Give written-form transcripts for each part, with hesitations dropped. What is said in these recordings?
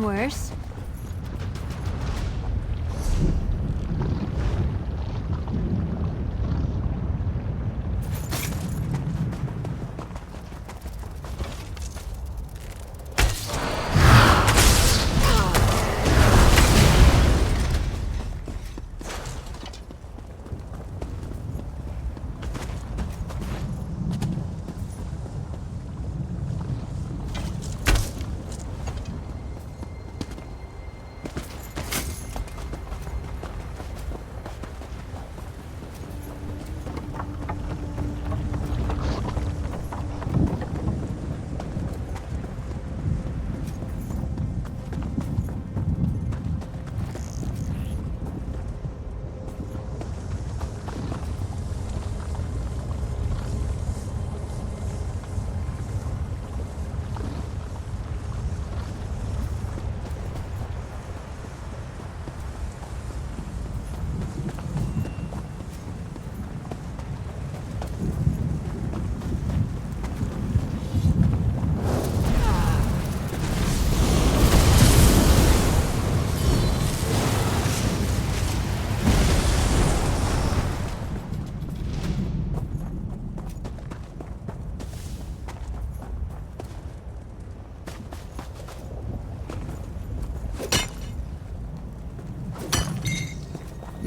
been worse.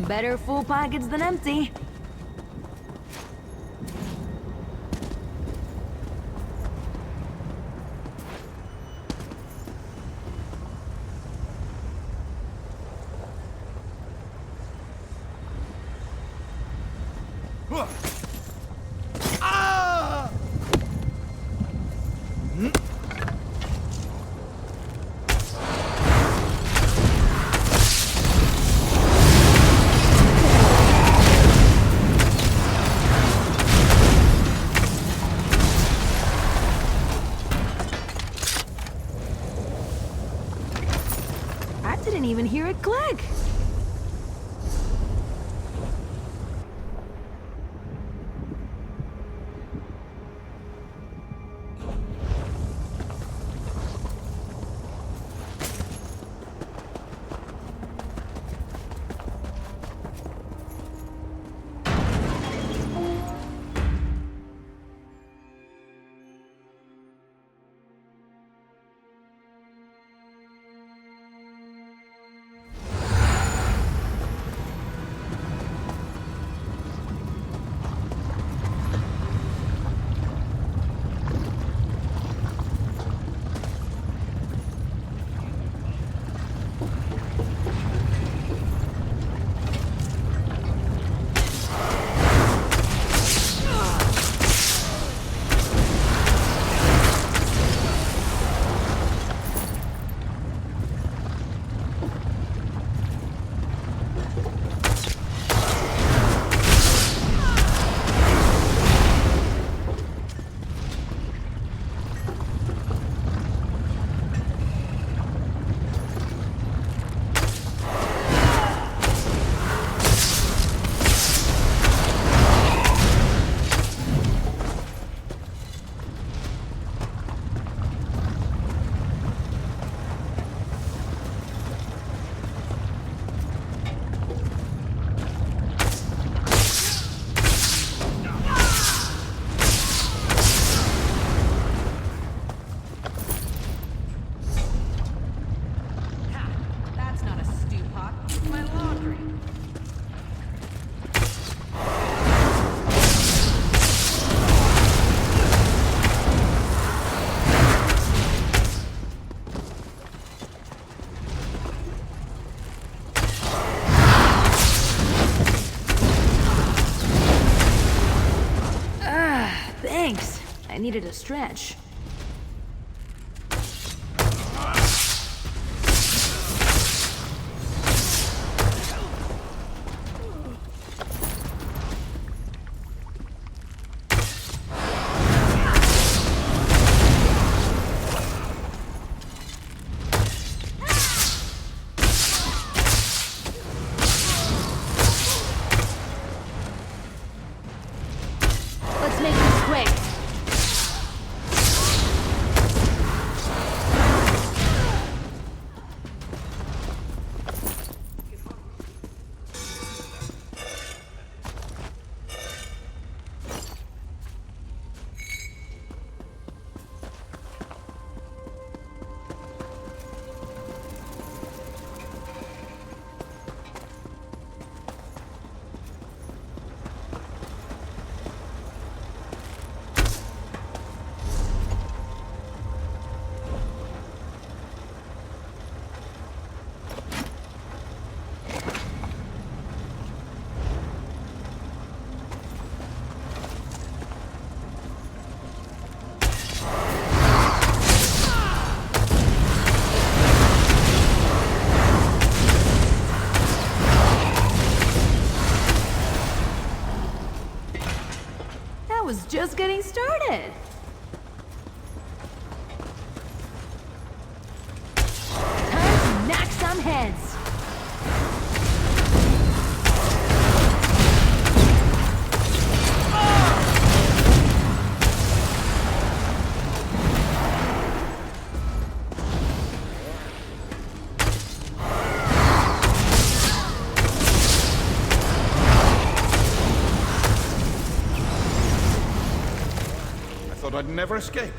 Better full pockets than empty. Didn't even hear it click. Thanks. I needed a stretch. Let's make this quick. it. Time to knock some heads. I'd never escape.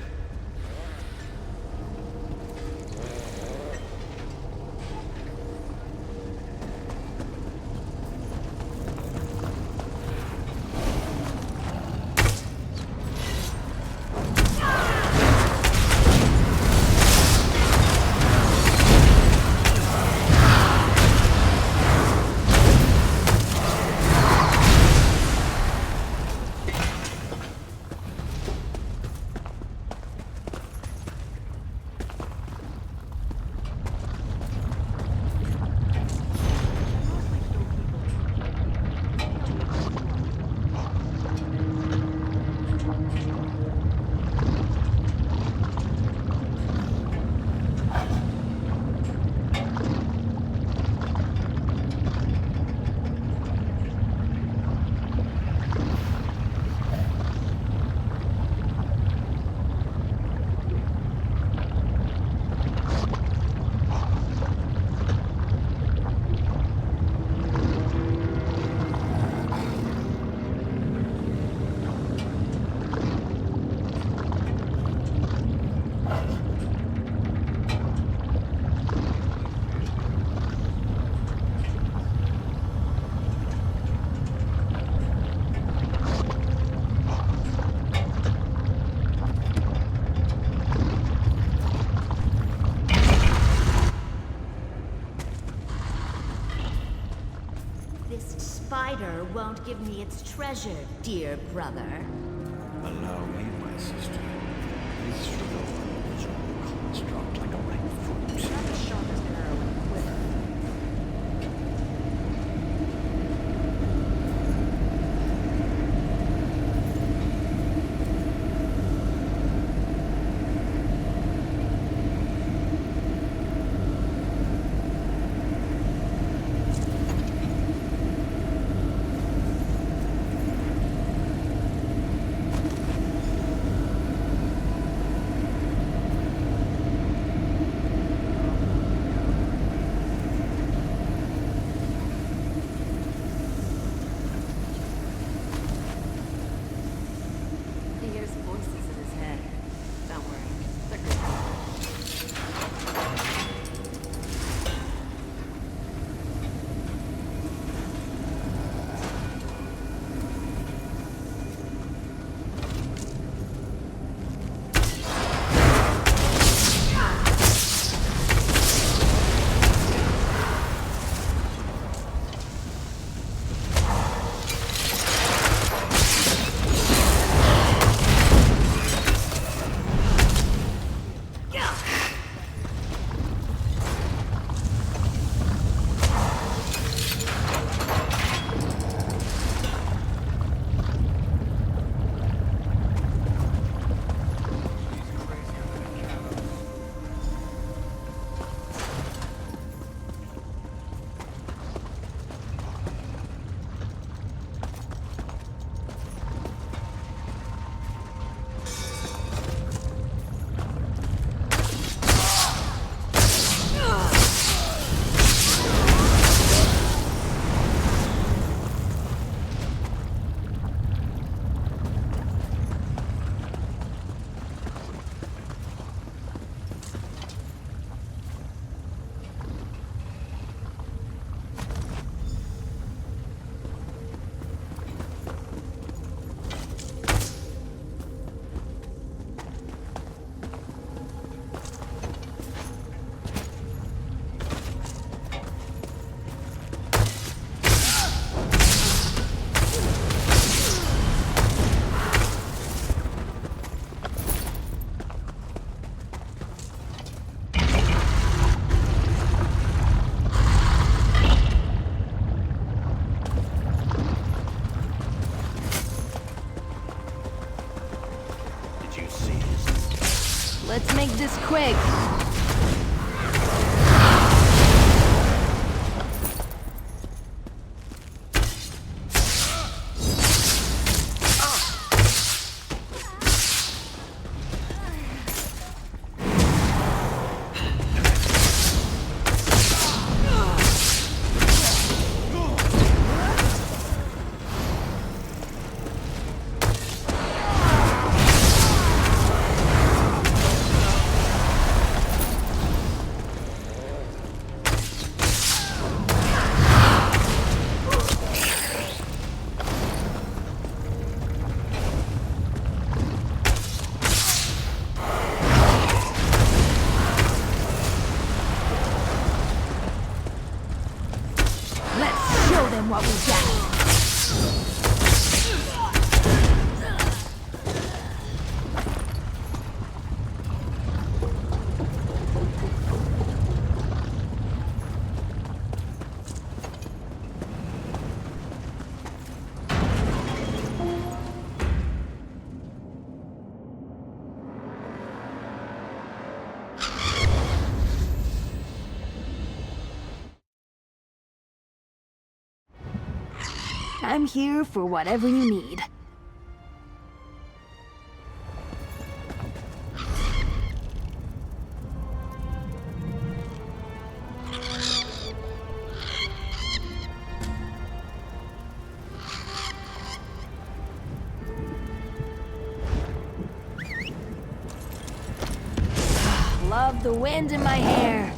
Spider won't give me its treasure, dear brother. Allow me, my sister. This sugar one is all construct like a ripe fruit. Not the sharpest arrow in the quiver. this quick. What we got. I'm here for whatever you need. Love the wind in my hair.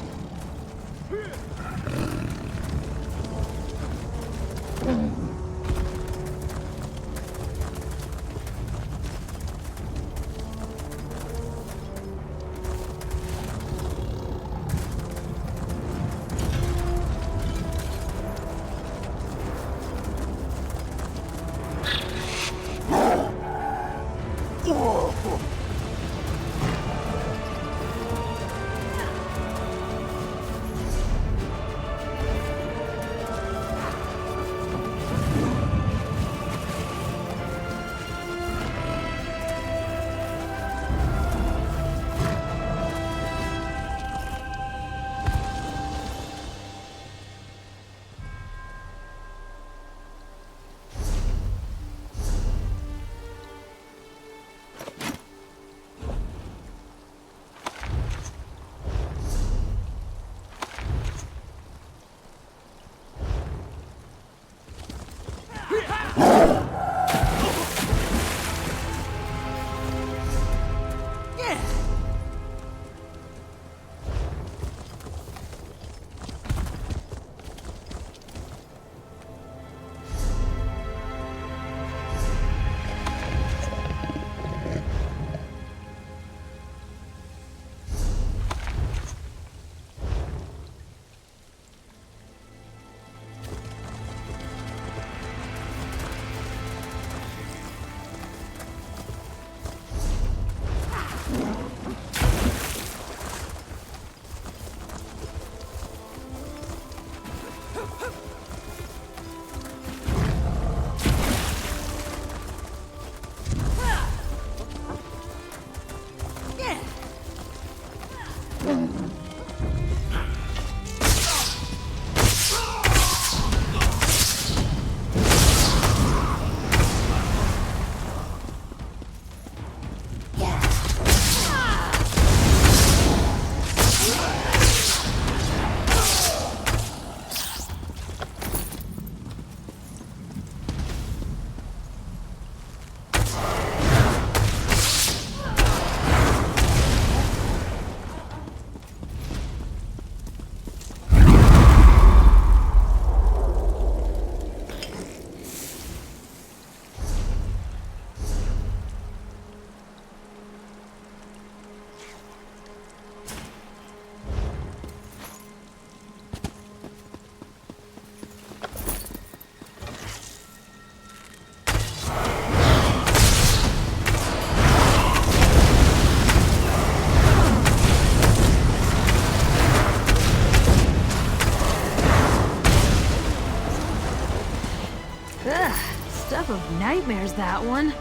Stuff of nightmares, that one.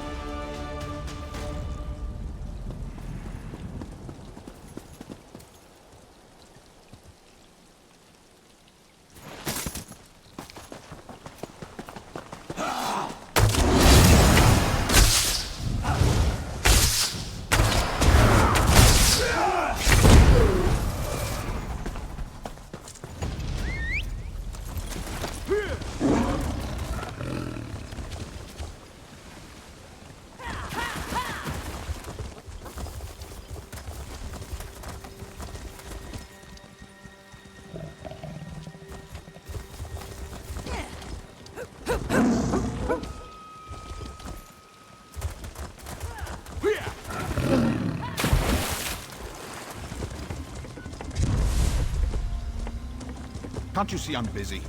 Can't you see I'm busy?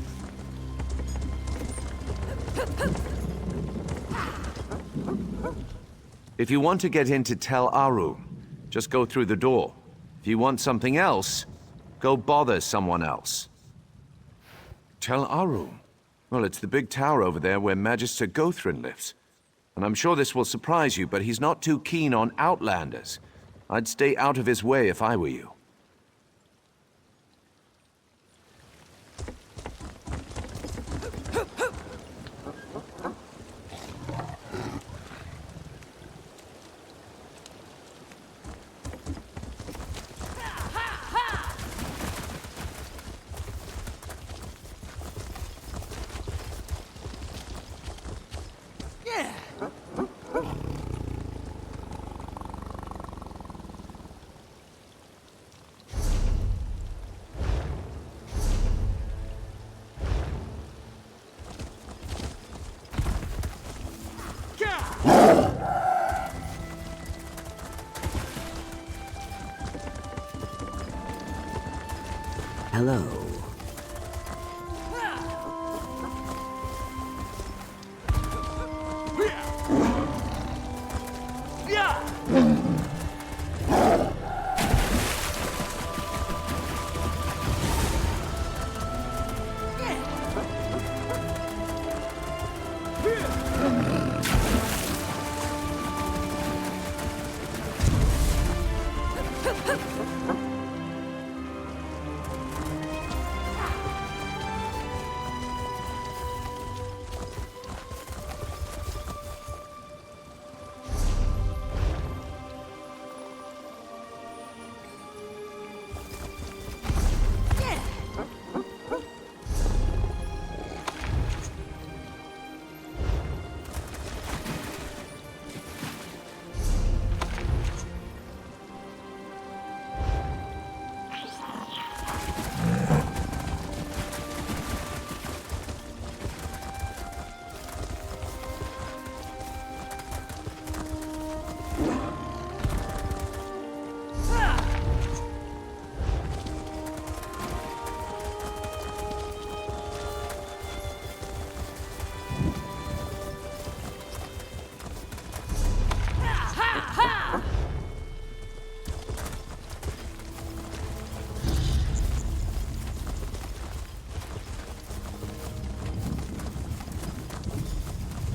If you want to get into Tel Aru, just go through the door. If you want something else, go bother someone else. Tel Aru? Well, it's the big tower over there where Magister Gothrin lives. And I'm sure this will surprise you, but he's not too keen on outlanders. I'd stay out of his way if I were you. Hello.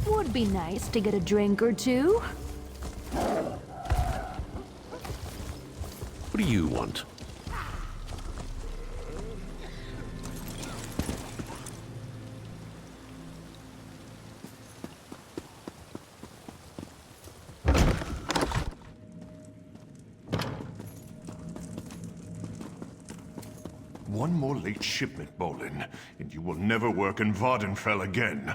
Would be nice to get a drink or two. What do you want? One more late shipment, Bolin, and you will never work in Vardenfell again.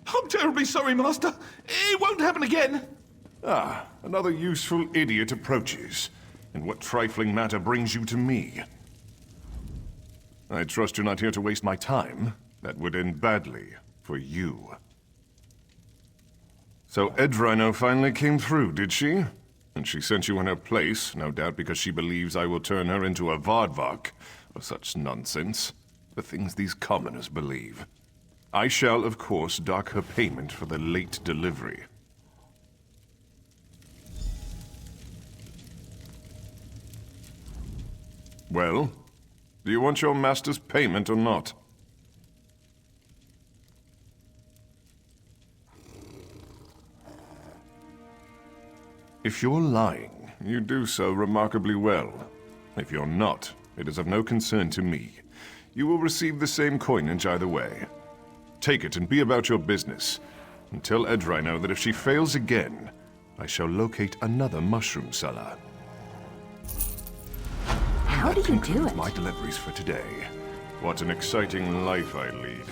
I'm terribly sorry, Master. It won't happen again. Ah, another useful idiot approaches. And what trifling matter brings you to me? I trust you're not here to waste my time. That would end badly for you. So Edrino finally came through, did she? And she sent you in her place, no doubt because she believes I will turn her into a Vardvark, or such nonsense. The things these commoners believe. I shall, of course, dock her payment for the late delivery. Well, do you want your master's payment or not? If you're lying, you do so remarkably well. If you're not, it is of no concern to me. You will receive the same coinage either way. Take it and be about your business. And tell Edrino that if she fails again, I shall locate another mushroom seller. How do you do it? My deliveries for today. What an exciting life I lead.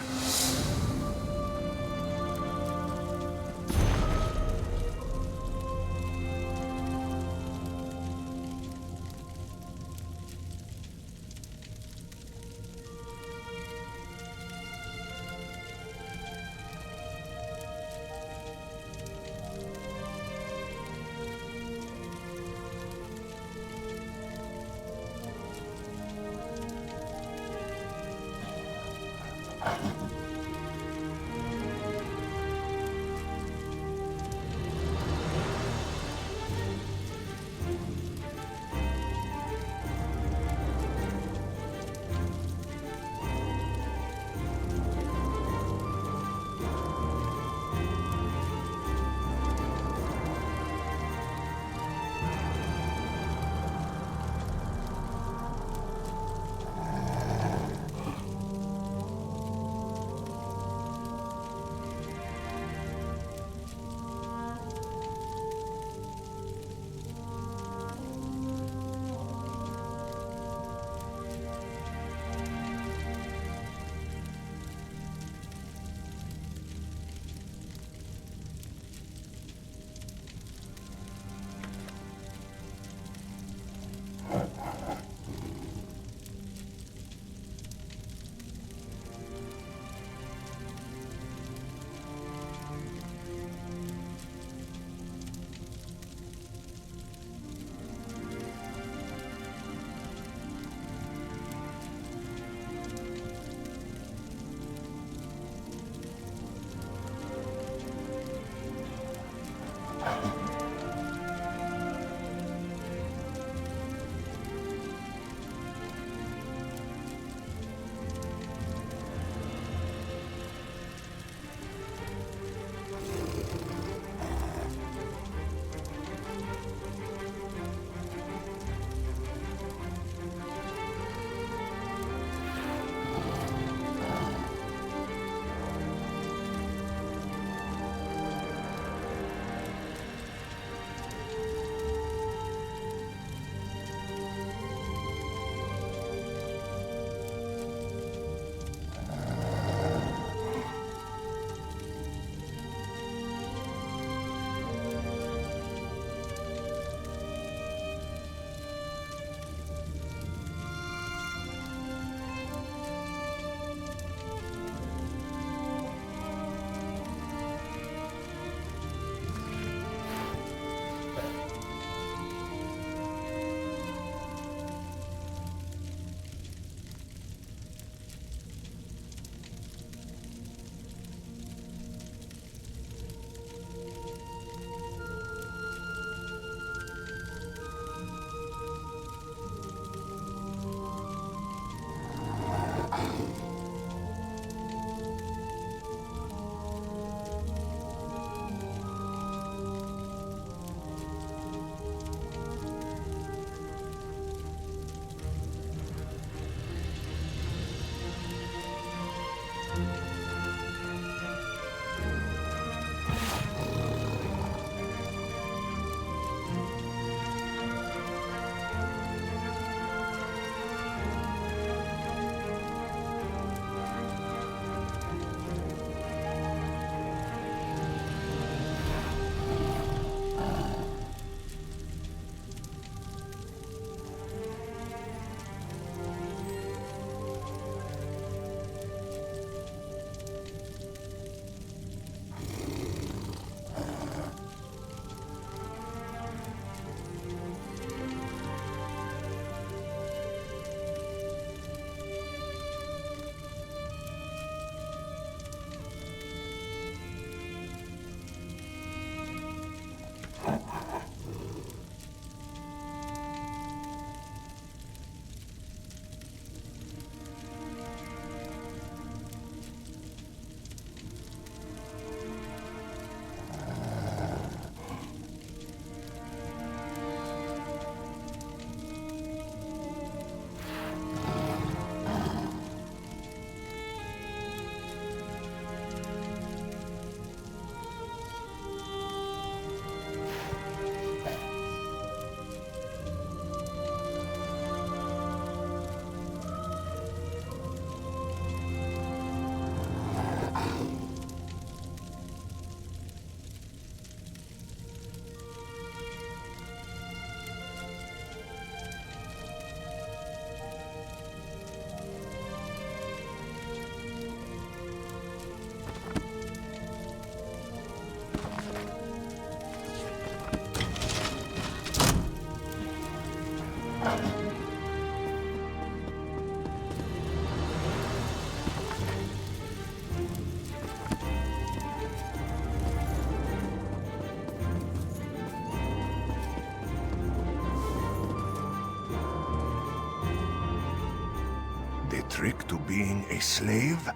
back to being a slave?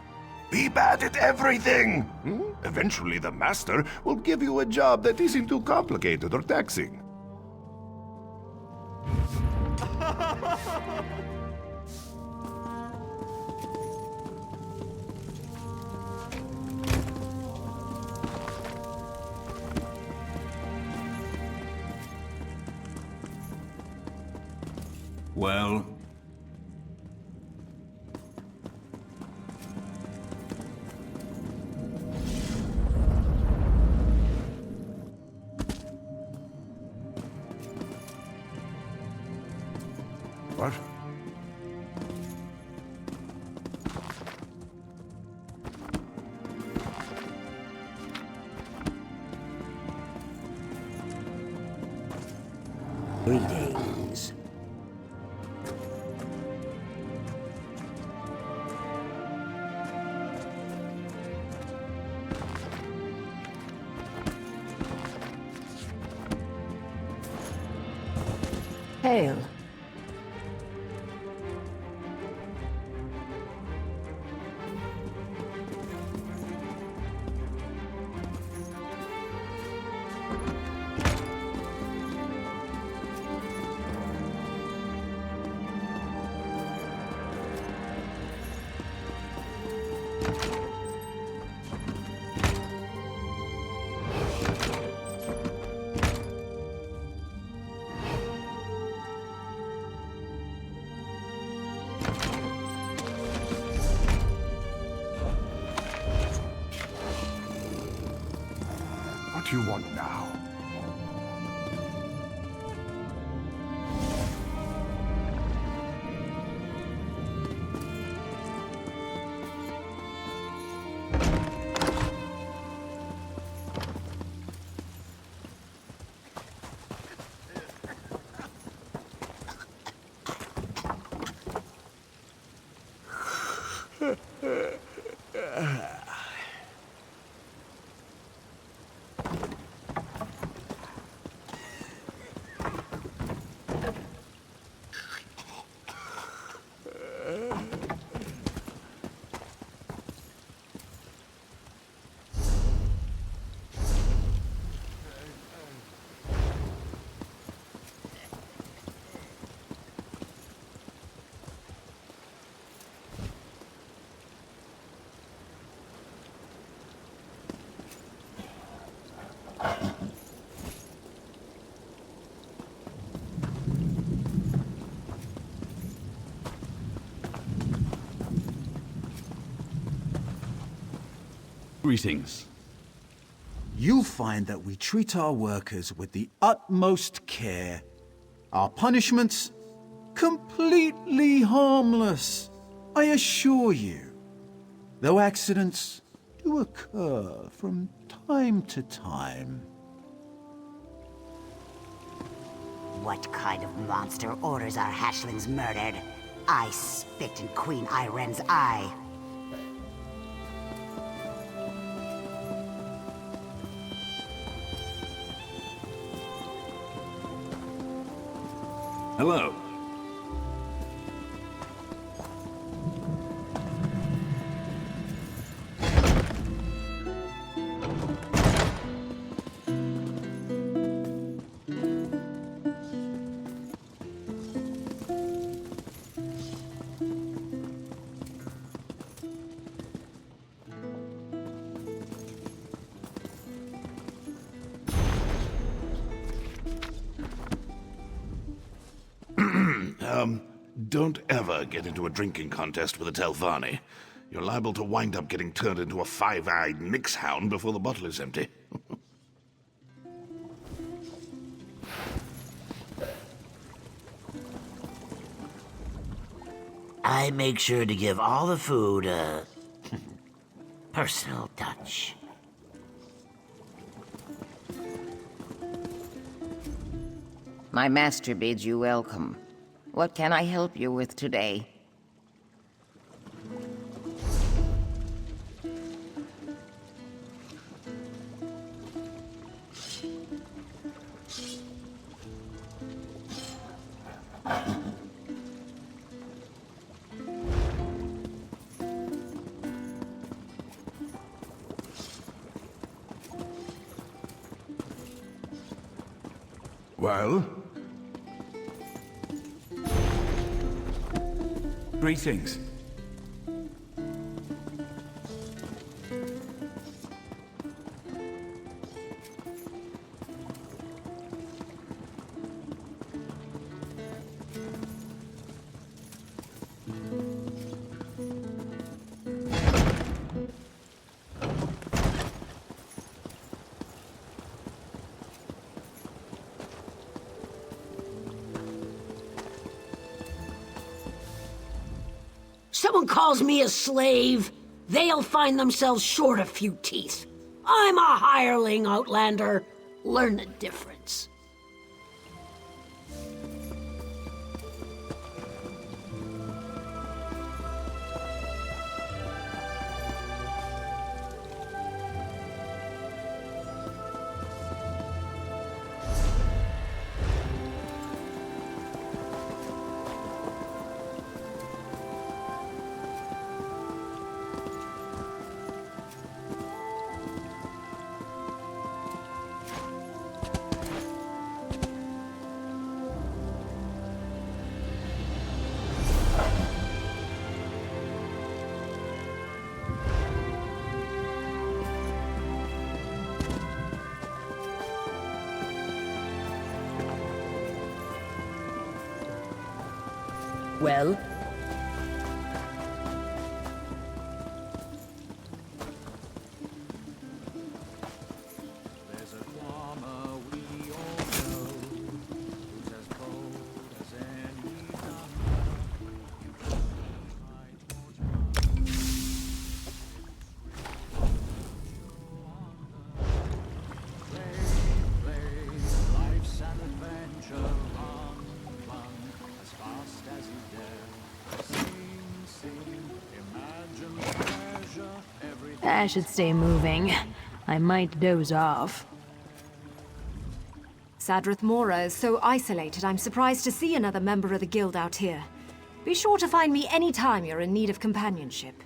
Be bad at everything! Eventually the master will give you a job that isn't too complicated or taxing. Well? What? Greetings. Hail. What do you want now? Greetings. You'll find that we treat our workers with the utmost care. Our punishments, completely harmless, I assure you. Though accidents do occur from time to time. What kind of monster orders our hatchlings murdered? I spit in Queen Iren's eye. Hello. Don't ever get into a drinking contest with a Telvani. You're liable to wind up getting turned into a five-eyed mix hound before the bottle is empty. I make sure to give all the food a personal touch. My master bids you welcome. What can I help you with today? Well? Greetings. Someone calls me a slave, they'll find themselves short a few teeth. I'm a hireling, Outlander. Learn the difference. Well? There's a farmer we all know who's as bold as any gunner. You can play, life's an adventure, run as fast as you dare. Sing, imagine pleasure, everything. I should stay moving. I might doze off. Sadrith Mora is so isolated, I'm surprised to see another member of the guild out here. Be sure to find me any time you're in need of companionship.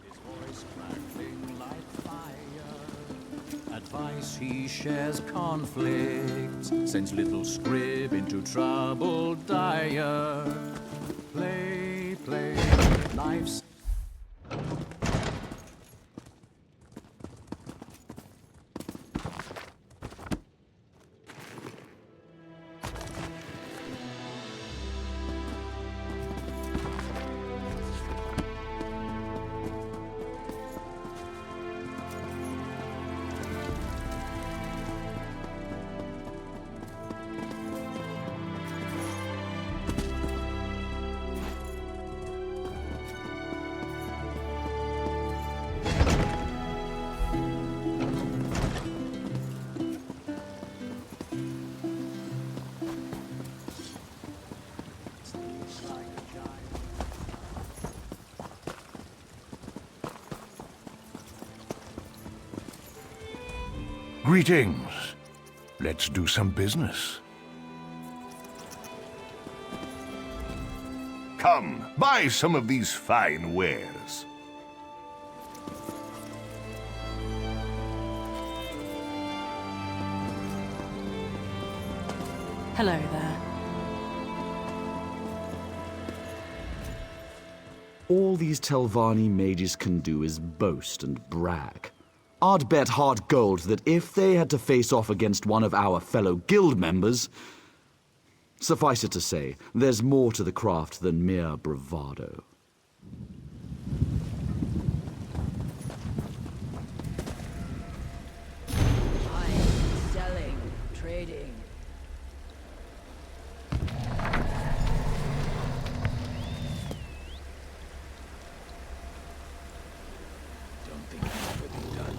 His voice crackling like fire. Advice he shares conflicts. Sends little scrib into trouble dire. Play, life's... Greetings. Let's do some business. Come, buy some of these fine wares. Hello there. All these Telvanni mages can do is boast and brag. I'd bet hard gold that if they had to face off against one of our fellow guild members... Suffice it to say, there's more to the craft than mere bravado. Buying, selling, trading. Don't think I'm everything done.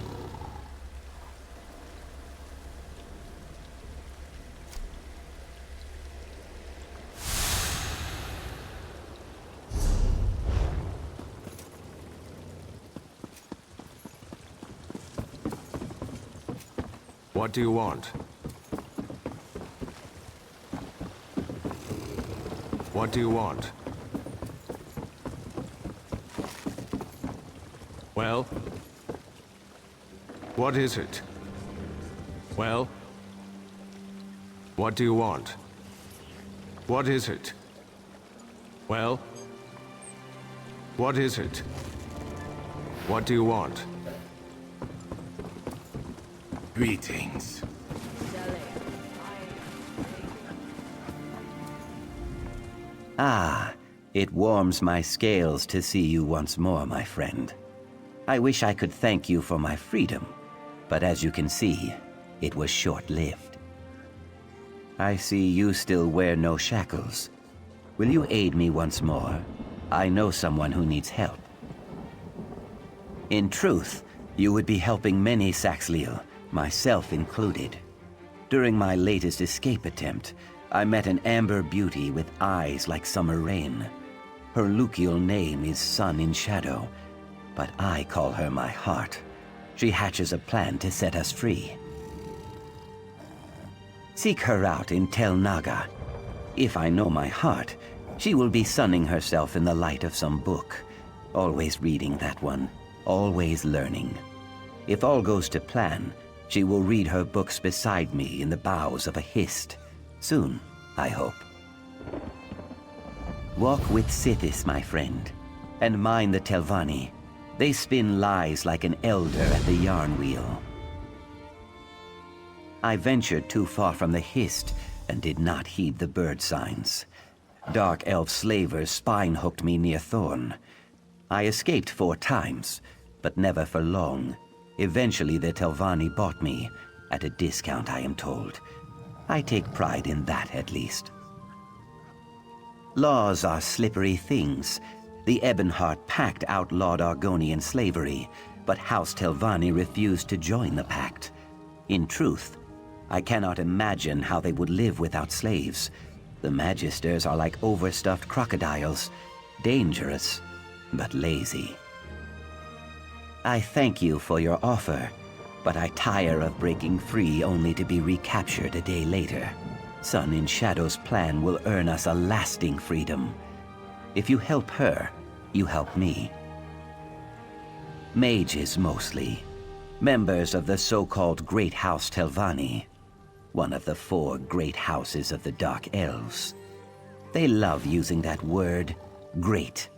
What do you want? What do you want? Well? What is it? Well? What do you want? What is it? Well? What is it? What do you want? Greetings. Ah, it warms my scales to see you once more, my friend. I wish I could thank you for my freedom, but as you can see, it was short-lived. I see you still wear no shackles. Will you aid me once more? I know someone who needs help. In truth, you would be helping many Saxhleel, myself included. During my latest escape attempt, I met an amber beauty with eyes like summer rain. Her Lukial name is Sun in Shadow, but I call her my heart. She hatches a plan to set us free. Seek her out in Tel Naga. If I know my heart, she will be sunning herself in the light of some book. Always reading that one, always learning. If all goes to plan, she will read her books beside me in the boughs of a hist. Soon, I hope. Walk with Sithis, my friend, and mind the Telvanni. They spin lies like an elder at the yarn wheel. I ventured too far from the hist and did not heed the bird signs. Dark elf slavers spine-hooked me near Thorn. I escaped 4 times, but never for long. Eventually the Telvanni bought me, at a discount I am told. I take pride in that, at least. Laws are slippery things. The Ebonheart Pact outlawed Argonian slavery, but House Telvanni refused to join the pact. In truth, I cannot imagine how they would live without slaves. The Magisters are like overstuffed crocodiles, dangerous, but lazy. I thank you for your offer, but I tire of breaking free only to be recaptured a day later. Sun in Shadow's plan will earn us a lasting freedom. If you help her, you help me. Mages mostly. Members of the so-called Great House Telvanni. One of the 4 great houses of the Dark Elves. They love using that word, great.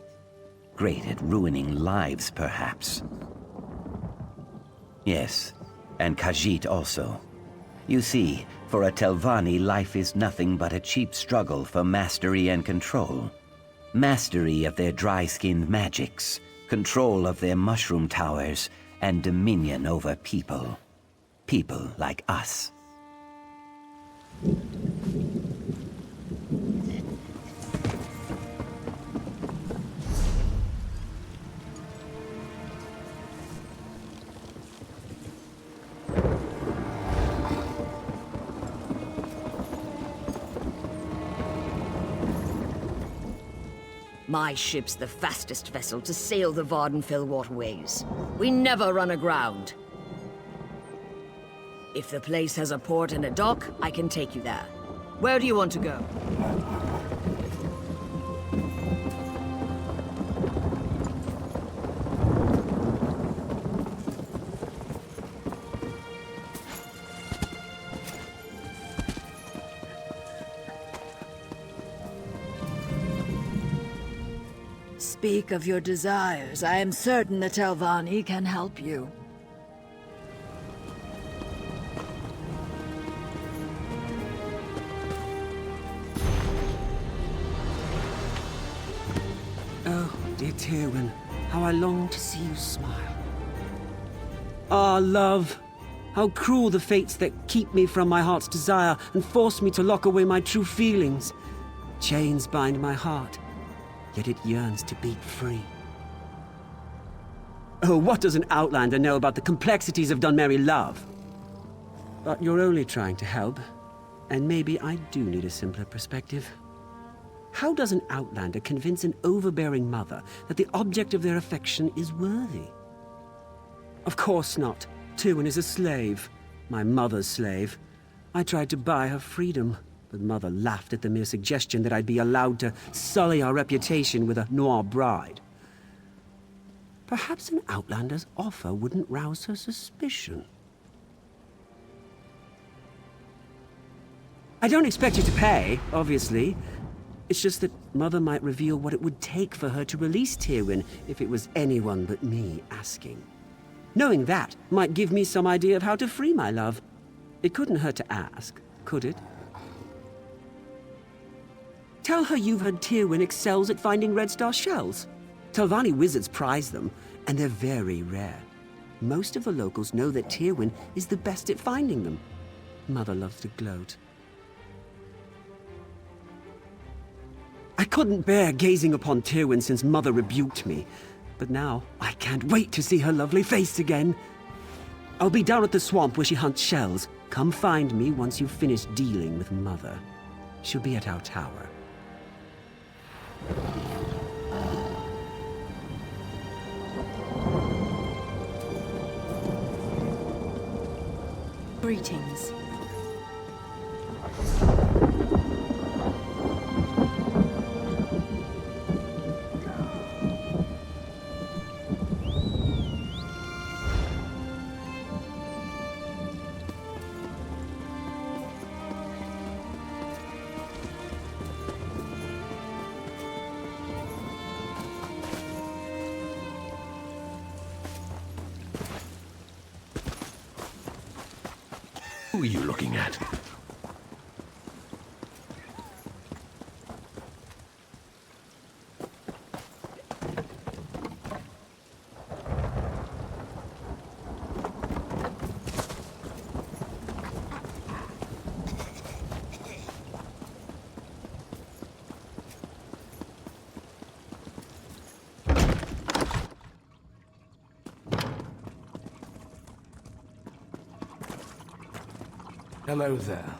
Great at ruining lives, perhaps. Yes, and Khajiit also. You see, for a Telvanni, life is nothing but a cheap struggle for mastery and control. Mastery of their dry-skinned magics, control of their mushroom towers, and dominion over people. People like us. My ship's the fastest vessel to sail the Vardenfell waterways. We never run aground. If the place has a port and a dock, I can take you there. Where do you want to go? Speak of your desires. I am certain the Telvanni can help you. Oh, dear Tywin, how I long to see you smile. Ah, love, how cruel the fates that keep me from my heart's desire and force me to lock away my true feelings. Chains bind my heart, yet it yearns to beat free. Oh, what does an outlander know about the complexities of Dunmerry love? But you're only trying to help, and maybe I do need a simpler perspective. How does an outlander convince an overbearing mother that the object of their affection is worthy? Of course not. Tywin is a slave, my mother's slave. I tried to buy her freedom, but Mother laughed at the mere suggestion that I'd be allowed to sully our reputation with a noir bride. Perhaps an outlander's offer wouldn't rouse her suspicion. I don't expect you to pay, obviously. It's just that Mother might reveal what it would take for her to release Tyrwin if it was anyone but me asking. Knowing that might give me some idea of how to free my love. It couldn't hurt to ask, could it? Tell her you've heard Tyrwin excels at finding Red Star shells. Telvanni wizards prize them, and they're very rare. Most of the locals know that Tyrwin is the best at finding them. Mother loves to gloat. I couldn't bear gazing upon Tyrwin since Mother rebuked me, but now I can't wait to see her lovely face again. I'll be down at the swamp where she hunts shells. Come find me once you've finished dealing with Mother. She'll be at our tower. Greetings. Who are you looking at? Hello there.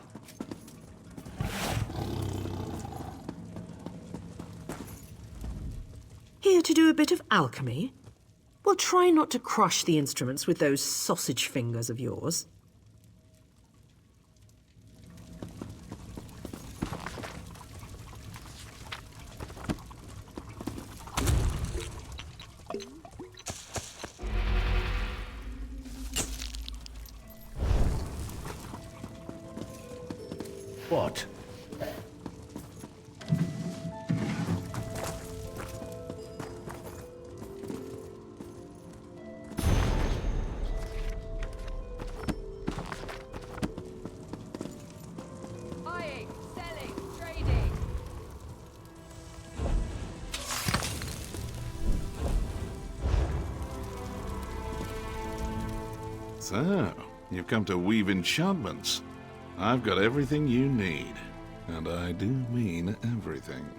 Here to do a bit of alchemy? Well, try not to crush the instruments with those sausage fingers of yours. What? Buying, selling, trading. So, you've come to weave enchantments. I've got everything you need. And I do mean everything.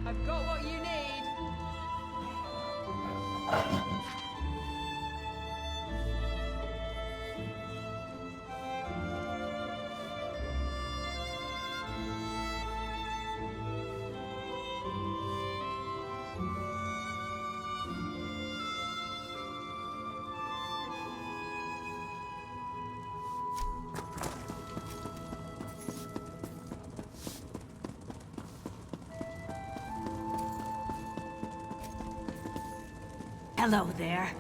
I've got what you need. Hello there.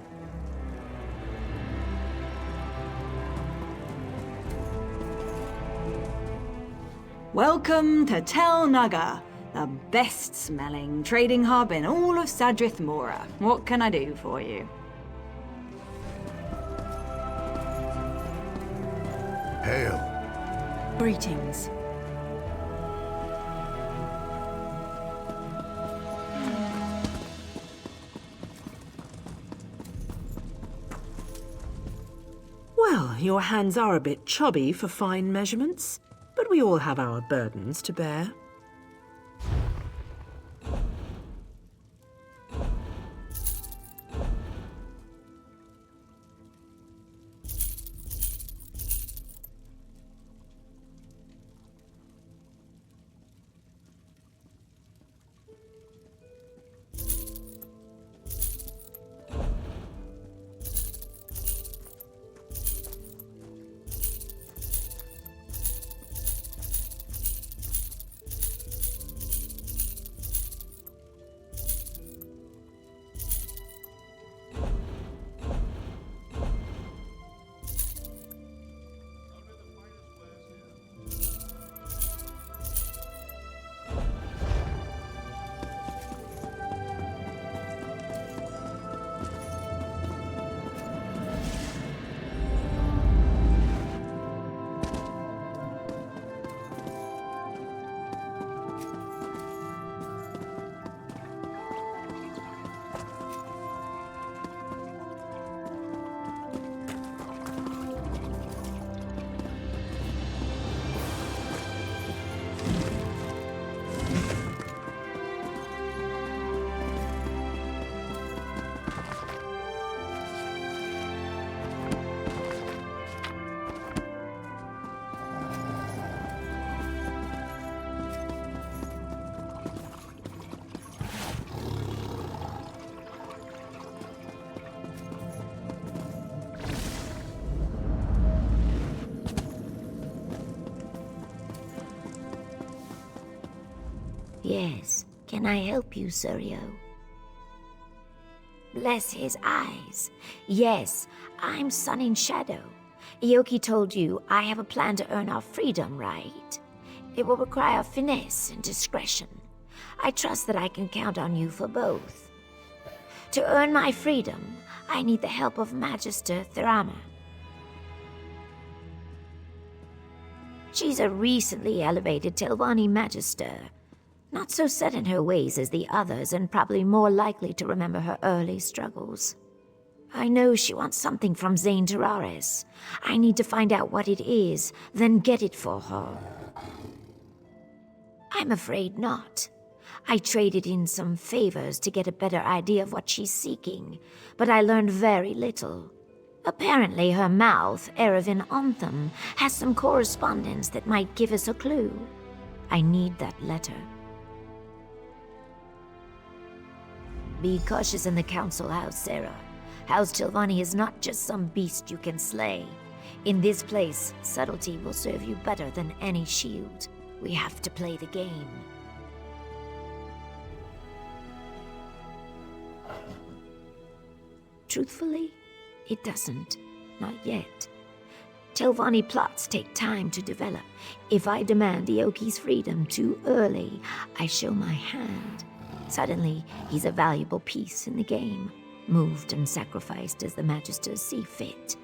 Welcome to Tel Naga, the best-smelling trading hub in all of Sadrith Mora. What can I do for you? Hail. Greetings. Well, your hands are a bit chubby for fine measurements, but we all have our burdens to bear. Yes, can I help you, Suryo? Bless his eyes. Yes, I'm Sun in Shadow. Ioki told you I have a plan to earn our freedom, right? It will require finesse and discretion. I trust that I can count on you for both. To earn my freedom, I need the help of Magister Thurama. She's a recently elevated Telvani Magister. Not so set in her ways as the others, and probably more likely to remember her early struggles. I know she wants something from Zane Tararis. I need to find out what it is, then get it for her. I'm afraid not. I traded in some favors to get a better idea of what she's seeking, but I learned very little. Apparently her mouth, Erevan Ontham, has some correspondence that might give us a clue. I need that letter. Be cautious in the council house, Sarah. House Tilvani is not just some beast you can slay. In this place, subtlety will serve you better than any shield. We have to play the game. Truthfully, it doesn't. Not yet. Telvanni plots take time to develop. If I demand Ioki's freedom too early, I show my hand. Suddenly, he's a valuable piece in the game, moved and sacrificed as the Magisters see fit.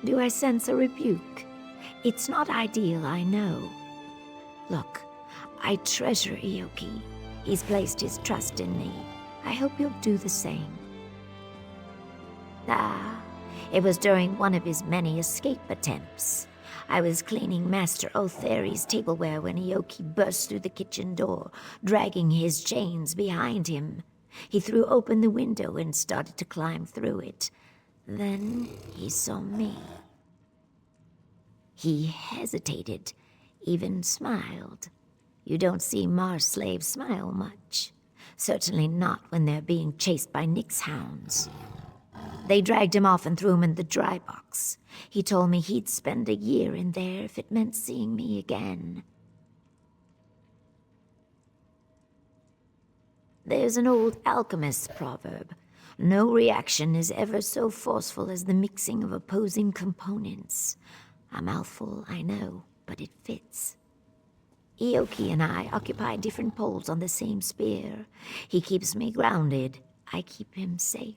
Do I sense a rebuke? It's not ideal, I know. Look, I treasure Ioki. He's placed his trust in me. I hope you'll do the same. It was during one of his many escape attempts. I was cleaning Master Otheri's tableware when Ioki burst through the kitchen door, dragging his chains behind him. He threw open the window and started to climb through it. Then he saw me. He hesitated, even smiled. You don't see Mars slaves smile much. Certainly not when they're being chased by Nyx hounds. They dragged him off and threw him in the dry box. He told me he'd spend a year in there if it meant seeing me again. There's an old alchemist's proverb. No reaction is ever so forceful as the mixing of opposing components. A mouthful, I know, but it fits. Ioki and I occupy different poles on the same spear. He keeps me grounded. I keep him safe.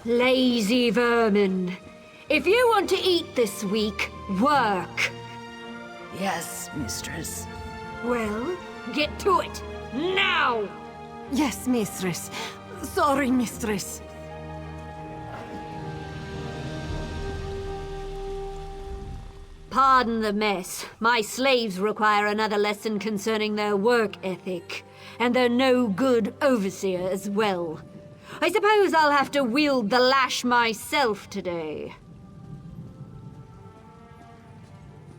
Lazy vermin. If you want to eat this week, work. Yes, mistress. Well, get to it. Now! Yes, mistress. Sorry, mistress. Pardon the mess. My slaves require another lesson concerning their work ethic, and they're no good overseer as well. I suppose I'll have to wield the lash myself today.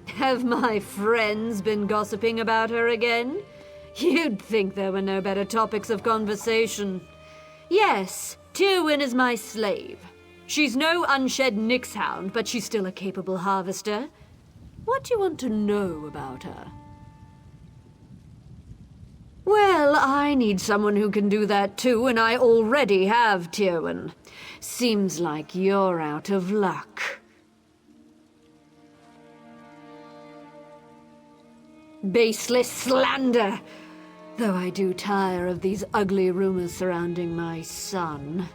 Have my friends been gossiping about her again? You'd think there were no better topics of conversation. Yes, Tywin is my slave. She's no unshed Nixhound, but she's still a capable harvester. What do you want to know about her? Well, I need someone who can do that too, and I already have Tywin. Seems like you're out of luck. Baseless slander! Though I do tire of these ugly rumors surrounding my son.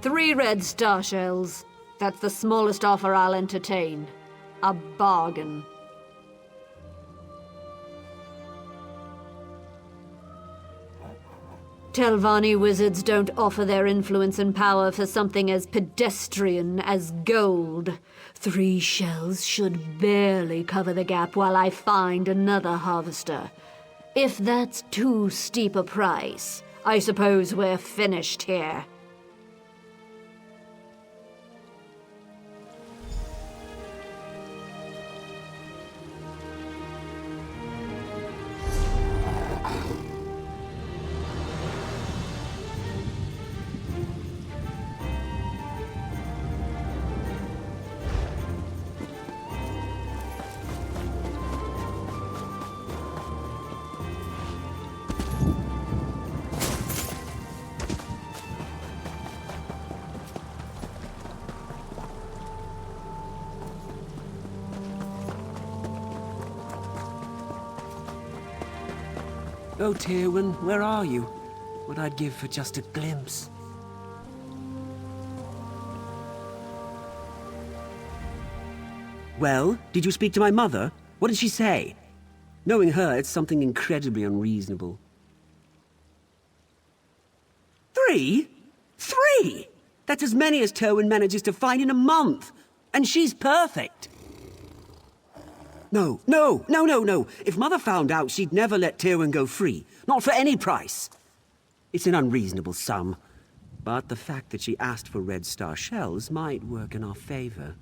3 red star shells. That's the smallest offer I'll entertain. A bargain. Telvanni wizards don't offer their influence and power for something as pedestrian as gold. 3 shells should barely cover the gap while I find another harvester. If that's too steep a price, I suppose we're finished here. Oh, Tywin, where are you? What I'd give for just a glimpse. Well, did you speak to my mother? What did she say? Knowing her, it's something incredibly unreasonable. 3? 3? That's as many as Tywin manages to find in a month. And she's perfect. No. If Mother found out, she'd never let Tywin go free. Not for any price. It's an unreasonable sum. But the fact that she asked for red star shells might work in our favor.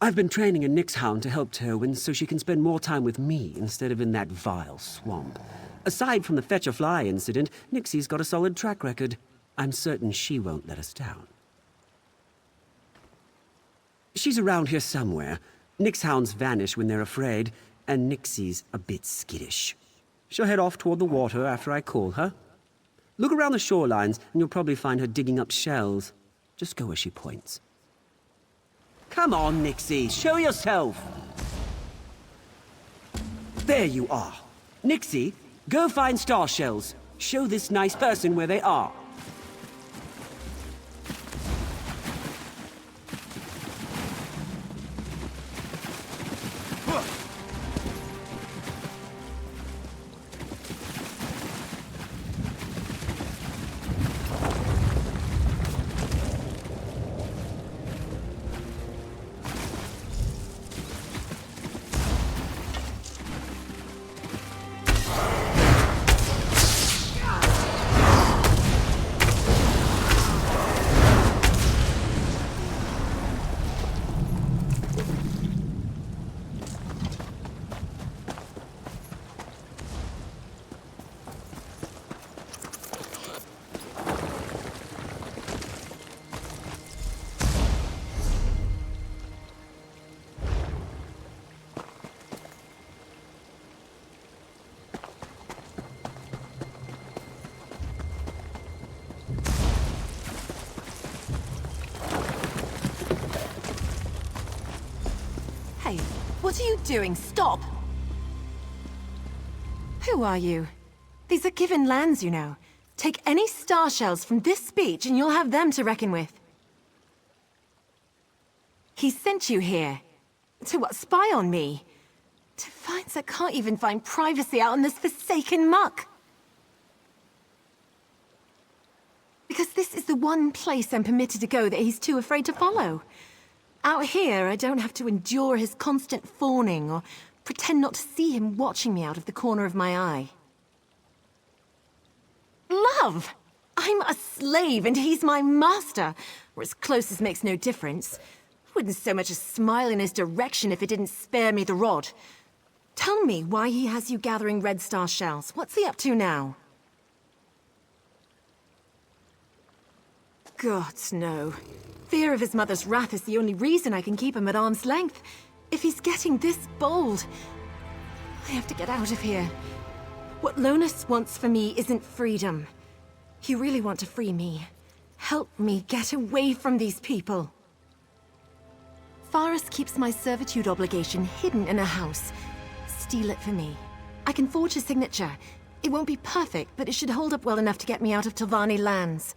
I've been training a Nixhound to help Tywin so she can spend more time with me instead of in that vile swamp. Aside from the fetch-a-fly incident, Nixie's got a solid track record. I'm certain she won't let us down. She's around here somewhere. Nixhounds vanish when they're afraid, and Nixie's a bit skittish. She'll head off toward the water after I call her. Look around the shorelines, and you'll probably find her digging up shells. Just go where she points. Come on, Nixie, show yourself! There you are. Nixie, go find star shells. Show this nice person where they are. What are you doing? Stop! Who are you? These are given lands, you know. Take any star shells from this beach and you'll have them to reckon with. He sent you here. To what, spy on me? To finds that can't even find privacy out in this forsaken muck. Because this is the one place I'm permitted to go that he's too afraid to follow. Out here, I don't have to endure his constant fawning or pretend not to see him watching me out of the corner of my eye. Love! I'm a slave and he's my master, or as close as makes no difference. I wouldn't so much as smile in his direction if it didn't spare me the rod. Tell me why he has you gathering red star shells. What's he up to now? Gods, no. Fear of his mother's wrath is the only reason I can keep him at arm's length. If he's getting this bold, I have to get out of here. What Lonus wants for me isn't freedom. You really want to free me. Help me get away from these people. Faris keeps my servitude obligation hidden in a house. Steal it for me. I can forge a signature. It won't be perfect, but it should hold up well enough to get me out of Telvanni lands.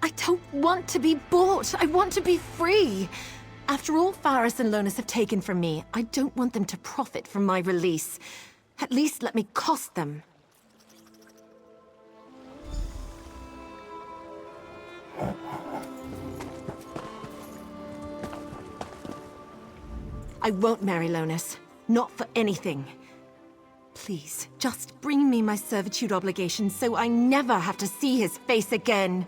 I don't want to be bought. I want to be free. After all Faris and Lonus have taken from me, I don't want them to profit from my release. At least let me cost them. I won't marry Lonus. Not for anything. Please, just bring me my servitude obligation so I never have to see his face again.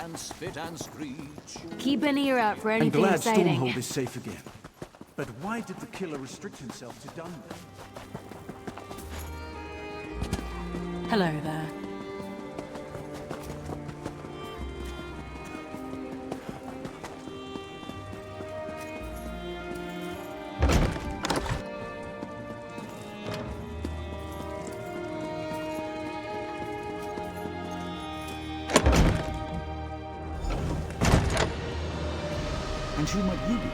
And spit and screech. Keep an ear out for anything I'm glad exciting. Stormhold is safe again. But why did the killer restrict himself to Dunman? Hello there. And who might you be?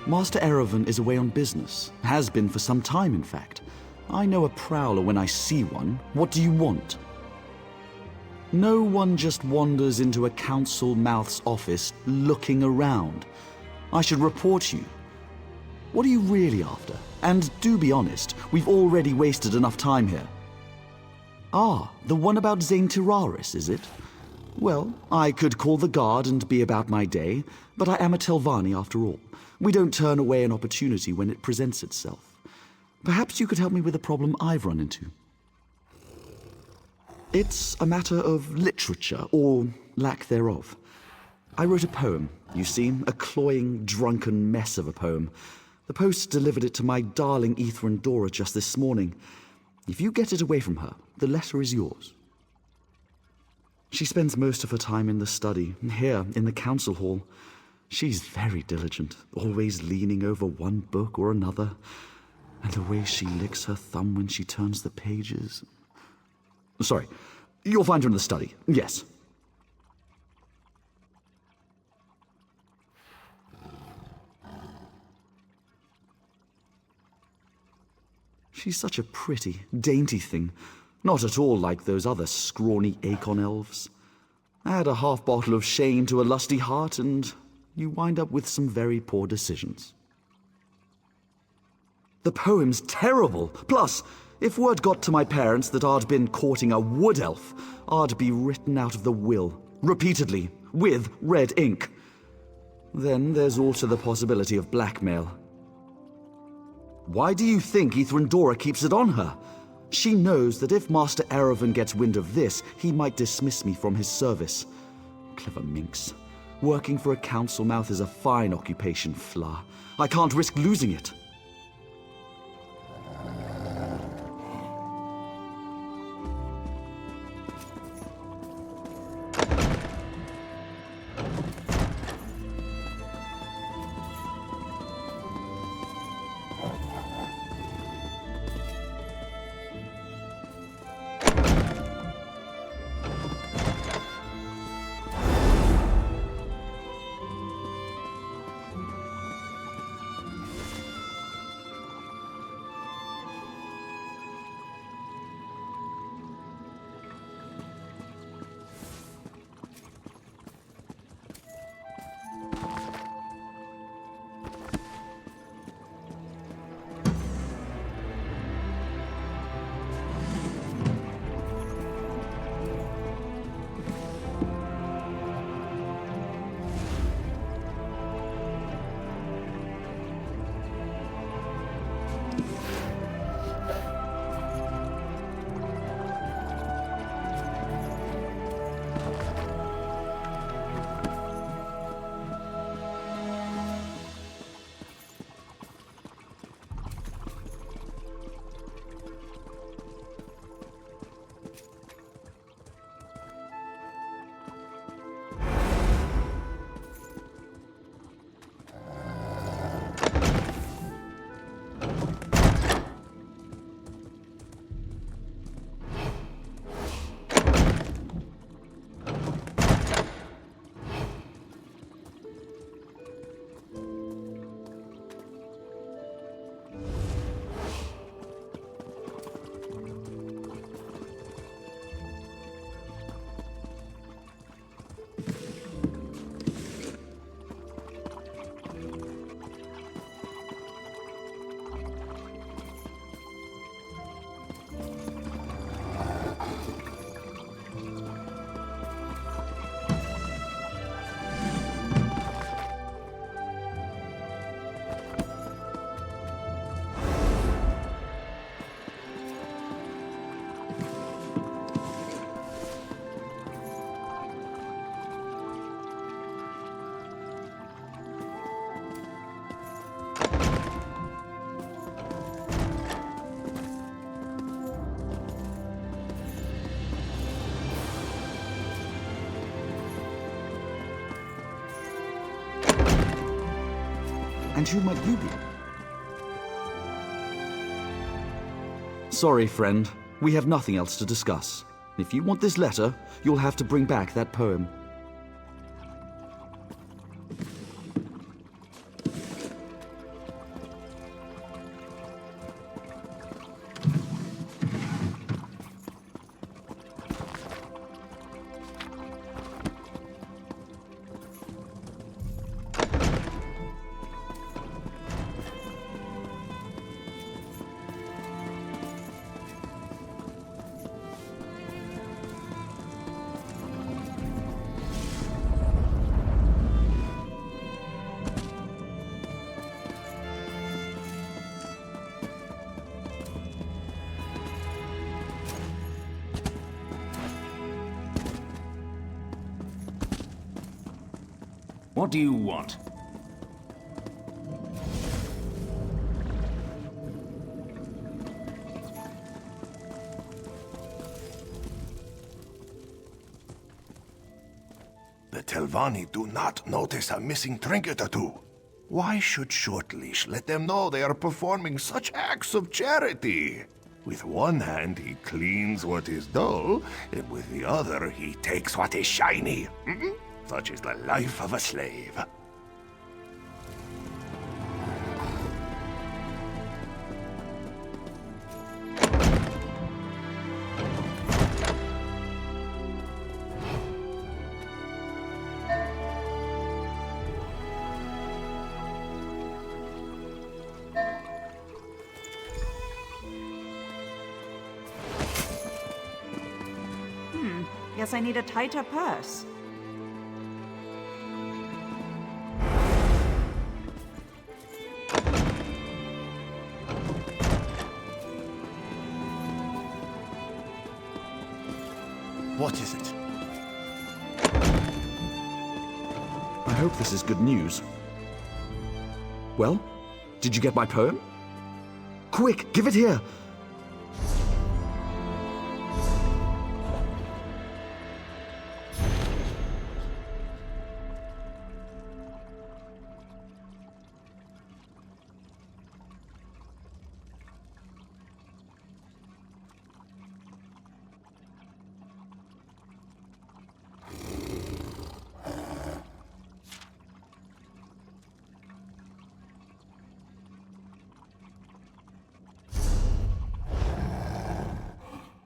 Master Erevan is away on business. Has been for some time, in fact. I know a prowler when I see one. What do you want? No one just wanders into a council mouth's office looking around. I should report you. What are you really after? And do be honest, we've already wasted enough time here. Ah, the one about Zane Tiraris, is it? Well, I could call the guard and be about my day, but I am a Telvanni after all. We don't turn away an opportunity when it presents itself. Perhaps you could help me with a problem I've run into. It's a matter of literature, or lack thereof. I wrote a poem, you see, a cloying, drunken mess of a poem. The post delivered it to my darling Aethra Dora just this morning. If you get it away from her, the letter is yours. She spends most of her time in the study, here in the council hall. She's very diligent, always leaning over one book or another. And the way she licks her thumb when she turns the pages. Sorry, you'll find her in the study, yes. She's such a pretty, dainty thing. Not at all like those other scrawny Acorn elves. Add a half bottle of Shane to a lusty heart, and you wind up with some very poor decisions. The poem's terrible. Plus, if word got to my parents that I'd been courting a wood elf, I'd be written out of the will, repeatedly, with red ink. Then there's also the possibility of blackmail. Why do you think Ithrandora keeps it on her? She knows that if Master Erevan gets wind of this, he might dismiss me from his service. Clever minx. Working for a council mouth is a fine occupation, Fla. I can't risk losing it. And who might you be? Sorry, friend. We have nothing else to discuss. If you want this letter, you'll have to bring back that poem. What do you want? The Telvanni do not notice a missing trinket or two. Why should Shortleash let them know they are performing such acts of charity? With one hand, he cleans what is dull, and with the other, he takes what is shiny. Such is the life of a slave. Guess I need a tighter purse. What is it? I hope this is good news. Well, did you get my poem? Quick, give it here!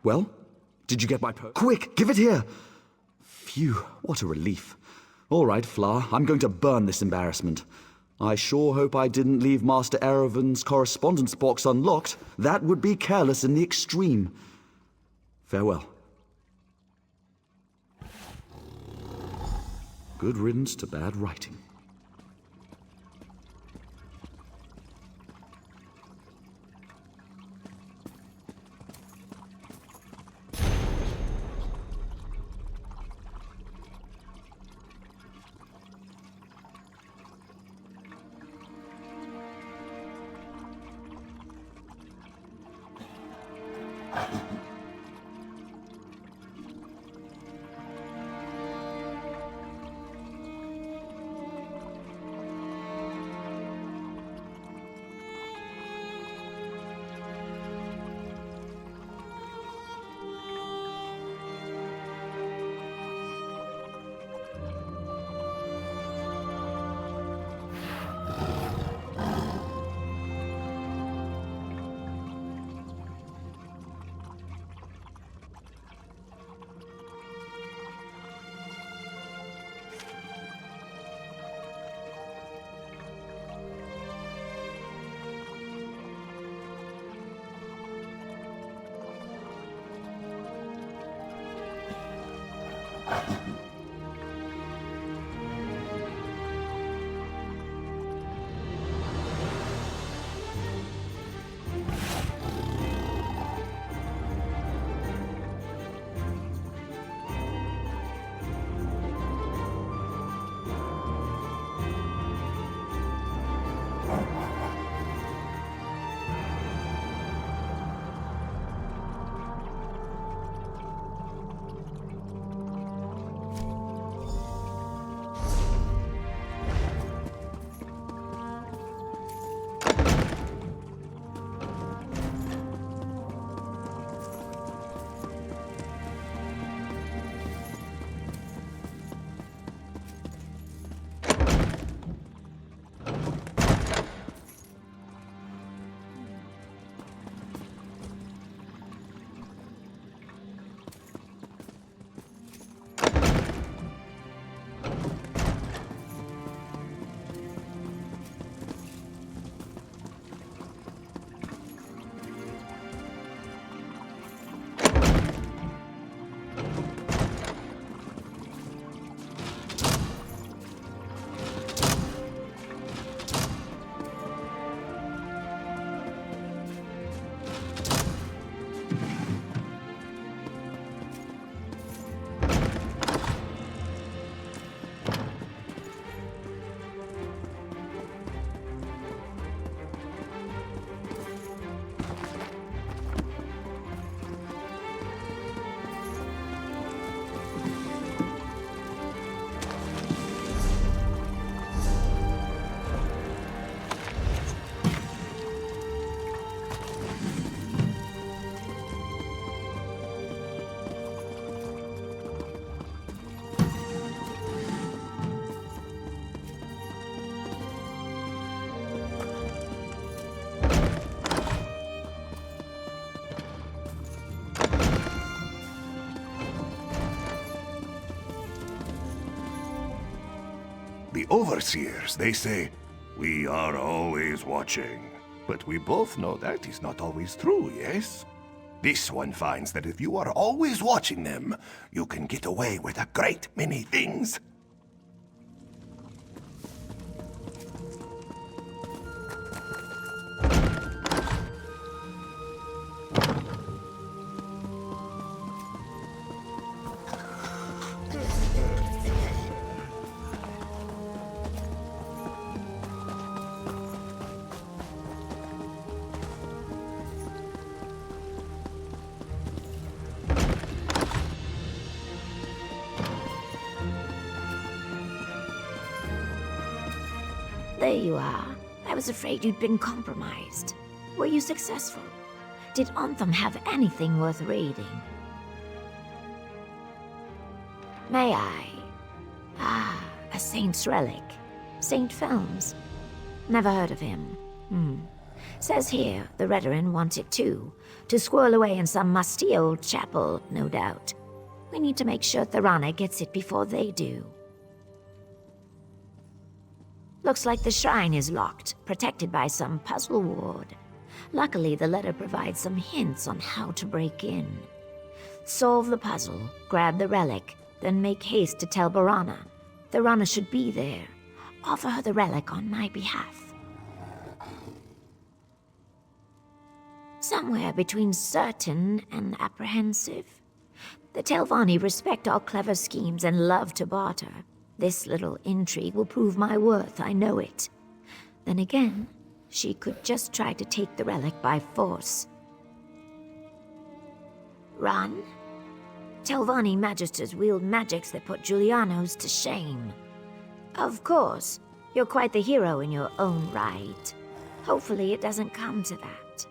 Well, did you get my poem? Quick, give it here! Phew, what a relief. All right, Fla, I'm going to burn this embarrassment. I sure hope I didn't leave Master Erevan's correspondence box unlocked. That would be careless in the extreme. Farewell. Good riddance to bad writing. The overseers, they say, we are always watching. But we both know that is not always true, yes? This one finds that if you are always watching them, you can get away with a great many things. There you are. I was afraid you'd been compromised. Were you successful? Did Anthem have anything worth raiding? May I? Ah, a saint's relic. Saint Films. Never heard of him. Says here, the Redarin want it too. To squirrel away in some musty old chapel, no doubt. We need to make sure Thorana gets it before they do. Looks like the shrine is locked, protected by some puzzle ward. Luckily, the letter provides some hints on how to break in. Solve the puzzle, grab the relic, then make haste to tell Barana. Thorana should be there. Offer her the relic on my behalf. Somewhere between certain and apprehensive. The Telvanni respect all clever schemes and love to barter. This little intrigue will prove my worth, I know it. Then again, she could just try to take the relic by force. Run? Telvanni magisters wield magics that put Giuliano's to shame. Of course, you're quite the hero in your own right. Hopefully it doesn't come to that.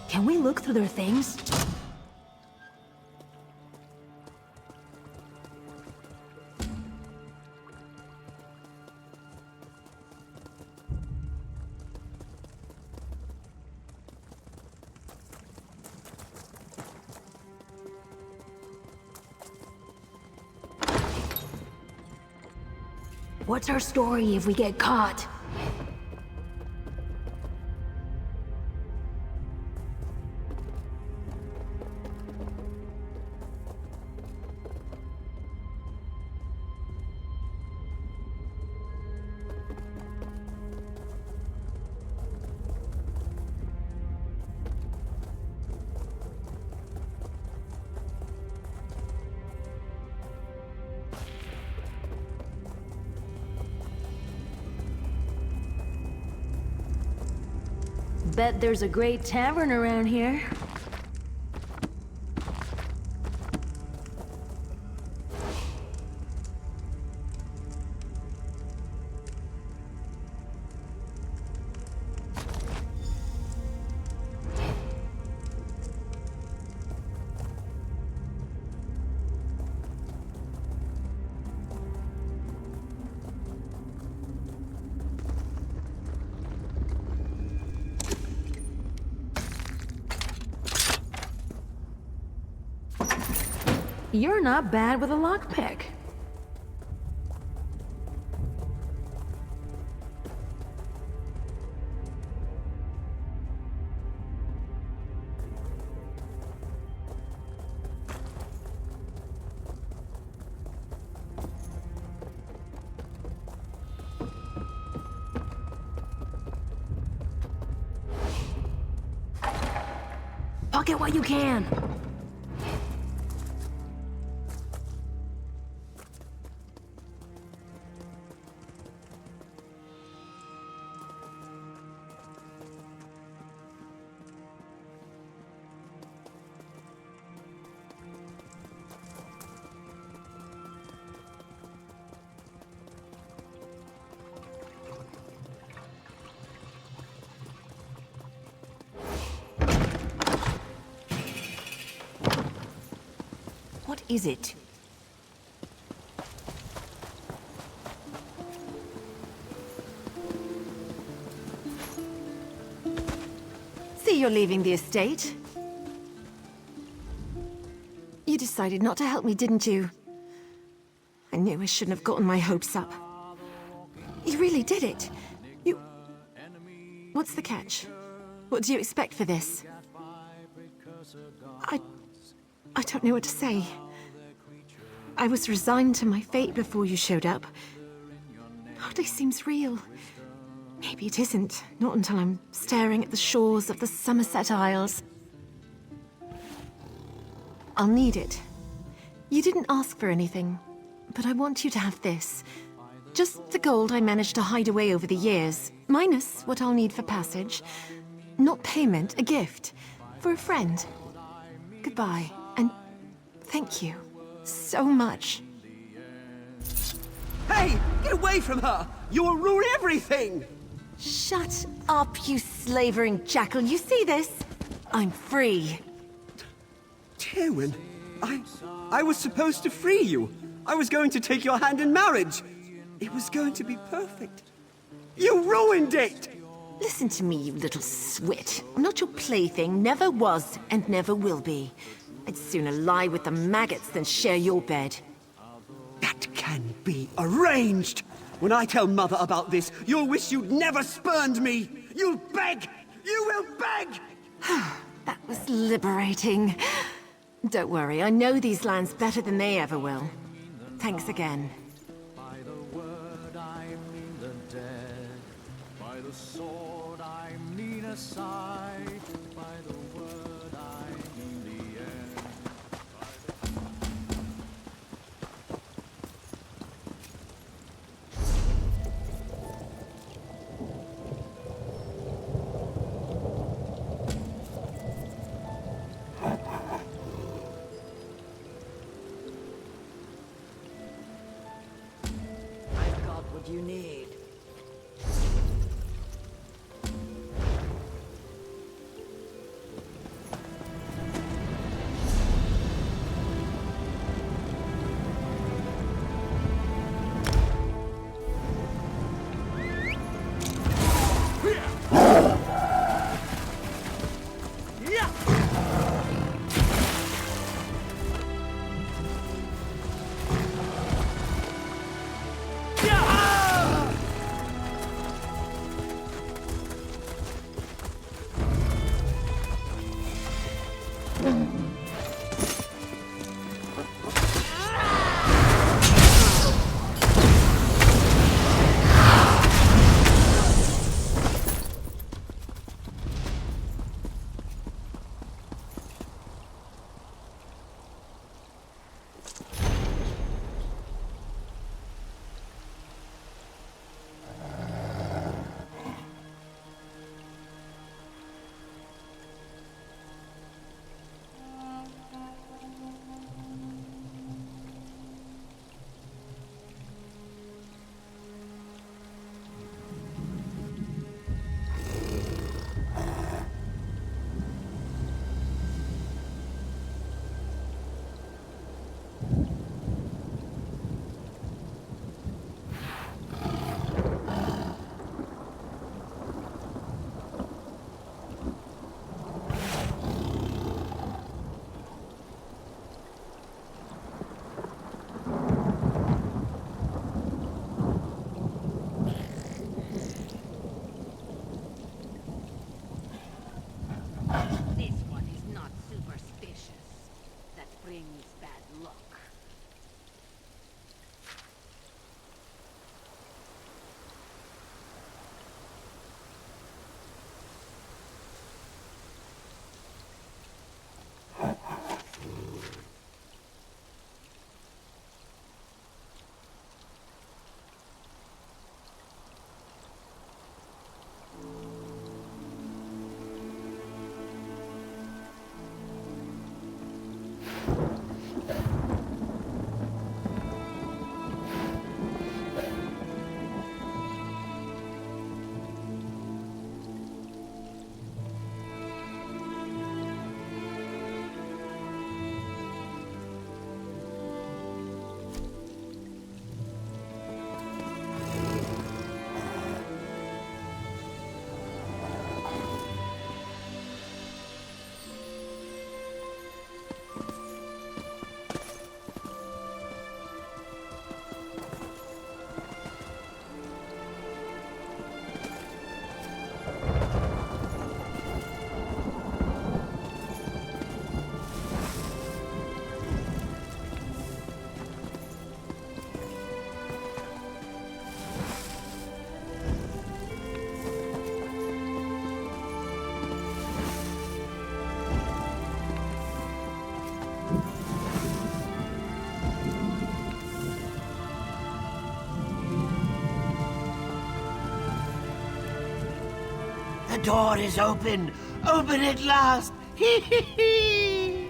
Can we look through their things? What's our story if we get caught? Bet there's a great tavern around here. You're not bad with a lockpick. Pocket what you can. is it? See, you're leaving the estate. You decided not to help me, didn't you? I knew I shouldn't have gotten my hopes up. You really did it. You... What's the catch? What do you expect for this? I don't know what to say. I was resigned to my fate before you showed up. Hardly seems real. Maybe it isn't. Not until I'm staring at the shores of the Somerset Isles. I'll need it. You didn't ask for anything, but I want you to have this. Just the gold I managed to hide away over the years, minus what I'll need for passage. Not payment, a gift. For a friend. Goodbye, and thank you so much. Hey! Get away from her! You will ruin everything! Shut up, you slavering jackal. You see this? I'm free. Tywin, I was supposed to free you. I was going to take your hand in marriage. It was going to be perfect. You ruined it! Listen to me, you little swit. I'm not your plaything, never was, and never will be. I'd sooner lie with the maggots than share your bed. That can be arranged! When I tell Mother about this, you'll wish you'd never spurned me! You'll beg! You will beg! That was liberating. Don't worry, I know these lands better than they ever will. Thanks again. By the word I mean the dead. By the sword I mean a sigh. By the word I mean the end. I've got what you need. door is open! Open at last! Hee hee hee!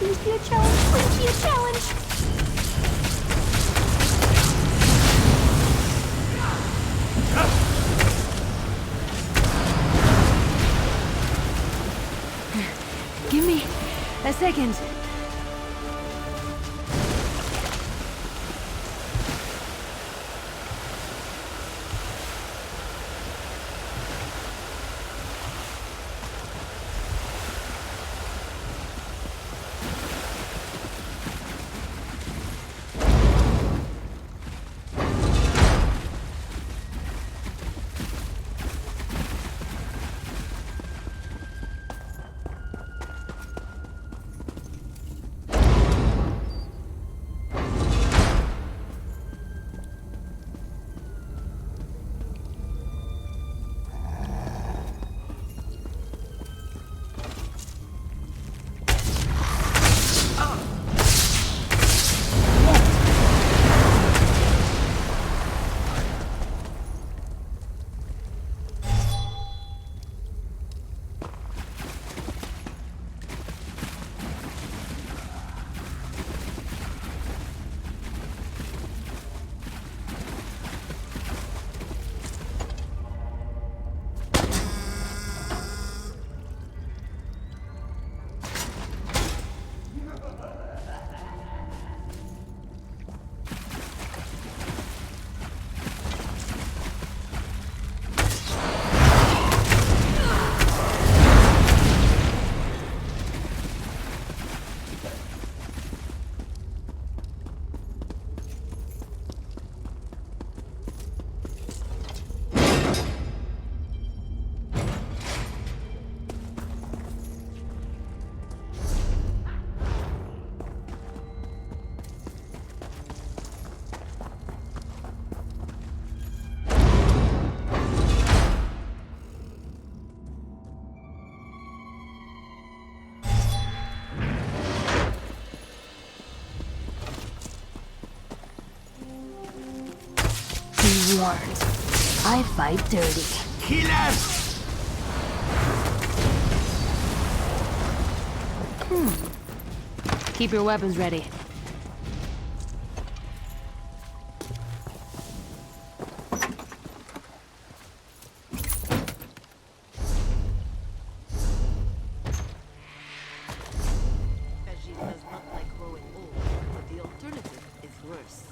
Please be a challenge. Please be a challenge. Give me a second. warned. I fight dirty. Killers! Keep your weapons ready. Does not like growing old, but the alternative is worse.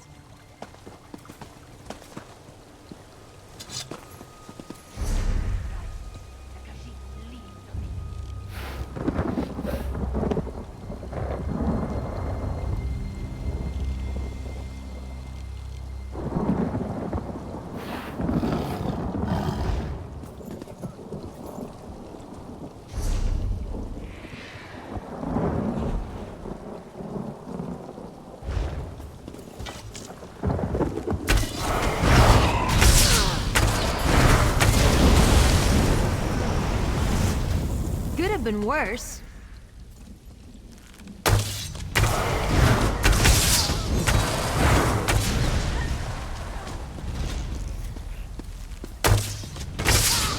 Could have been worse.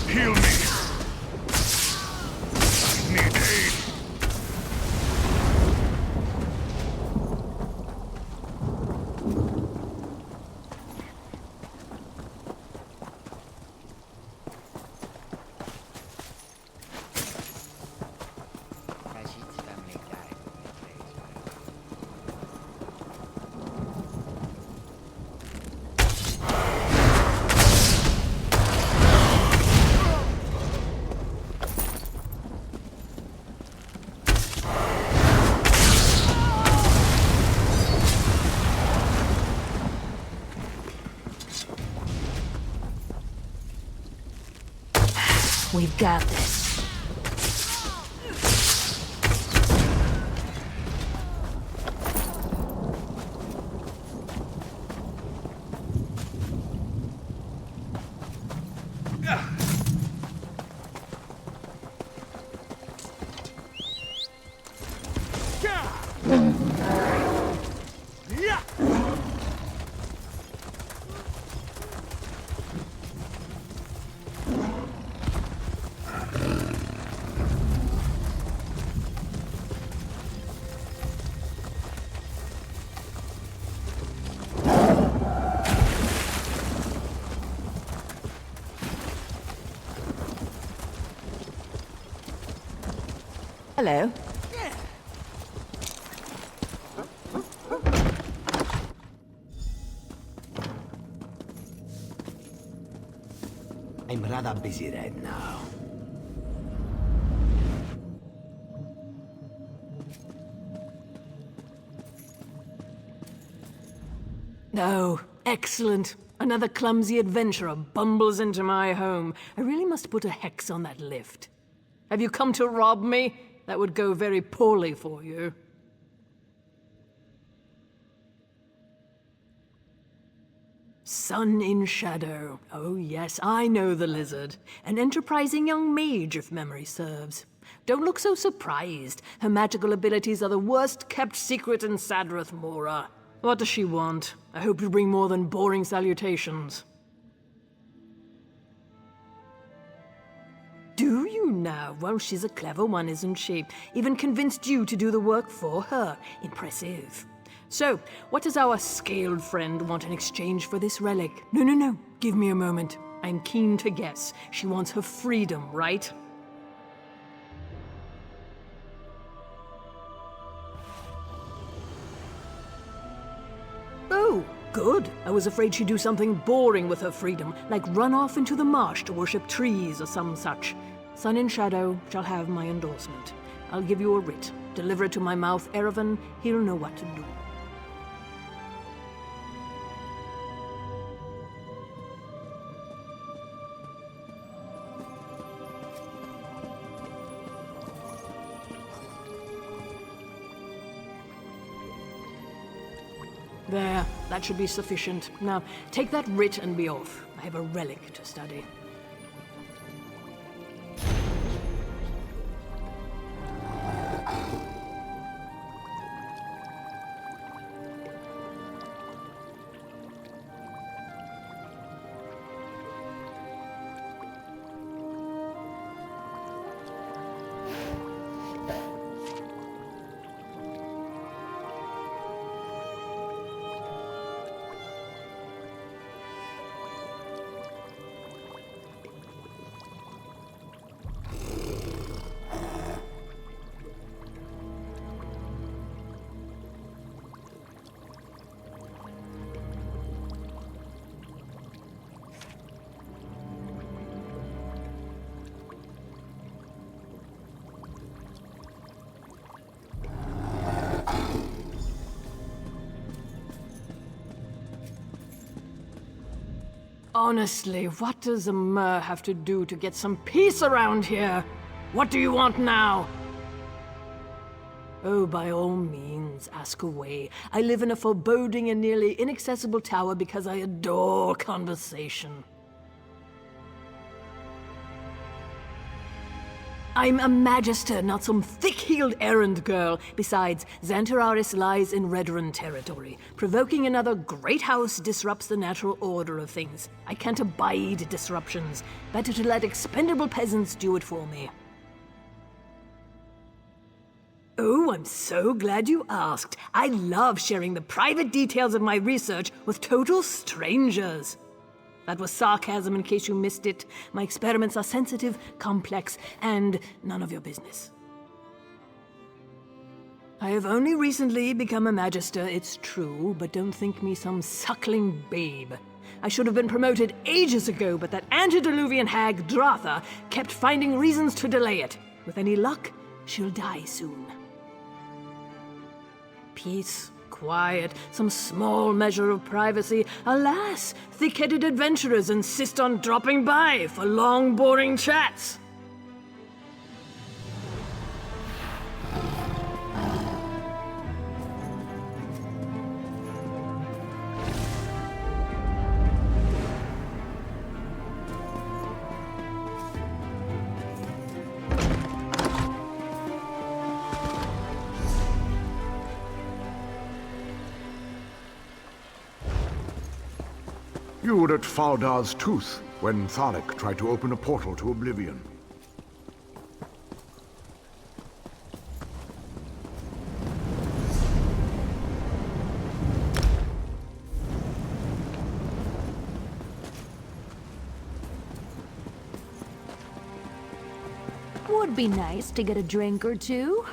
Heal me! I need aid! We've got this. Hello. I'm rather busy right now. Oh, excellent. Another clumsy adventurer bumbles into my home. I really must put a hex on that lift. Have you come to rob me? That would go very poorly for you. Sun in Shadow. Oh yes, I know the lizard. An enterprising young mage, if memory serves. Don't look so surprised. Her magical abilities are the worst-kept secret in Sadrith Mora. What does she want? I hope you bring more than boring salutations. Do you now? Well, she's a clever one, isn't she? Even convinced you to do the work for her. Impressive. So, what does our scaled friend want in exchange for this relic? No. Give me a moment. I'm keen to guess. She wants her freedom, right? Oh, good. I was afraid she'd do something boring with her freedom, like run off into the marsh to worship trees or some such. Sun in Shadow shall have my endorsement. I'll give you a writ. Deliver it to my mouth, Erevan. He'll know what to do. There, that should be sufficient. Now, take that writ and be off. I have a relic to study. Honestly, what does a mer have to do to get some peace around here? What do you want now? Oh, by all means, ask away. I live in a foreboding and nearly inaccessible tower because I adore conversation. I'm a magister, not some thick-heeled errand girl. Besides, Xantararis lies in Redrun territory. Provoking another great house disrupts the natural order of things. I can't abide disruptions. Better to let expendable peasants do it for me. Oh, I'm so glad you asked. I love sharing the private details of my research with total strangers. That was sarcasm in case you missed it. My experiments are sensitive, complex, and none of your business. I have only recently become a magister, it's true, but don't think me some suckling babe. I should have been promoted ages ago, but that antediluvian hag, Dratha, kept finding reasons to delay it. With any luck, she'll die soon. Peace. Quiet, some small measure of privacy. Alas, thick-headed adventurers insist on dropping by for long, boring chats. You were at Faldar's Tooth when Tharek tried to open a portal to oblivion. Would be nice to get a drink or two.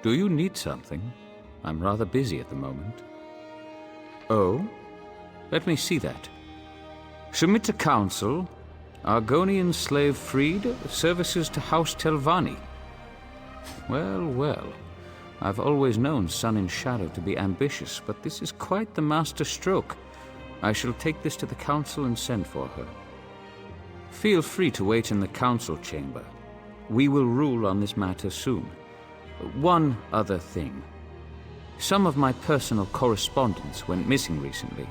Do you need something? I'm rather busy at the moment. Oh? Let me see that. Submit to council. Argonian slave freed. Services to House Telvani. Well, well. I've always known Sun in Shadow to be ambitious, but this is quite the master stroke. I shall take this to the council and send for her. Feel free to wait in the council chamber. We will rule on this matter soon. One other thing. Some of my personal correspondence went missing recently.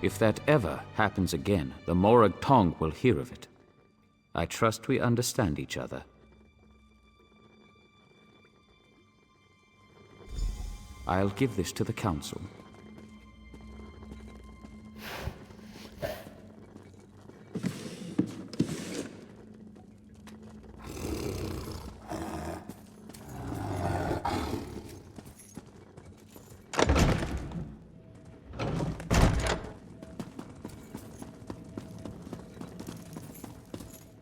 If that ever happens again, the Morag Tong will hear of it. I trust we understand each other. I'll give this to the council.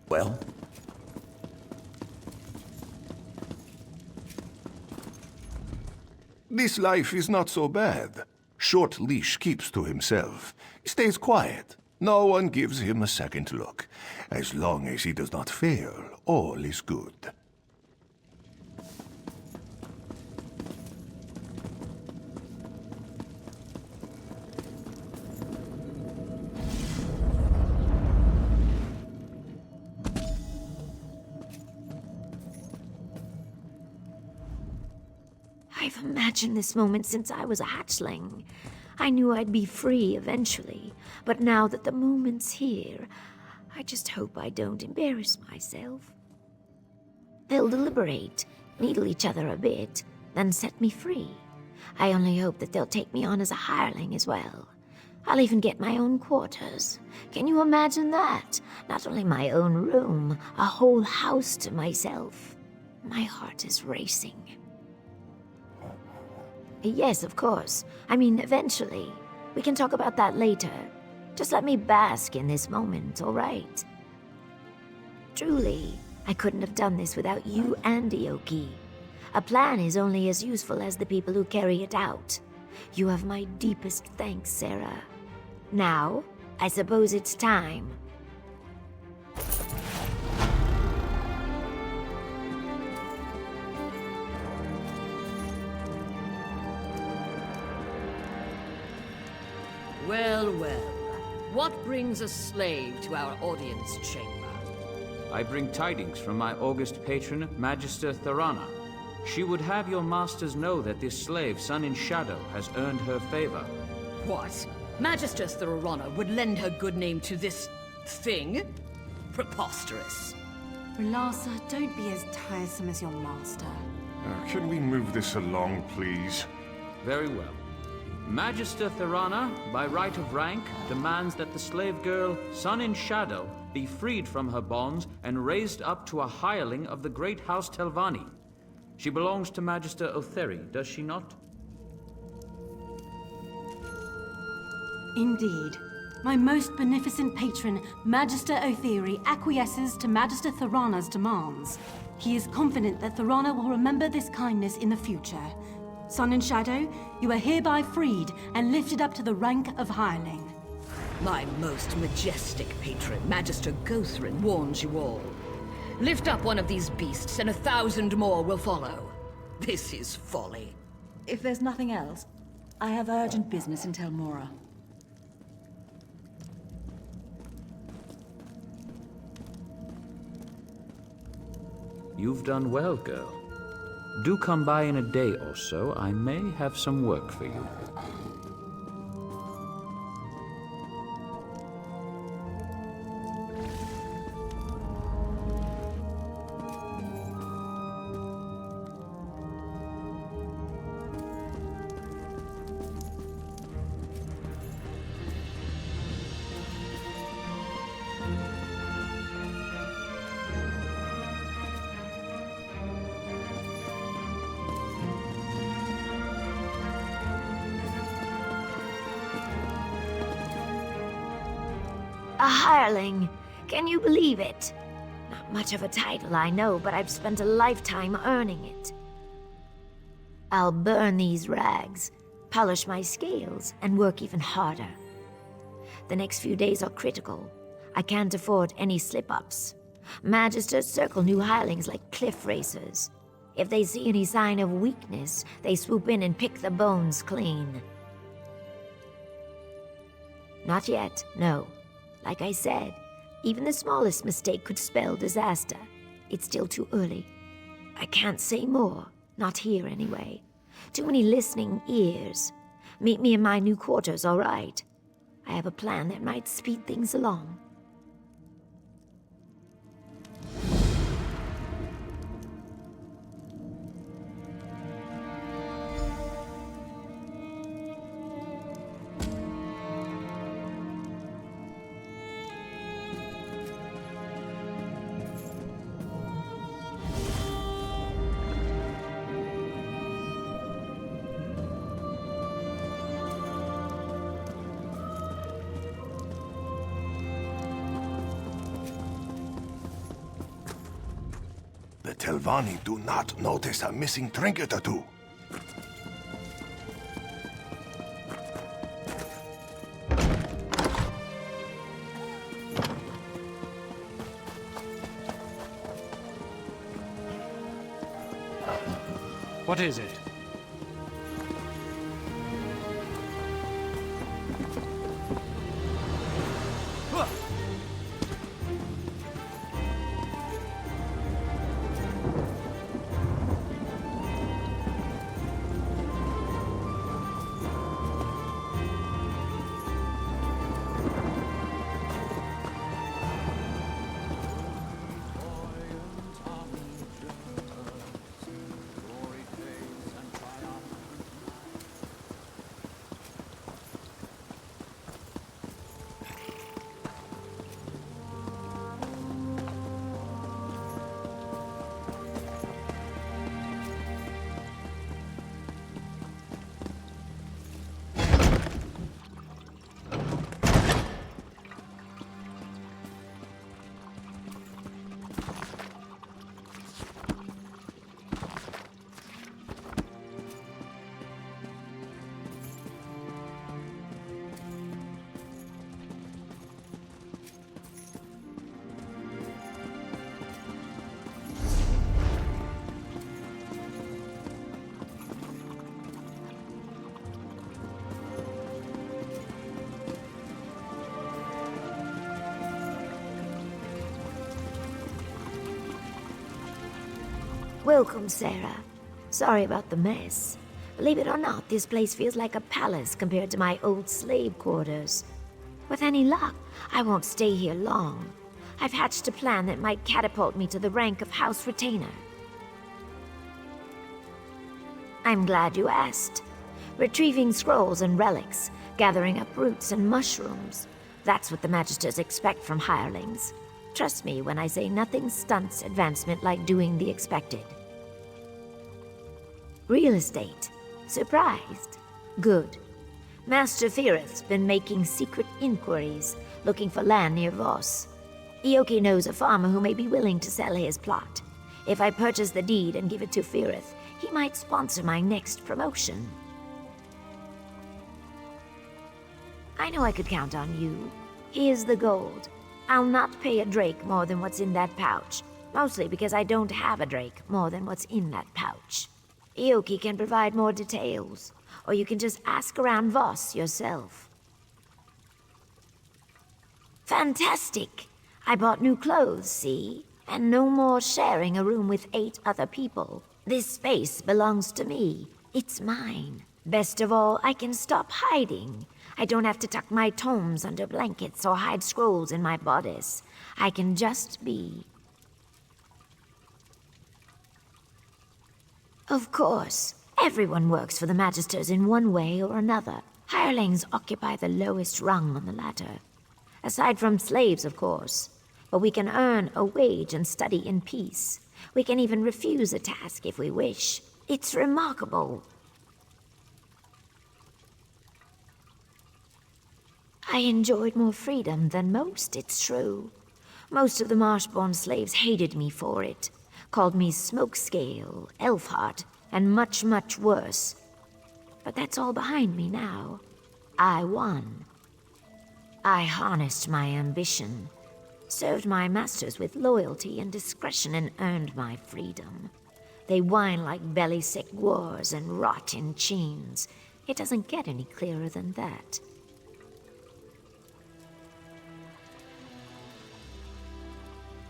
Well? This life is not so bad. Short Leash keeps to himself. He stays quiet. No one gives him a second look. As long as he does not fail, all is good. I've imagined this moment since I was a hatchling. I knew I'd be free eventually, but now that the moment's here, I just hope I don't embarrass myself. They'll deliberate, needle each other a bit, then set me free. I only hope that they'll take me on as a hireling as well. I'll even get my own quarters. Can you imagine that? Not only my own room, a whole house to myself. My heart is racing. Yes, of course. I mean, eventually. We can talk about that later. Just let me bask in this moment, all right? Truly, I couldn't have done this without you and Ioki. A plan is only as useful as the people who carry it out. You have my deepest thanks, Sarah. Now, I suppose it's time. Well, well. What brings a slave to our audience chamber? I bring tidings from my august patron, Magister Thorana. She would have your masters know that this slave, Sun in Shadow, has earned her favor. What? Magister Thorana would lend her good name to this thing? Preposterous. Relasa, don't be as tiresome as your master. Can we move this along, please? Very well. Magister Thorana, by right of rank, demands that the slave girl, Sun in Shadow, be freed from her bonds and raised up to a hireling of the great house Telvani. She belongs to Magister Otheri, does she not? Indeed. My most beneficent patron, Magister Otheri, acquiesces to Magister Thorana's demands. He is confident that Thorana will remember this kindness in the future. Sun and Shadow, you are hereby freed and lifted up to the rank of hireling. My most majestic patron, Magister Gothrin, warns you all. Lift up one of these beasts, and 1,000 more will follow. This is folly. If there's nothing else, I have urgent business in Telmora. You've done well, girl. Do come by in a day or so. I may have some work for you. A hireling. Can you believe it? Not much of a title, I know, but I've spent a lifetime earning it. I'll burn these rags, polish my scales, and work even harder. The next few days are critical. I can't afford any slip-ups. Magisters circle new hirelings like cliff racers. If they see any sign of weakness, they swoop in and pick the bones clean. Not yet, no. Like I said, even the smallest mistake could spell disaster. It's still too early. I can't say more, not here anyway. Too many listening ears. Meet me in my new quarters, all right? I have a plan that might speed things along. The Telvanni do not notice a missing trinket or two. What is it? Welcome, Sarah. Sorry about the mess. Believe it or not, this place feels like a palace compared to my old slave quarters. With any luck, I won't stay here long. I've hatched a plan that might catapult me to the rank of House Retainer. I'm glad you asked. Retrieving scrolls and relics, gathering up roots and mushrooms. That's what the Magisters expect from hirelings. Trust me when I say nothing stunts advancement like doing the expected. Real estate. Surprised? Good. Master Firith's been making secret inquiries, looking for land near Voss. Ioki knows a farmer who may be willing to sell his plot. If I purchase the deed and give it to Firith, he might sponsor my next promotion. I know I could count on you. Here's the gold. I'll not pay a drake more than what's in that pouch, mostly because I don't have a drake more than what's in that pouch. Ioki can provide more details, or you can just ask around Voss yourself. Fantastic! I bought new clothes, see? And no more sharing a room with 8 other people. This space belongs to me. It's mine. Best of all, I can stop hiding. I don't have to tuck my tomes under blankets or hide scrolls in my bodice. I can just be. Of course, everyone works for the Magisters in one way or another. Hirelings occupy the lowest rung on the ladder. Aside from slaves, of course. But we can earn a wage and study in peace. We can even refuse a task if we wish. It's remarkable. I enjoyed more freedom than most, it's true. Most of the Marshborn slaves hated me for it. Called me Smokescale, Elfheart, and much, much worse. But that's all behind me now. I won. I harnessed my ambition, served my masters with loyalty and discretion, and earned my freedom. They whine like belly-sick wars and rot in chains. It doesn't get any clearer than that.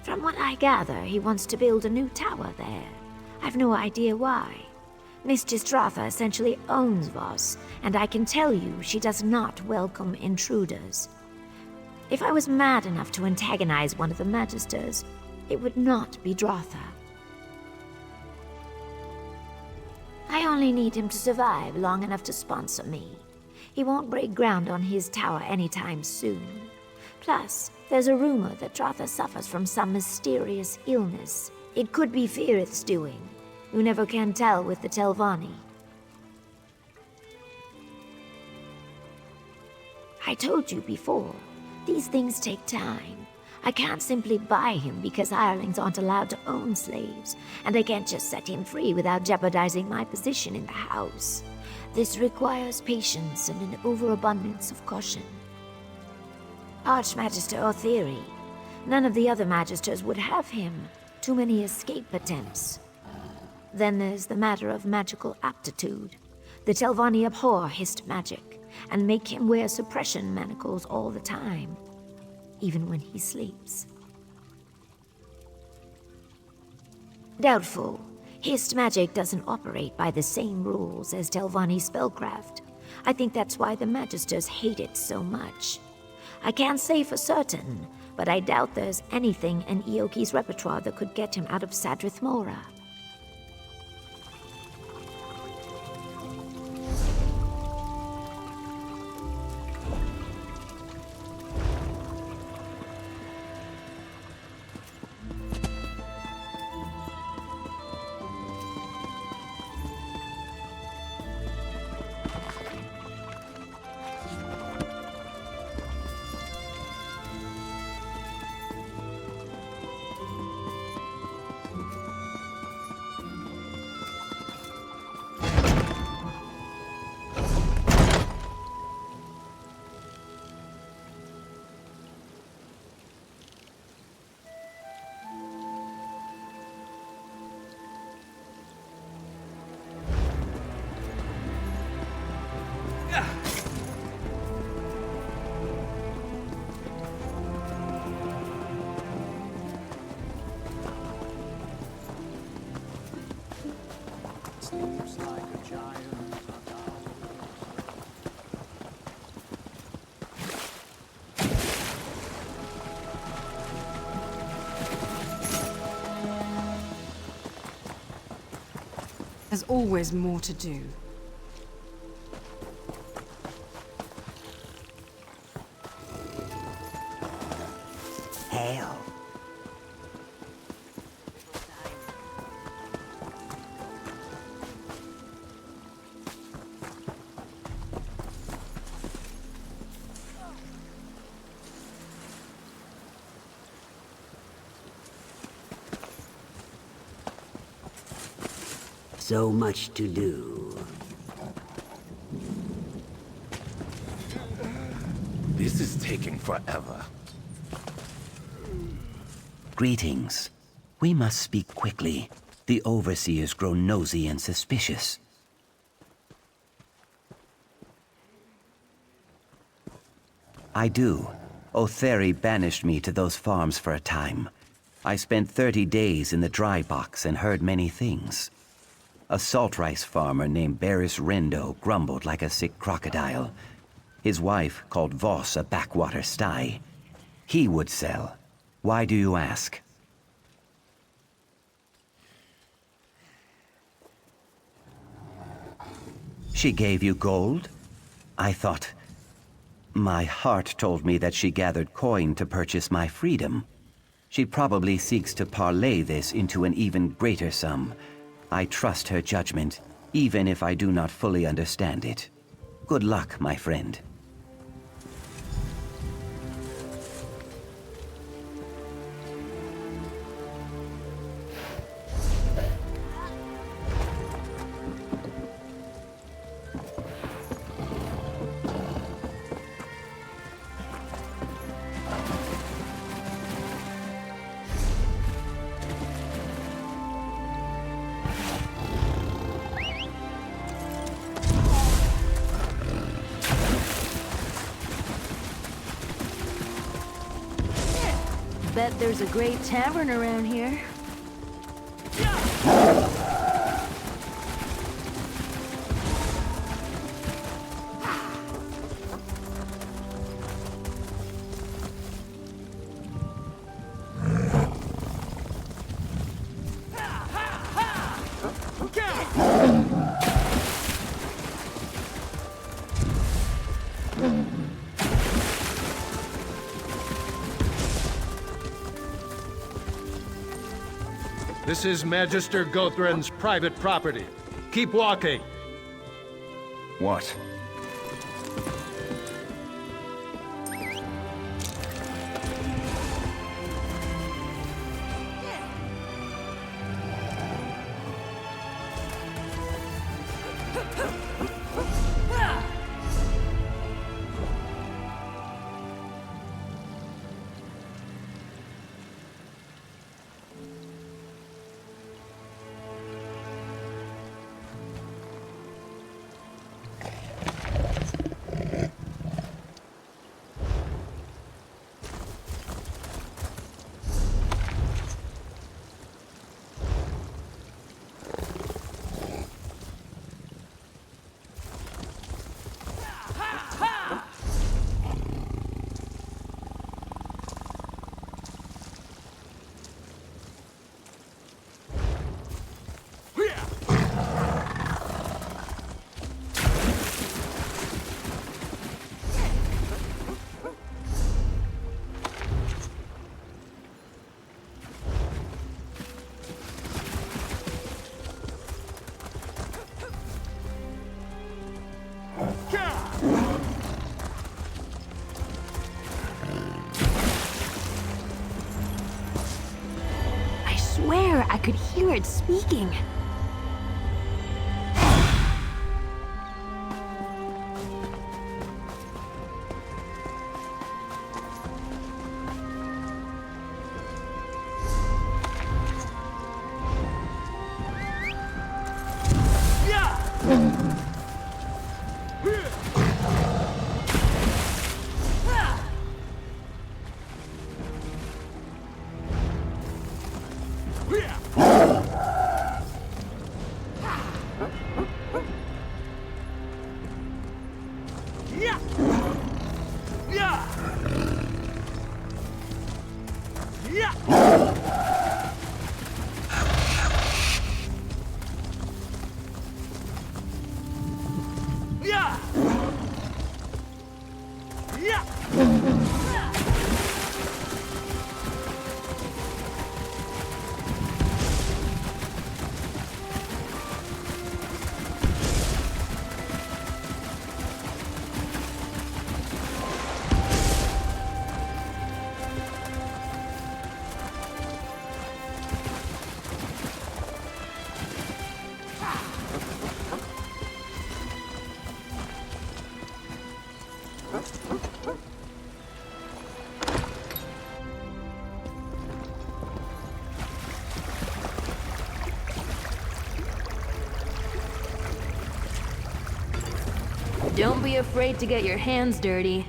From what I gather, he wants to build a new tower there. I've no idea why. Mistress Dratha essentially owns Voss, and I can tell you she does not welcome intruders. If I was mad enough to antagonize one of the Magisters, it would not be Dratha. I only need him to survive long enough to sponsor me. He won't break ground on his tower anytime soon. Plus, there's a rumor that Dratha suffers from some mysterious illness. It could be Firith's doing. You never can tell with the Telvanni. I told you before, these things take time. I can't simply buy him because hirelings aren't allowed to own slaves, and I can't just set him free without jeopardizing my position in the house. This requires patience and an overabundance of caution. Archmagister Otheri. None of the other Magisters would have him. Too many escape attempts. Then there's the matter of magical aptitude. The Telvanni abhor hist magic, and make him wear suppression manacles all the time, even when he sleeps. Doubtful. Hist magic doesn't operate by the same rules as Telvanni spellcraft. I think that's why the Magisters hate it so much. I can't say for certain, but I doubt there's anything in Ioki's repertoire that could get him out of Sadrith Mora. sleeps like a giant. There's always more to do. Hail. So much to do. This is taking forever. Greetings. We must speak quickly. The overseers grow nosy and suspicious. I do. Otheri banished me to those farms for a time. I spent 30 days in the dry box and heard many things. A salt rice farmer named Barris Rendo grumbled like a sick crocodile. His wife called Voss a backwater sty. He would sell. Why do you ask? She gave you gold? I thought... My heart told me that she gathered coin to purchase my freedom. She probably seeks to parlay this into an even greater sum. I trust her judgment, even if I do not fully understand it. Good luck, my friend. Bet there's a great tavern around here. This is Magister Gothren's private property. Keep walking. What? I could hear it speaking. Don't be afraid to get your hands dirty.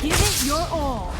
Give it your all.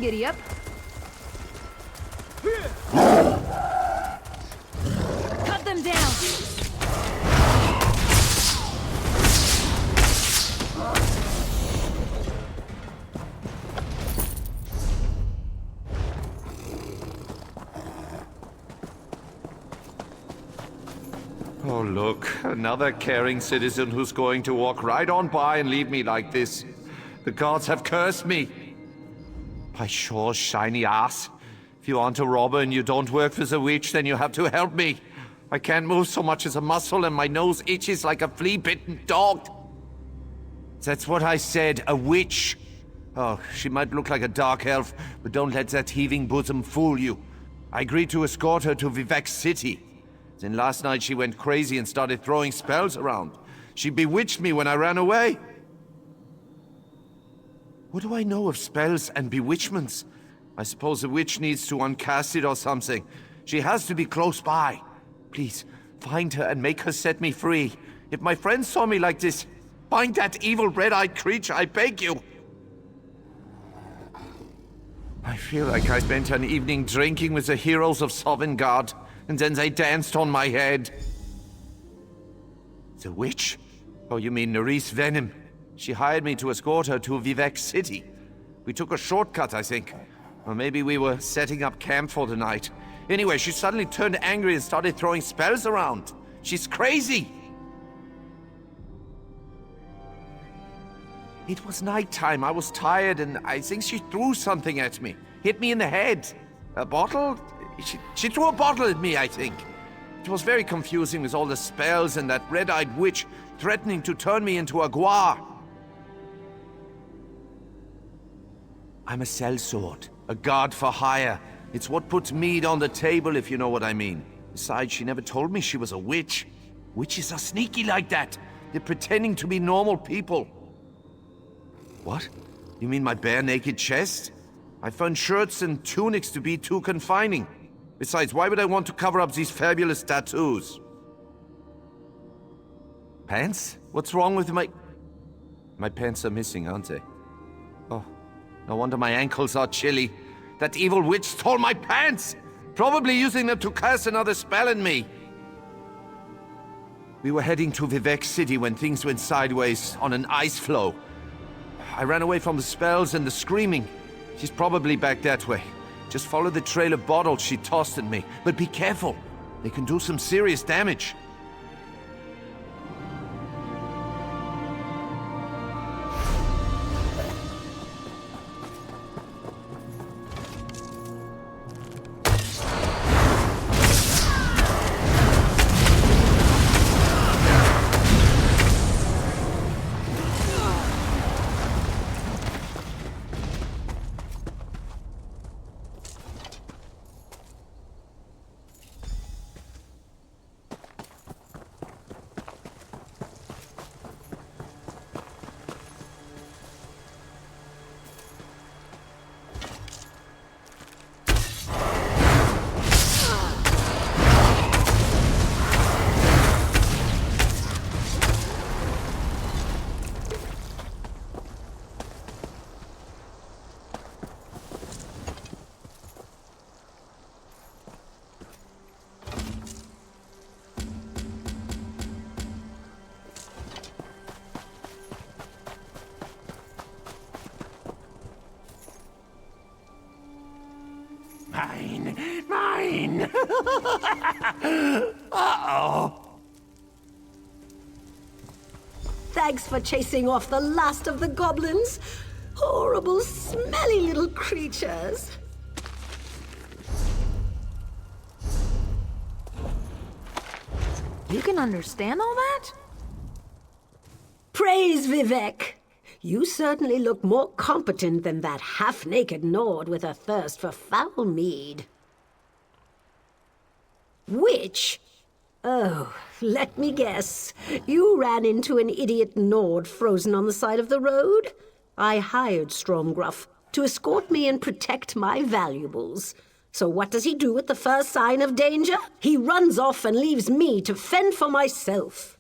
giddy up. Cut them down! Oh, look, another caring citizen who's going to walk right on by and leave me like this. The gods have cursed me. By Shaw's shiny ass. If you aren't a robber and you don't work for the witch, then you have to help me. I can't move so much as a muscle and my nose itches like a flea-bitten dog. That's what I said, a witch. Oh, she might look like a dark elf, but don't let that heaving bosom fool you. I agreed to escort her to Vivek City. Then last night she went crazy and started throwing spells around. She bewitched me when I ran away. What do I know of spells and bewitchments? I suppose a witch needs to uncast it or something. She has to be close by. Please, find her and make her set me free. If my friends saw me like this, find that evil red-eyed creature, I beg you. I feel like I spent an evening drinking with the heroes of Sovngarde, and then they danced on my head. The witch? Oh, you mean Nerys Venom. She hired me to escort her to Vivek City. We took a shortcut, I think. Or maybe we were setting up camp for the night. Anyway, she suddenly turned angry and started throwing spells around. She's crazy! It was nighttime, I was tired, and I think she threw something at me. Hit me in the head. A bottle? She threw a bottle at me, I think. It was very confusing with all the spells and that red-eyed witch threatening to turn me into a guar. I'm a sellsword, a guard for hire. It's what puts meat on the table, if you know what I mean. Besides, she never told me she was a witch. Witches are sneaky like that. They're pretending to be normal people. What? You mean my bare-naked chest? I found shirts and tunics to be too confining. Besides, why would I want to cover up these fabulous tattoos? Pants? What's wrong with my... My pants are missing, aren't they? Oh, no wonder my ankles are chilly. That evil witch stole my pants! Probably using them to cast another spell on me. We were heading to Vivek City when things went sideways on an ice floe. I ran away from the spells and the screaming. She's probably back that way. Just follow the trail of bottles she tossed at me. But be careful. They can do some serious damage. Mine! Uh-oh! Thanks for chasing off the last of the goblins. Horrible, smelly little creatures. You can understand all that? Praise Vivek! You certainly look more competent than that half-naked Nord with a thirst for foul mead. Witch? Oh, let me guess. You ran into an idiot Nord frozen on the side of the road? I hired Stromgruff to escort me and protect my valuables. So what does he do at the first sign of danger? He runs off and leaves me to fend for myself.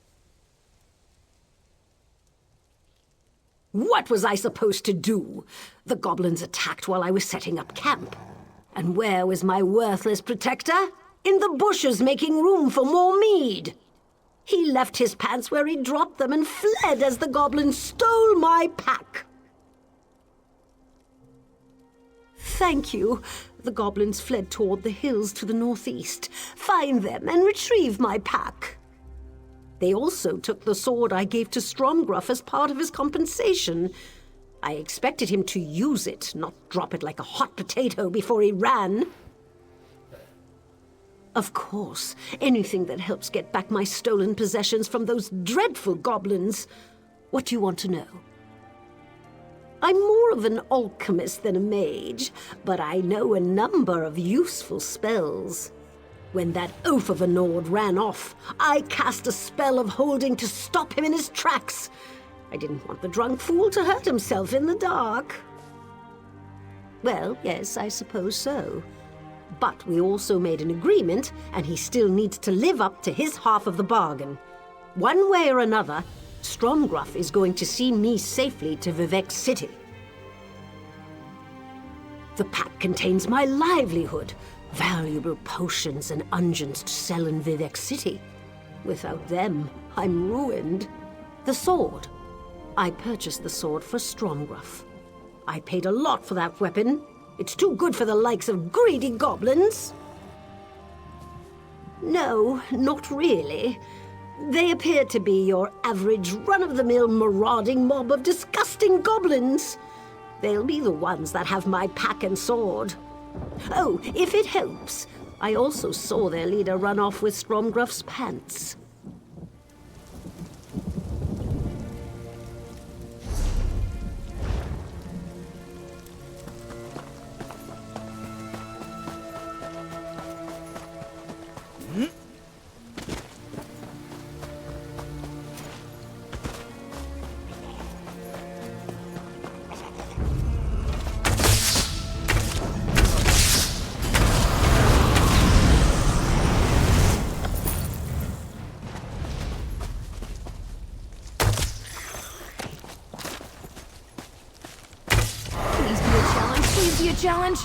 What was I supposed to do? The goblins attacked while I was setting up camp. And where was my worthless protector? In the bushes making room for more mead. He left his pants where he dropped them and fled as the goblins stole my pack. Thank you. The goblins fled toward the hills to the northeast. Find them and retrieve my pack. They also took the sword I gave to Stromgruff as part of his compensation. I expected him to use it, not drop it like a hot potato before he ran. Of course, anything that helps get back my stolen possessions from those dreadful goblins. What do you want to know? I'm more of an alchemist than a mage, but I know a number of useful spells. When that oaf of a Nord ran off, I cast a spell of holding to stop him in his tracks. I didn't want the drunk fool to hurt himself in the dark. Well, yes, I suppose so. But we also made an agreement, and he still needs to live up to his half of the bargain. One way or another, Stromgruff is going to see me safely to Vivec City. The pack contains my livelihood, valuable potions and unguents to sell in Vivec City. Without them, I'm ruined. The sword. I purchased the sword for Stromgruff. I paid a lot for that weapon. It's too good for the likes of greedy goblins. No, not really. They appear to be your average run-of-the-mill marauding mob of disgusting goblins. They'll be the ones that have my pack and sword. Oh, if it helps, I also saw their leader run off with Stromgruff's pants. Challenge?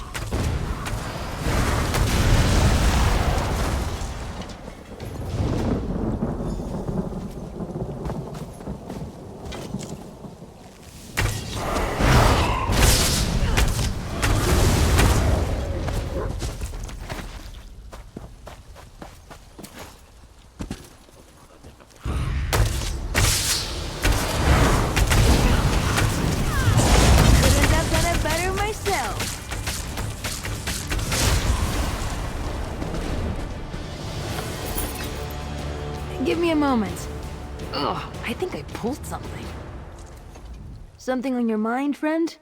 Give me a moment. Ugh, I think I pulled something. Something on your mind, friend?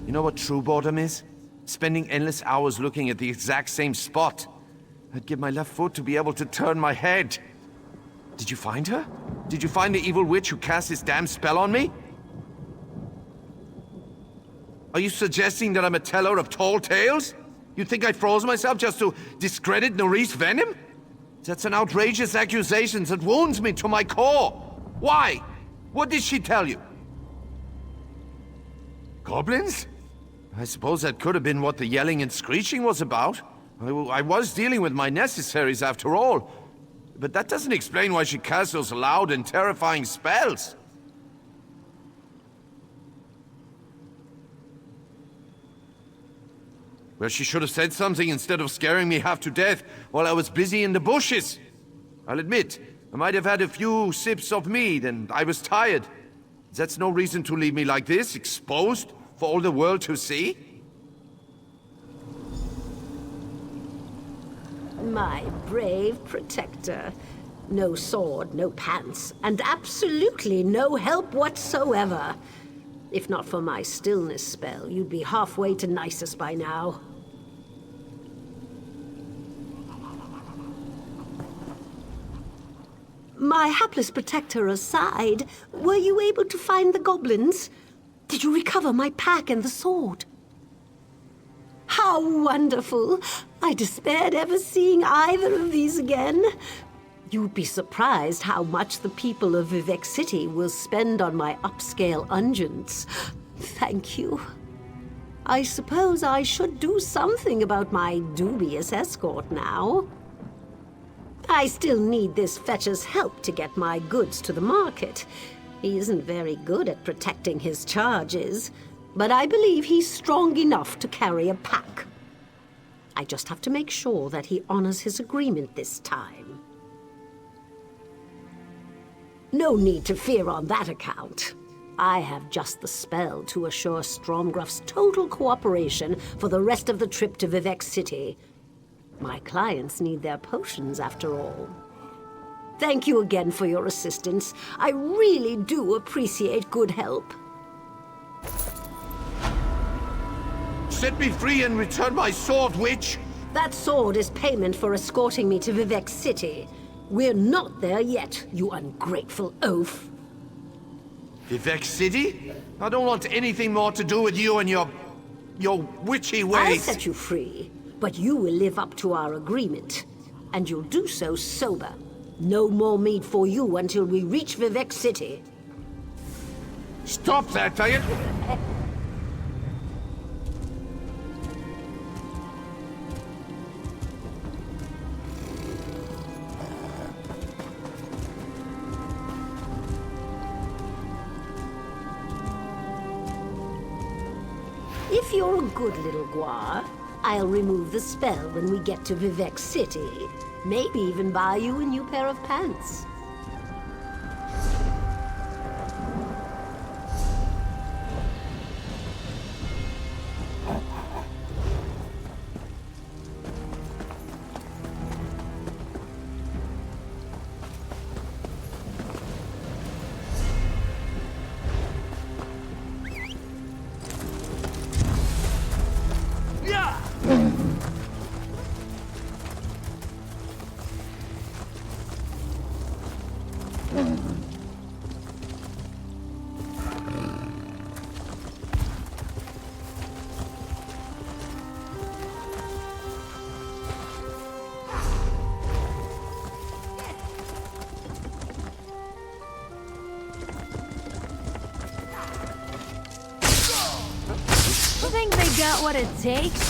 You know what true boredom is? Spending endless hours looking at the exact same spot. I'd give my left foot to be able to turn my head. Did you find her? Did you find the evil witch who cast this damn spell on me? Are you suggesting that I'm a teller of tall tales? You think I froze myself just to discredit Norris Venom? That's an outrageous accusation that wounds me to my core. Why? What did she tell you? Goblins? I suppose that could have been what the yelling and screeching was about. I was dealing with my necessaries after all. But that doesn't explain why she cast those loud and terrifying spells. Well, she should have said something instead of scaring me half to death while I was busy in the bushes. I'll admit, I might have had a few sips of mead, and I was tired. That's no reason to leave me like this, exposed, for all the world to see. My brave protector. No sword, no pants, and absolutely no help whatsoever. If not for my stillness spell, you'd be halfway to Nisus by now. My hapless protector aside, were you able to find the goblins? Did you recover my pack and the sword? How wonderful! I despaired ever seeing either of these again. You'd be surprised how much the people of Vivec City will spend on my upscale unguents. Thank you. I suppose I should do something about my dubious escort now. I still need this fetcher's help to get my goods to the market. He isn't very good at protecting his charges, but I believe he's strong enough to carry a pack. I just have to make sure that he honors his agreement this time. No need to fear on that account. I have just the spell to assure Stromgruff's total cooperation for the rest of the trip to Vivec City. My clients need their potions, after all. Thank you again for your assistance. I really do appreciate good help. Set me free and return my sword, witch! That sword is payment for escorting me to Vivec City. We're not there yet, you ungrateful oaf. Vivec City? I don't want anything more to do with you and your witchy ways. I'll set you free, but you will live up to our agreement. And you'll do so sober. No more meat for you until we reach Vivec City. Stop that, are you? If you're a good little Guar, I'll remove the spell when we get to Vivec City. Maybe even buy you a new pair of pants. Think they got what it takes?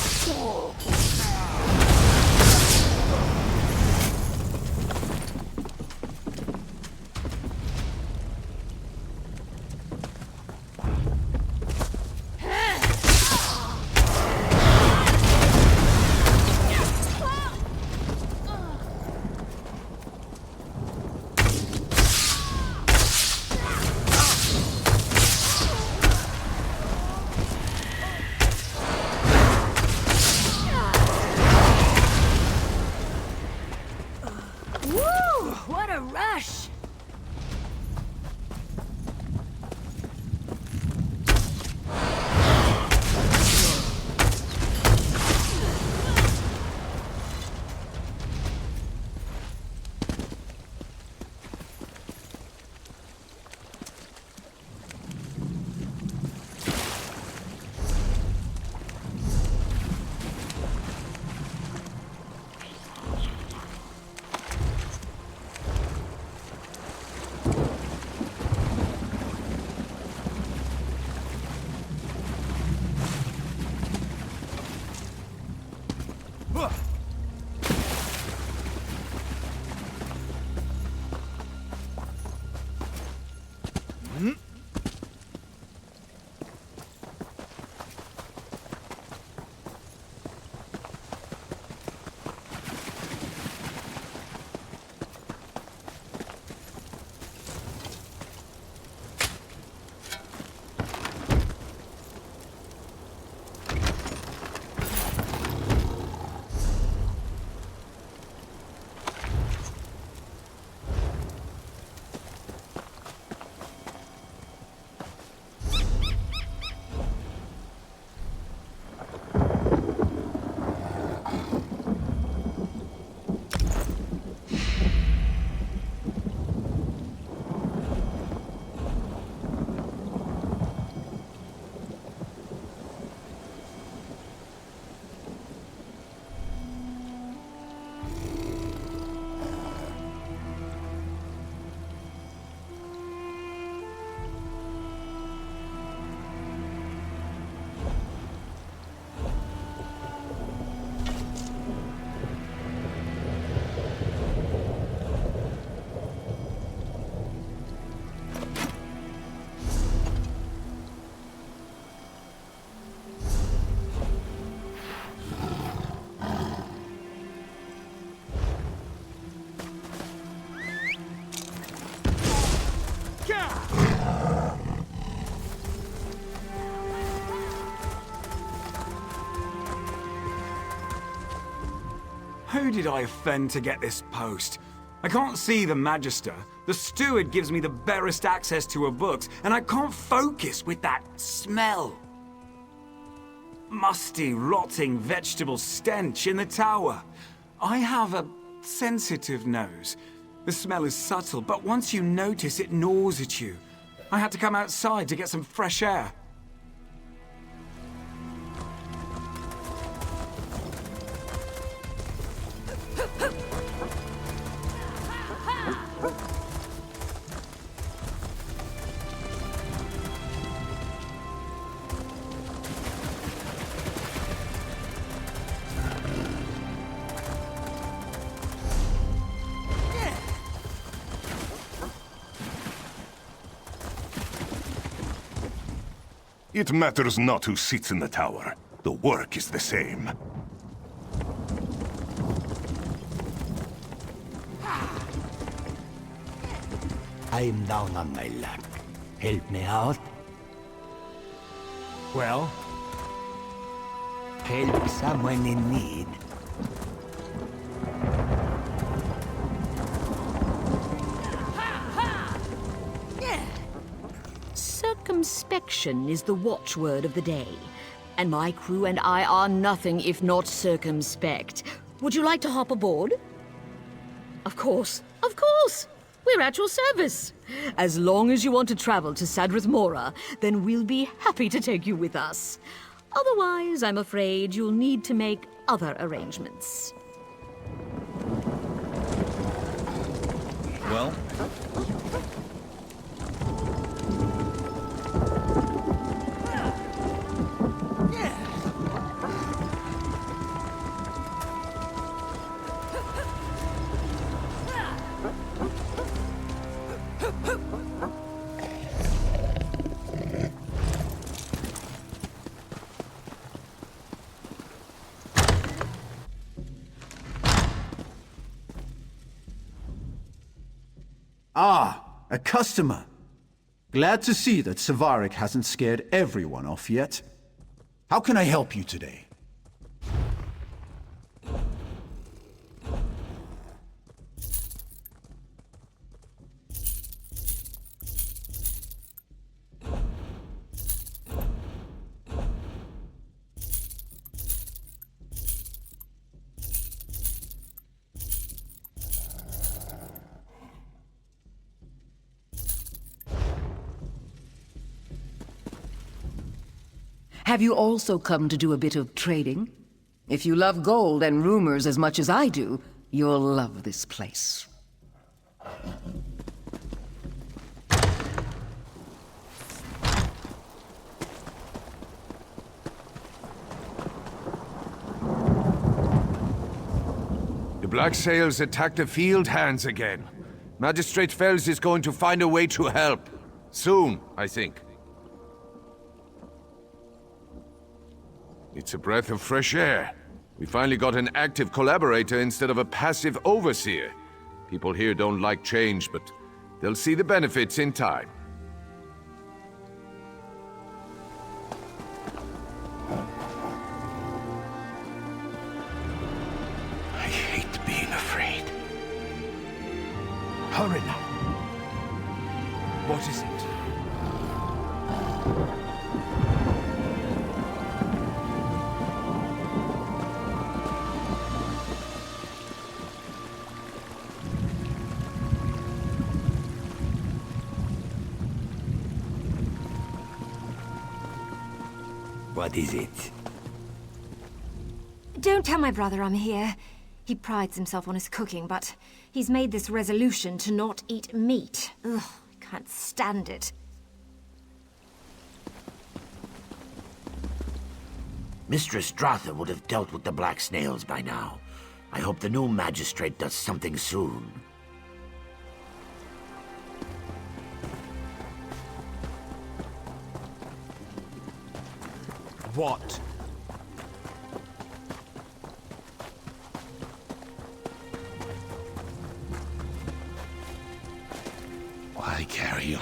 Who did I offend to get this post? I can't see the Magister. The steward gives me the barest access to her books, and I can't focus with that smell. Musty, rotting vegetable stench in the tower. I have a sensitive nose. The smell is subtle, but once you notice, it gnaws at you. I had to come outside to get some fresh air. It matters not who sits in the tower. The work is the same. I'm down on my luck. Help me out? Well? Help someone in need. Circumspection is the watchword of the day, and my crew and I are nothing if not circumspect. Would you like to hop aboard? Of course, of course! We're at your service. As long as you want to travel to Sadrith Mora, then we'll be happy to take you with us. Otherwise, I'm afraid you'll need to make other arrangements. Well? Ah, a customer. Glad to see that Savaric hasn't scared everyone off yet. How can I help you today? Have you also come to do a bit of trading? If you love gold and rumors as much as I do, you'll love this place. The Black Sails attacked the field hands again. Magistrate Fels is going to find a way to help. Soon, I think. It's a breath of fresh air. We finally got an active collaborator instead of a passive overseer. People here don't like change, but they'll see the benefits in time. I hate being afraid. Hurry now. What is it? What is it? Don't tell my brother I'm here. He prides himself on his cooking, but he's made this resolution to not eat meat. Ugh, I can't stand it. Mistress Dratha would have dealt with the black snails by now. I hope the new magistrate does something soon. What? Why carry on?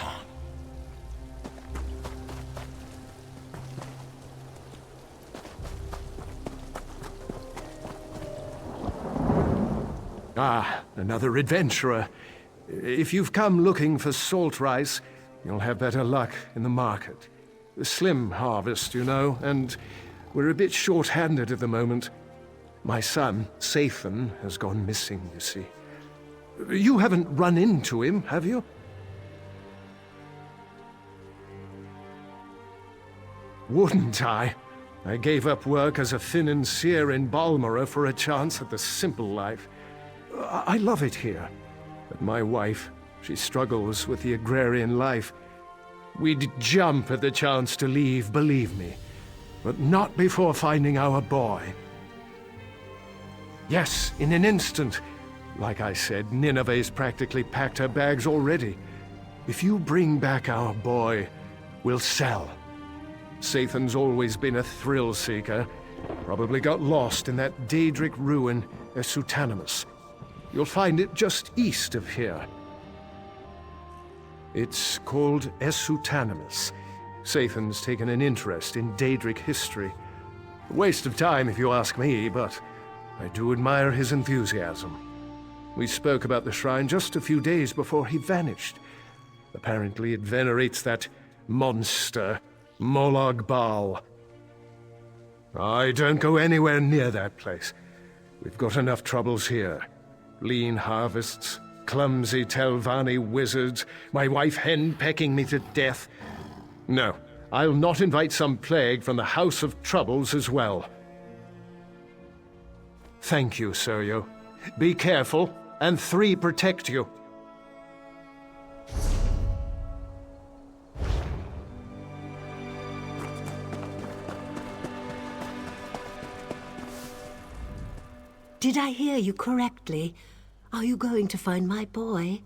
Ah, another adventurer. If you've come looking for salt rice, you'll have better luck in the market. A slim harvest, you know, and we're a bit short-handed at the moment. My son, Sathan, has gone missing, you see. You haven't run into him, have you? Wouldn't I? I gave up work as a financier in Balmoral for a chance at the simple life. I love it here. But my wife, she struggles with the agrarian life. We'd jump at the chance to leave, believe me. But not before finding our boy. Yes, in an instant. Like I said, Nineveh's practically packed her bags already. If you bring back our boy, we'll sell. Sathan's always been a thrill-seeker. Probably got lost in that Daedric ruin, Esutanimus. You'll find it just east of here. It's called Esutanimus. Sathan's taken an interest in Daedric history. A waste of time if you ask me, but I do admire his enthusiasm. We spoke about the shrine just a few days before he vanished. Apparently it venerates that monster, Molag Bal. I don't go anywhere near that place. We've got enough troubles here. Lean harvests, clumsy Telvanni wizards, my wife hen-pecking me to death. No, I'll not invite some plague from the House of Troubles as well. Thank you, Seryo. Be careful, and 3 protect you. Did I hear you correctly? Are you going to find my boy?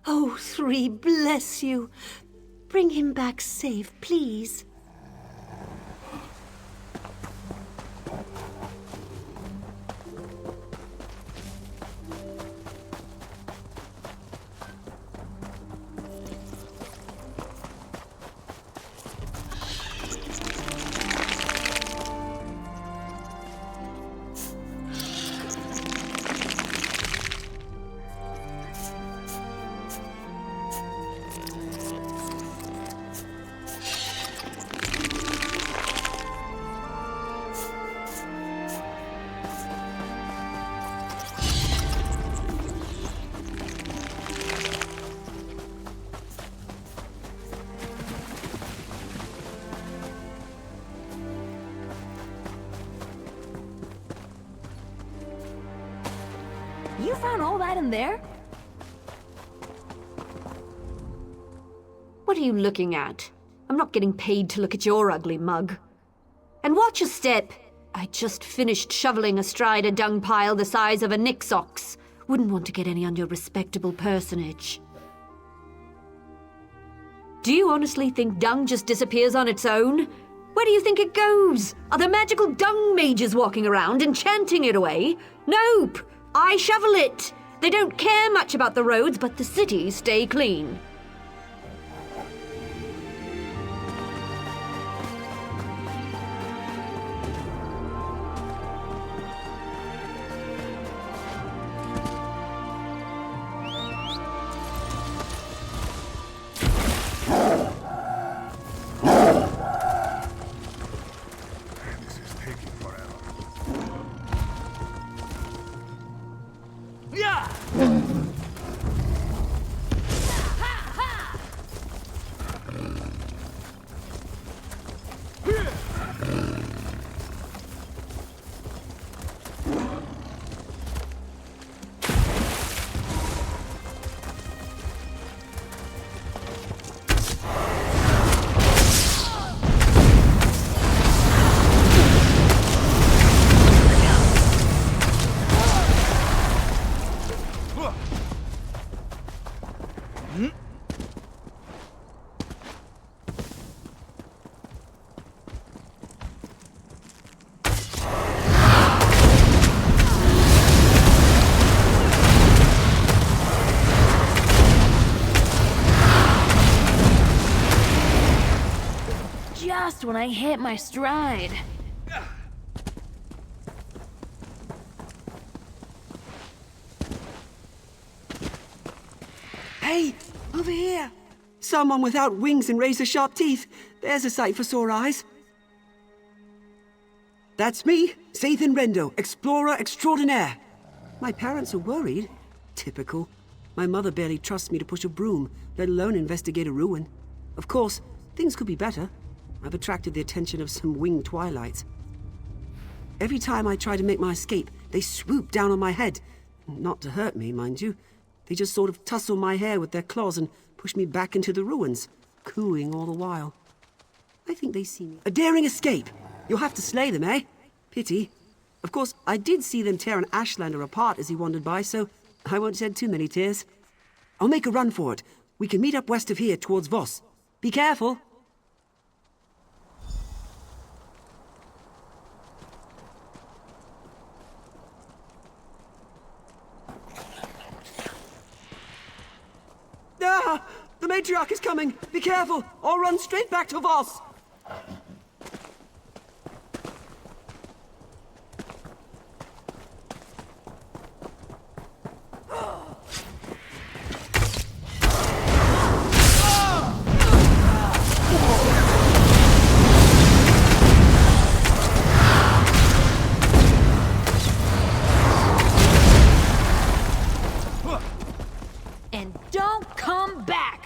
Oh, 3, bless you. Bring him back safe, please. You found all that in there? What are you looking at? I'm not getting paid to look at your ugly mug. And watch your step. I just finished shoveling astride a dung pile the size of a Nix ox. Wouldn't want to get any on your respectable personage. Do you honestly think dung just disappears on its own? Where do you think it goes? Are there magical dung mages walking around enchanting it away? Nope! I shovel it! They don't care much about the roads, but the cities stay clean. Just when I hit my stride. Hey, over here. Someone without wings and razor-sharp teeth. There's a sight for sore eyes. That's me, Sathan Rendo, explorer extraordinaire. My parents are worried. Typical. My mother barely trusts me to push a broom, let alone investigate a ruin. Of course, things could be better. I've attracted the attention of some winged twilights. Every time I try to make my escape, they swoop down on my head. Not to hurt me, mind you. They just sort of tussle my hair with their claws and push me back into the ruins, cooing all the while. I think they see me. A daring escape! You'll have to slay them, eh? Pity. Of course, I did see them tear an Ashlander apart as he wandered by, so I won't shed too many tears. I'll make a run for it. We can meet up west of here towards Voss. Be careful! Ah! The matriarch is coming! Be careful! I'll run straight back to Voss! And don't come back!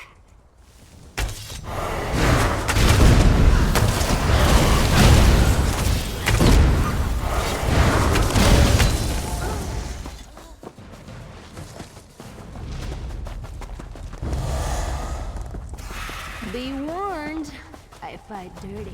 Be warned, I fight dirty.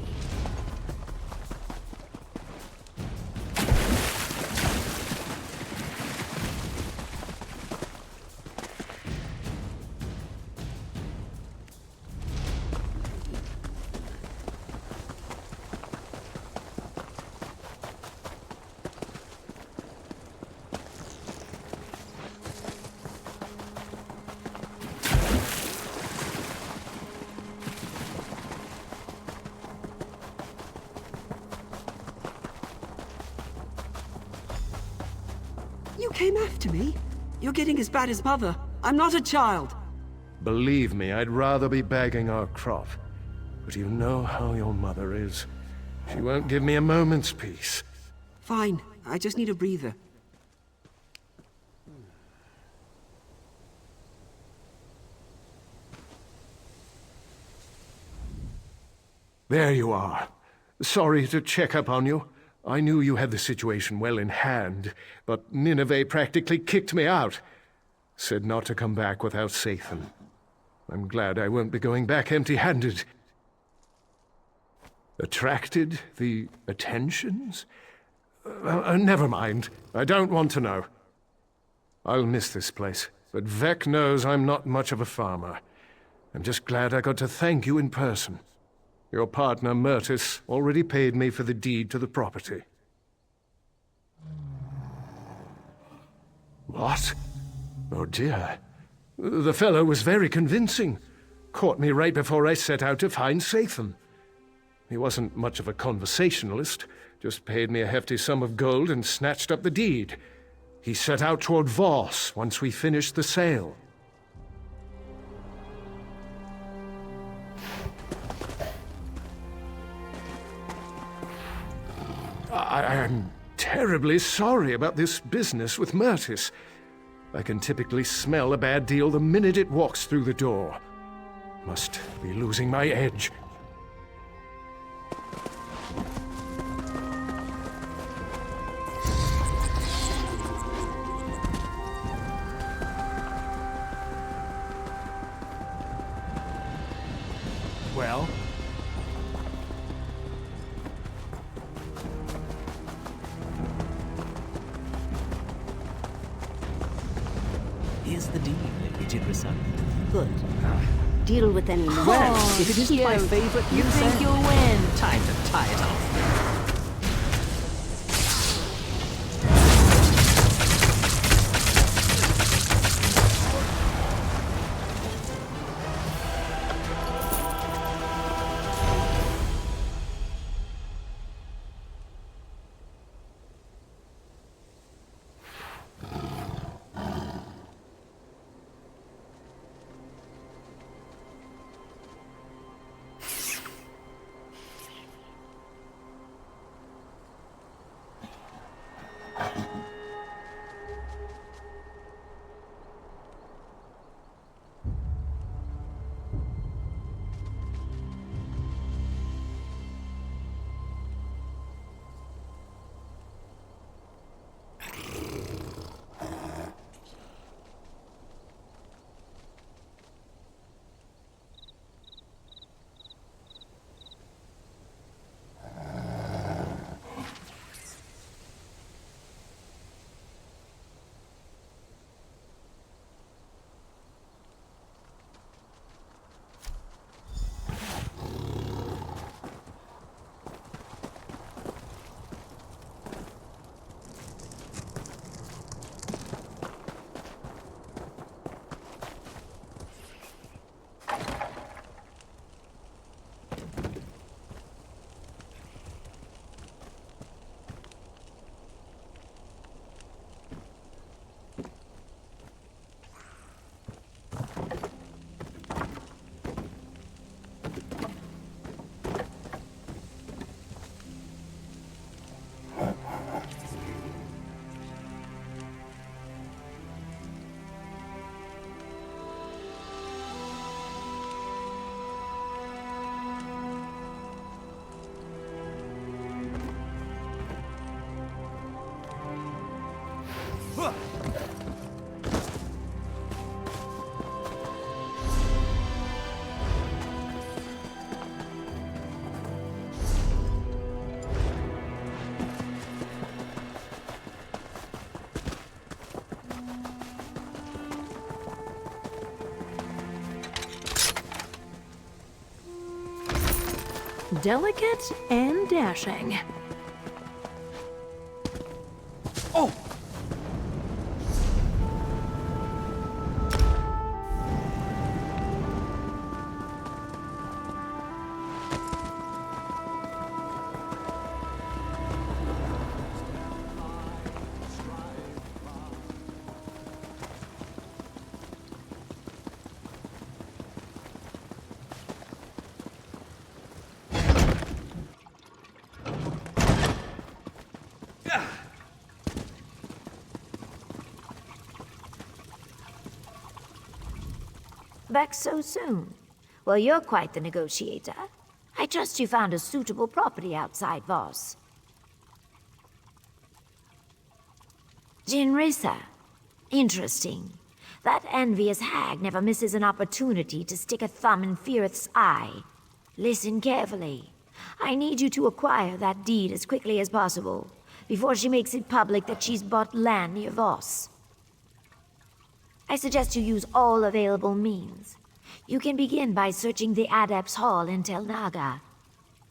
You came after me? You're getting as bad as Mother. I'm not a child. Believe me, I'd rather be bagging our crop. But you know how your mother is. She won't give me a moment's peace. Fine. I just need a breather. There you are. Sorry to check up on you. I knew you had the situation well in hand, but Nineveh practically kicked me out. Said not to come back without Sathan. I'm glad I won't be going back empty-handed. Attracted the attentions? Never mind. I don't want to know. I'll miss this place, but Vec knows I'm not much of a farmer. I'm just glad I got to thank you in person. Your partner, Murtis, already paid me for the deed to the property. What? Oh dear. The fellow was very convincing. Caught me right before I set out to find Sathan. He wasn't much of a conversationalist, just paid me a hefty sum of gold and snatched up the deed. He set out toward Voss once we finished the sale. I'm terribly sorry about this business with Murtis. I can typically smell a bad deal the minute it walks through the door. Must be losing my edge. Well? Here's the deal, Lady Grissom. Good. Deal with any Well, well. if it isn't my favorite You loose think end, you'll win? time to tie it off. Delicate and dashing. Oh! Back so soon? Well, you're quite the negotiator. I trust you found a suitable property outside Voss. Jinrisa. Interesting. That envious hag never misses an opportunity to stick a thumb in Firith's eye. Listen carefully. I need you to acquire that deed as quickly as possible, before she makes it public that she's bought land near Voss. I suggest you use all available means. You can begin by searching the Adepts' Hall in Tel Naga.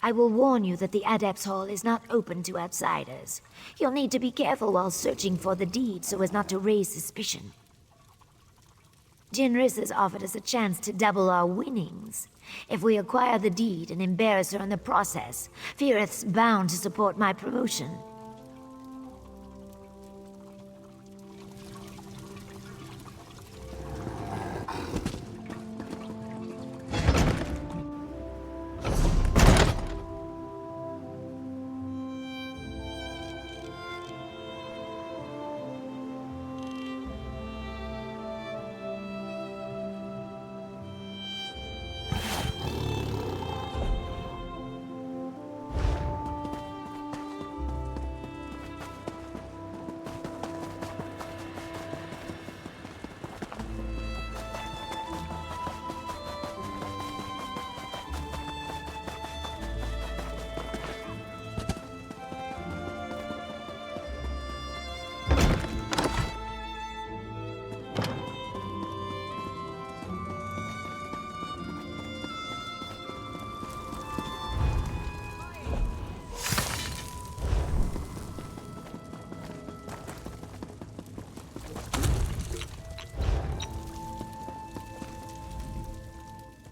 I will warn you that the Adepts' Hall is not open to outsiders. You'll need to be careful while searching for the deed so as not to raise suspicion. Jinris has offered us a chance to double our winnings. If we acquire the deed and embarrass her in the process, Firith's bound to support my promotion.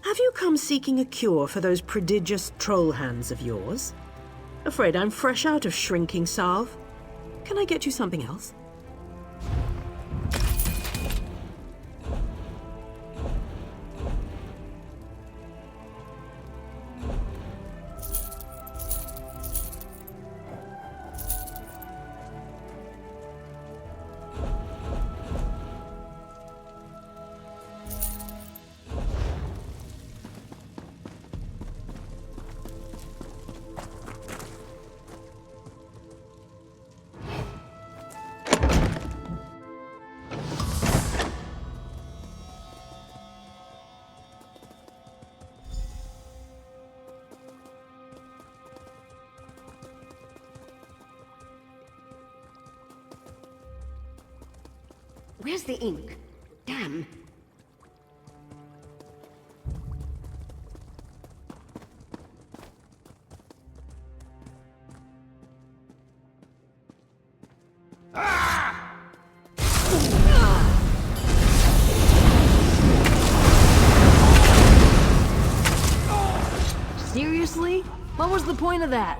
Have you come seeking a cure for those prodigious troll hands of yours? Afraid I'm fresh out of shrinking salve. Can I get you something else? Where's the ink? Damn. Seriously? What was the point of that?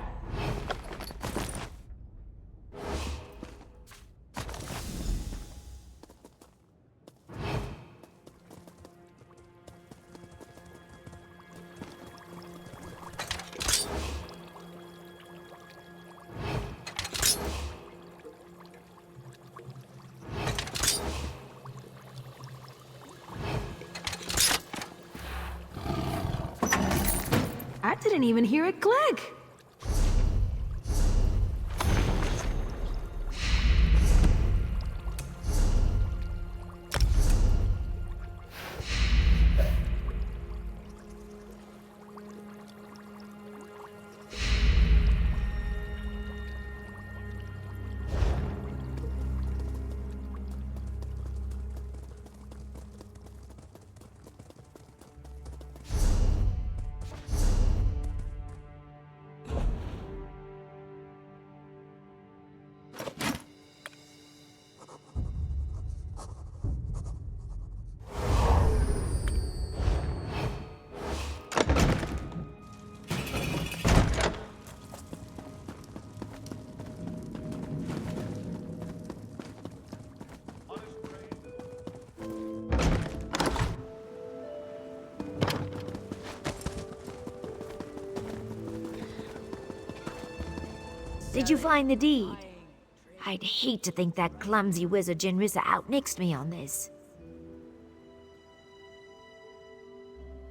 I didn't even hear it click. Did you find the deed? I'd hate to think that clumsy wizard Jinrisa outnixed me on this.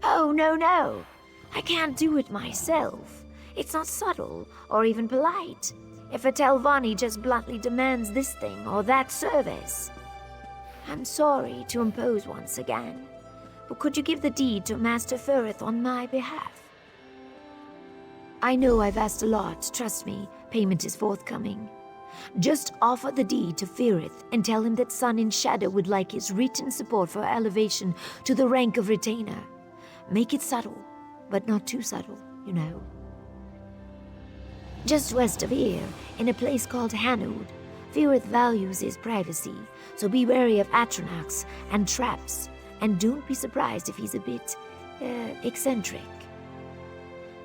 Oh, no. I can't do it myself. It's not subtle or even polite. If a Telvanni just bluntly demands this thing or that service. I'm sorry to impose once again, but could you give the deed to Master Firith on my behalf? I know I've asked a lot, trust me, payment is forthcoming. Just offer the deed to Firith and tell him that Sun in Shadow would like his written support for elevation to the rank of retainer. Make it subtle, but not too subtle, you know. Just west of here, in a place called Hanood, Firith values his privacy, so be wary of Atronachs and traps, and don't be surprised if he's a bit, eccentric.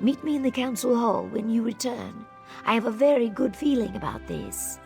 Meet me in the council hall when you return. I have a very good feeling about this.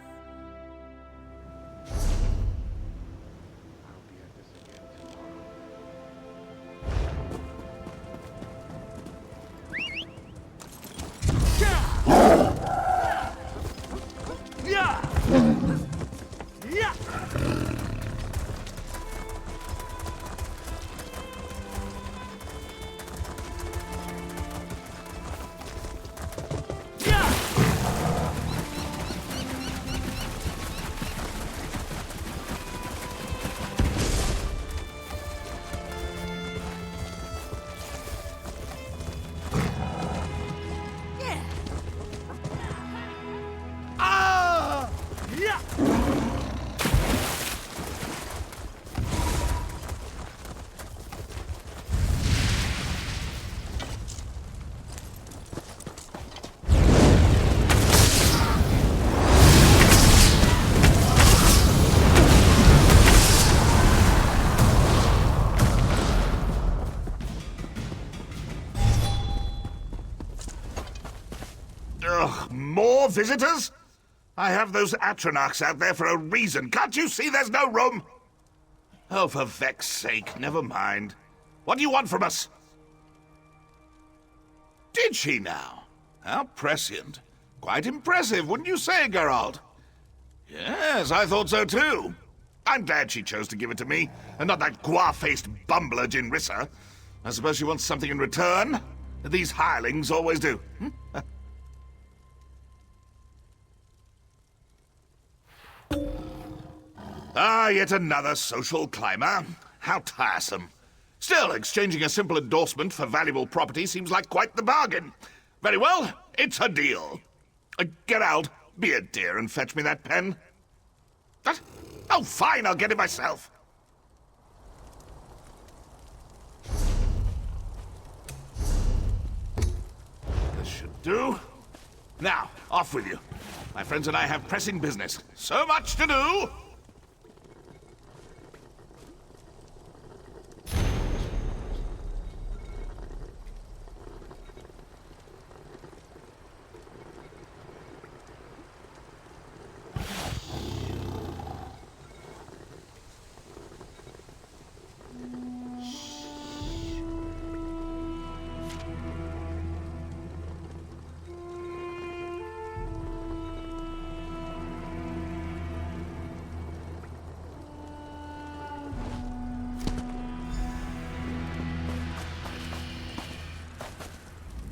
More visitors? I have those Atronachs out there for a reason. Can't you see there's no room? Oh, for Vex's sake, never mind. What do you want from us? Did she now? How prescient. Quite impressive, wouldn't you say, Geralt? Yes, I thought so too. I'm glad she chose to give it to me, and not that gua-faced bumbler Jinrisa. I suppose she wants something in return? These hirelings always do. Ah, yet another social climber. How tiresome. Still, exchanging a simple endorsement for valuable property seems like quite the bargain. Very well, it's a deal. Geralt, be a dear and fetch me that pen. What? Oh, fine, I'll get it myself. This should do. Now, off with you. My friends and I have pressing business. So much to do!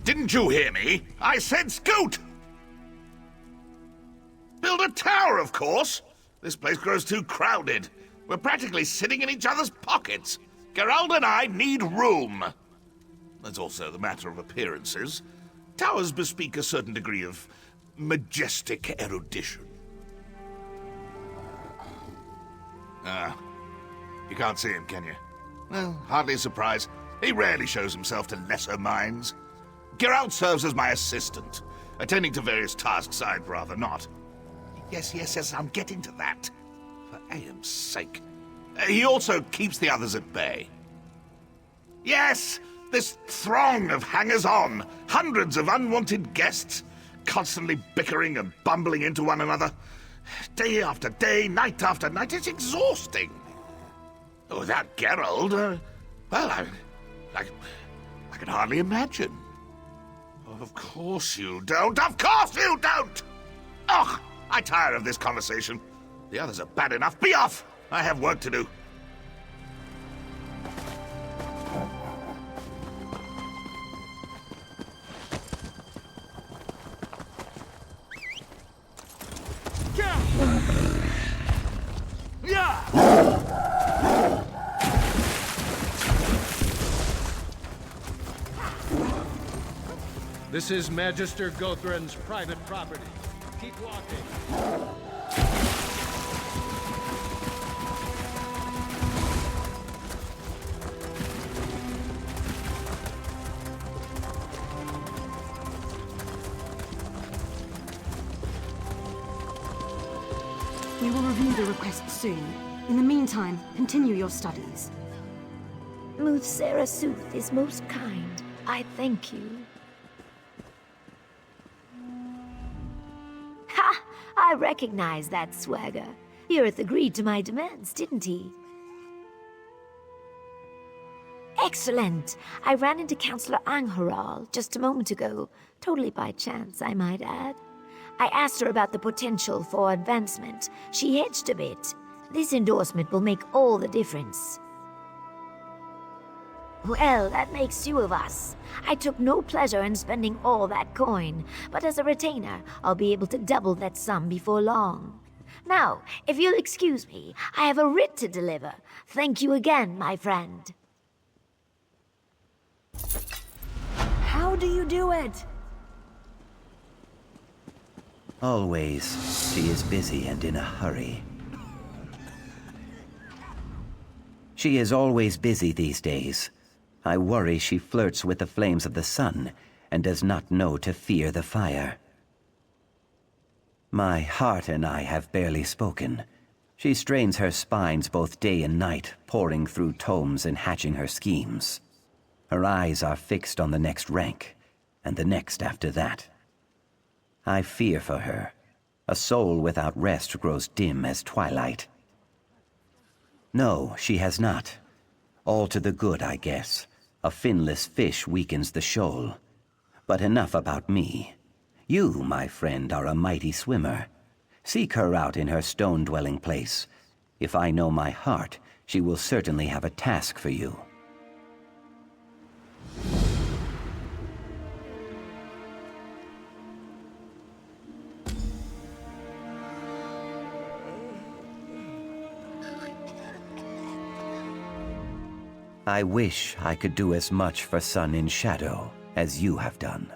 Didn't you hear me? I said scoot! Build a tower, of course. This place grows too crowded. We're practically sitting in each other's pockets. Geralt and I need room. There's also the matter of appearances. Towers bespeak a certain degree of majestic erudition. You can't see him, can you? Well, hardly a surprise. He rarely shows himself to lesser minds. Geralt serves as my assistant, attending to various tasks I'd rather not. Yes, I'm getting to that. For Aem's sake. He also keeps the others at bay. Yes, this throng of hangers-on, hundreds of unwanted guests, constantly bickering and bumbling into one another. Day after day, night after night, it's exhausting. Without Geralt, well, I can hardly imagine. Of course you don't! Of course you don't! Ugh! I tire of this conversation. The others are bad enough. Be off! I have work to do. This is Magister Gothran's private property. Keep walking. We will review the request soon. In the meantime, continue your studies. Muthsera Sooth is most kind. I thank you. Ha! I recognize that swagger. Irith agreed to my demands, didn't he? Excellent! I ran into Councillor Angharal just a moment ago. Totally by chance, I might add. I asked her about the potential for advancement. She hedged a bit. This endorsement will make all the difference. Well, that makes two of us. I took no pleasure in spending all that coin, but as a retainer, I'll be able to double that sum before long. Now, if you'll excuse me, I have a writ to deliver. Thank you again, my friend. How do you do it? Always, she is busy and in a hurry. She is always busy these days. I worry she flirts with the flames of the sun and does not know to fear the fire. My heart and I have barely spoken. She strains her spines both day and night, poring through tomes and hatching her schemes. Her eyes are fixed on the next rank, and the next after that. I fear for her. A soul without rest grows dim as twilight. No, she has not. All to the good, I guess. A finless fish weakens the shoal. But enough about me. You, my friend, are a mighty swimmer. Seek her out in her stone-dwelling place. If I know my heart, she will certainly have a task for you. I wish I could do as much for Sun in Shadow as you have done.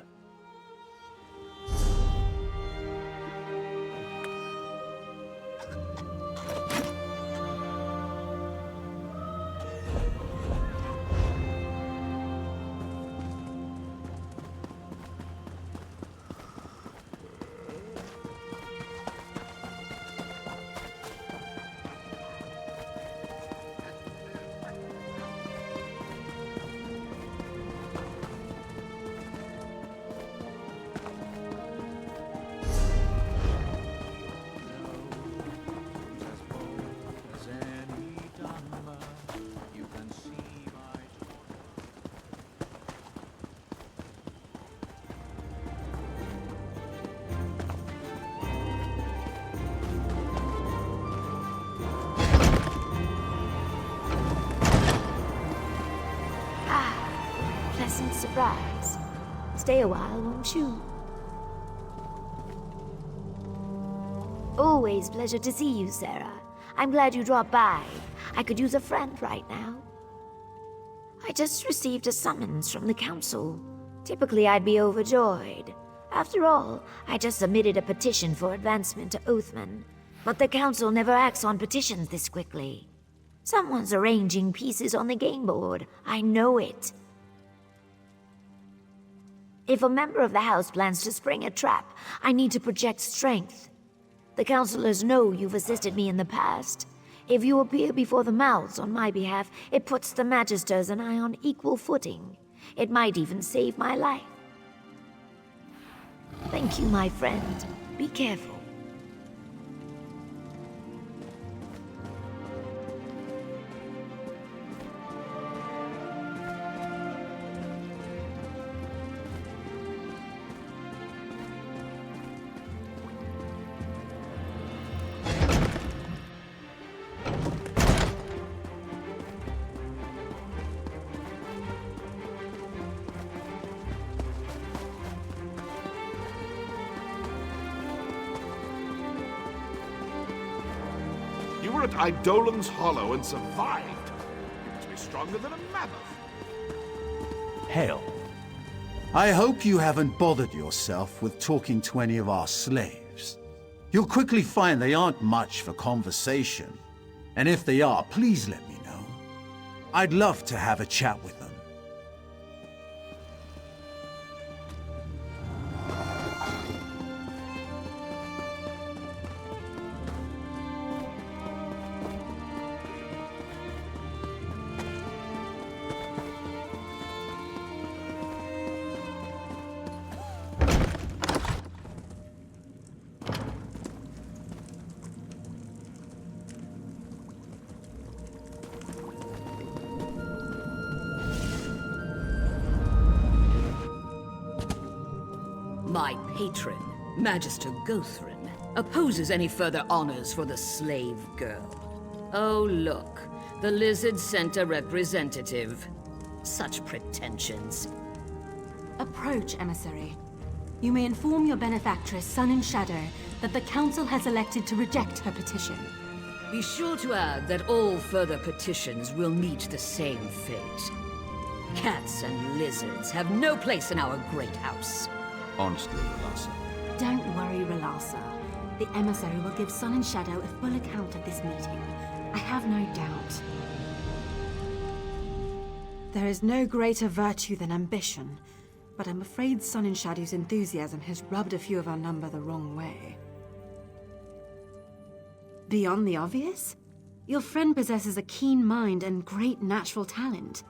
Pleasant surprise. Stay a while, won't you? Always pleasure to see you, Sarah. I'm glad you dropped by. I could use a friend right now. I just received a summons from the council. Typically, I'd be overjoyed. After all, I just submitted a petition for advancement to Oathman. But the council never acts on petitions this quickly. Someone's arranging pieces on the game board. I know it. If a member of the house plans to spring a trap, I need to project strength. The councilors know you've assisted me in the past. If you appear before the mouths on my behalf, it puts the magisters and I on equal footing. It might even save my life. Thank you, my friend. Be careful. here at Eidolon's Hollow and survived. You must be stronger than a mammoth. Hell. I hope you haven't bothered yourself with talking to any of our slaves. You'll quickly find they aren't much for conversation. And if they are, please let me know. I'd love to have a chat with them. My patron, Magister Gothrin, opposes any further honors for the slave girl. Oh, look. The Lizard sent a representative. Such pretensions. Approach, emissary. You may inform your benefactress, Sun and Shadow, that the Council has elected to reject her petition. Be sure to add that all further petitions will meet the same fate. Cats and lizards have no place in our great house. Honestly, Relasa. Don't worry, Relasa. The emissary will give Sun and Shadow a full account of this meeting. I have no doubt. There is no greater virtue than ambition, but I'm afraid Sun and Shadow's enthusiasm has rubbed a few of our number the wrong way. Beyond the obvious, your friend possesses a keen mind and great natural talent,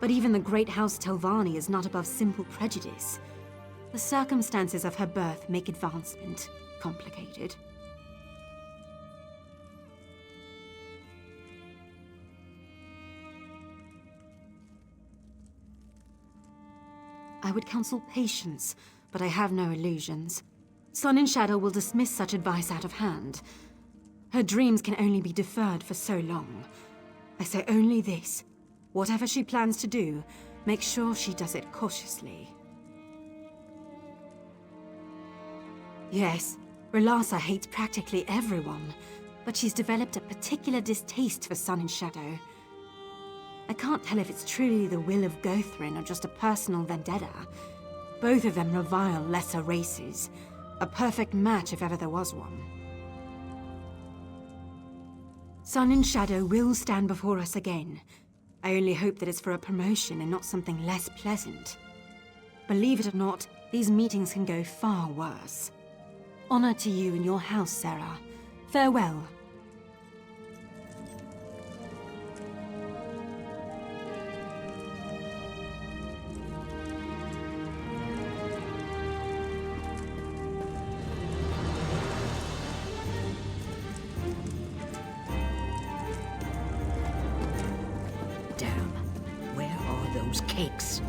but even the great House Telvani is not above simple prejudice. The circumstances of her birth make advancement complicated. I would counsel patience, but I have no illusions. Sun and Shadow will dismiss such advice out of hand. Her dreams can only be deferred for so long. I say only this. Whatever she plans to do, make sure she does it cautiously. Yes, Relasa hates practically everyone, but she's developed a particular distaste for Sun and Shadow. I can't tell if it's truly the will of Gothrin or just a personal vendetta. Both of them revile lesser races. A perfect match if ever there was one. Sun and Shadow will stand before us again. I only hope that it's for a promotion and not something less pleasant. Believe it or not, these meetings can go far worse. Honor to you and your house, Sarah. Farewell. Damn. Where are those cakes?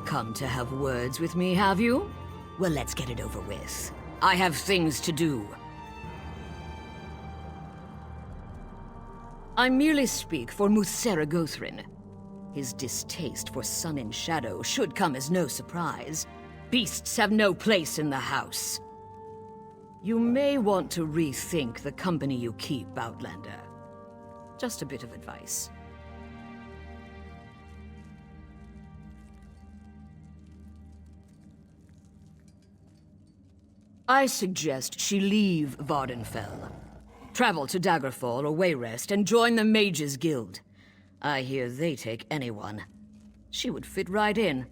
Come to have words with me, have you? Well, let's get it over with. I have things to do. I merely speak for Muthsera Gothrin. His distaste for Sun and Shadow should come as no surprise. Beasts have no place in the house. You may want to rethink the company you keep, Outlander. Just a bit of advice. I suggest she leave Vardenfell. Travel to Daggerfall or Wayrest and join the Mages Guild. I hear they take anyone. She would fit right in.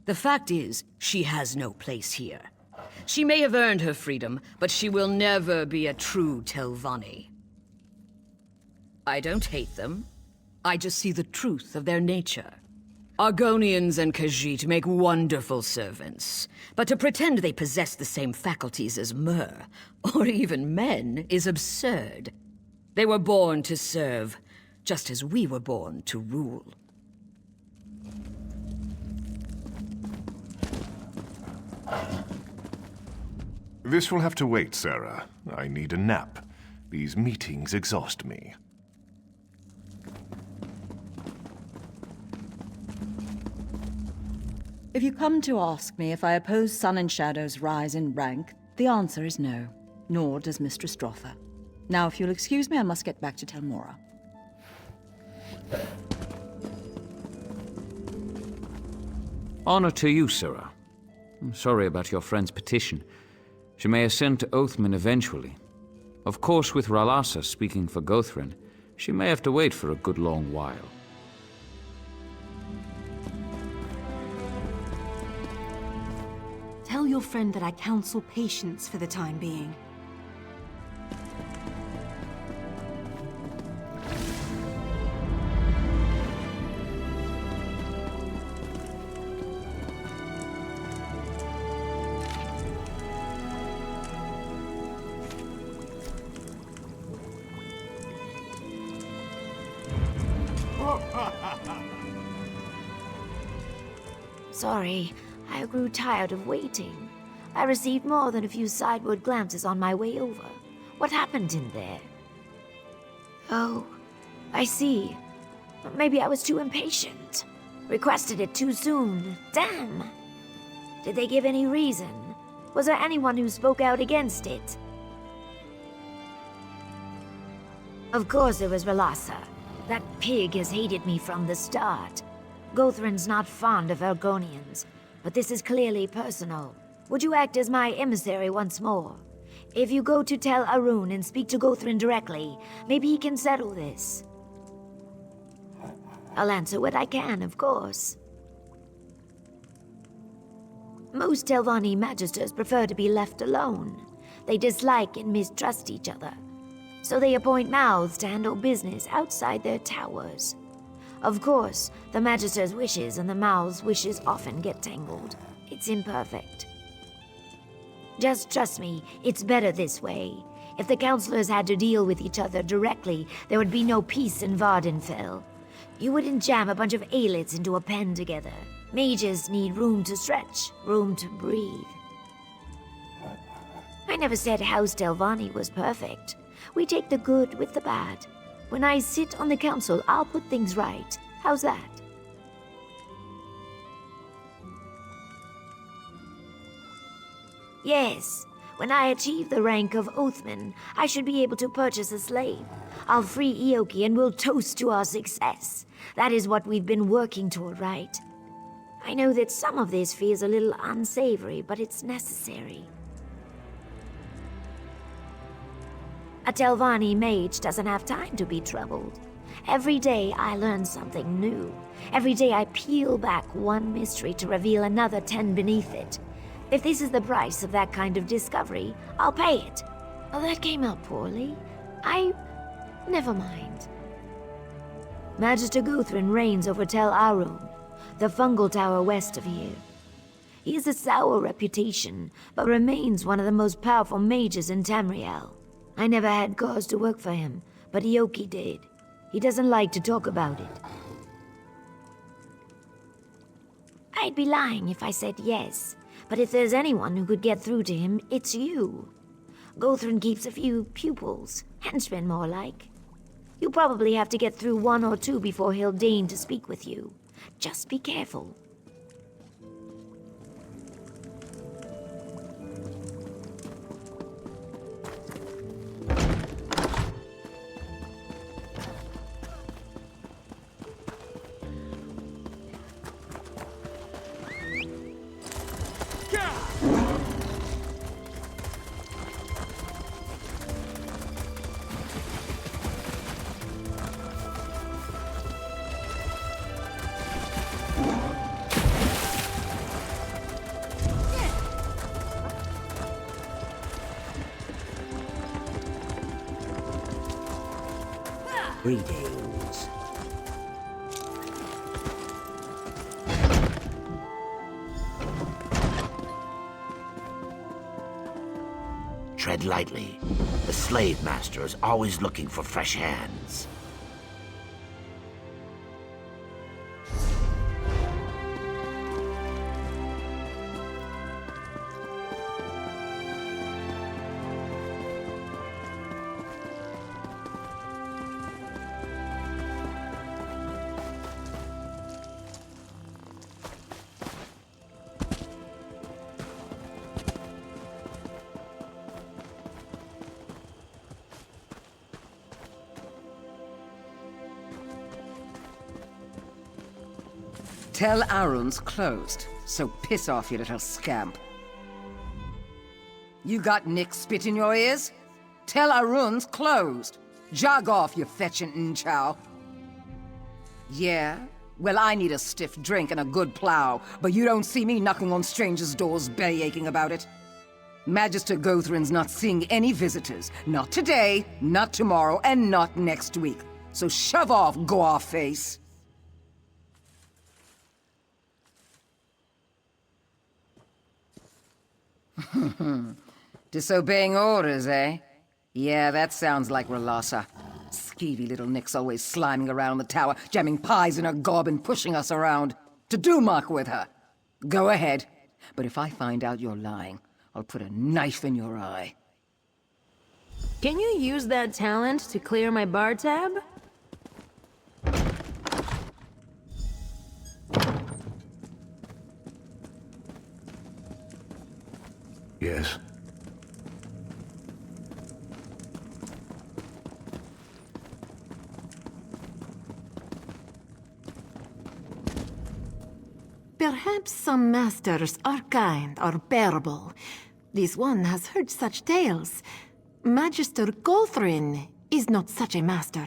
The fact is, she has no place here. She may have earned her freedom, but she will never be a true Telvanni. I don't hate them. I just see the truth of their nature. Argonians and Khajiit make wonderful servants, but to pretend they possess the same faculties as Mer, or even men, is absurd. They were born to serve, just as we were born to rule. This will have to wait, Sarah. I need a nap. These meetings exhaust me. If you come to ask me if I oppose Sun and Shadow's rise in rank, the answer is no, nor does Mistress Drotha. Now, if you'll excuse me, I must get back to Telmora. Honor to you, Sirrah. I'm sorry about your friend's petition. She may ascend to Oathman eventually. Of course, with Ralasa speaking for Gothrin, she may have to wait for a good long while. Tell your friend that I counsel patience for the time being. Sorry, I grew tired of waiting. I received more than a few sideward glances on my way over. What happened in there? Oh, I see. Maybe I was too impatient. Requested it too soon. Damn! Did they give any reason? Was there anyone who spoke out against it? Of course it was Ralasa. That pig has hated me from the start. Gothrin's not fond of Argonians, but this is clearly personal. Would you act as my emissary once more? If you go to Tel Arun and speak to Gothrin directly, maybe he can settle this. I'll answer what I can, of course. Most Telvanni magisters prefer to be left alone. They dislike and mistrust each other. So they appoint mouths to handle business outside their towers. Of course, the magister's wishes and the mouth's wishes often get tangled. It's imperfect. Just trust me, it's better this way. If the counselors had to deal with each other directly, there would be no peace in Vardenfell. You wouldn't jam a bunch of aelits into a pen together. Mages need room to stretch, room to breathe. I never said House Telvanni was perfect. We take the good with the bad. When I sit on the council, I'll put things right. How's that? Yes. When I achieve the rank of Oathman, I should be able to purchase a slave. I'll free Ioki and we'll toast to our success. That is what we've been working toward, right? I know that some of this feels a little unsavory, but it's necessary. A Telvanni mage doesn't have time to be troubled. Every day I learn something new. Every day I peel back one mystery to reveal another 10 beneath it. If this is the price of that kind of discovery, I'll pay it. Oh, that came out poorly. Never mind. Magister Guthrin reigns over Tel Arun, the fungal tower west of here. He has a sour reputation, but remains one of the most powerful mages in Tamriel. I never had cause to work for him, but Ioki did. He doesn't like to talk about it. I'd be lying if I said yes, but if there's anyone who could get through to him, it's you. Gothrin keeps a few pupils, henchmen more like. You probably have to get through one or two before he'll deign to speak with you. Just be careful. Greetings. Tread lightly. The slave master is always looking for fresh hands. Tell Arun's closed, so piss off, you little scamp. You got Nick spit in your ears? Tell Arun's closed. Jog off, you fetching nchow. Yeah? Well, I need a stiff drink and a good plow, but you don't see me knocking on strangers' doors belly aching about it. Magister Gothrin's not seeing any visitors. Not today, not tomorrow, and not next week. So shove off, go-off-face. Disobeying orders, eh? Yeah, that sounds like Ralasa. Skeevy little Nick's always sliming around the tower, jamming pies in her gob and pushing us around. To do muck with her. Go ahead. But if I find out you're lying, I'll put a knife in your eye. Can you use that talent to clear my bar tab? Yes. Perhaps some masters are kind or bearable. This one has heard such tales. Magister Gothrin is not such a master.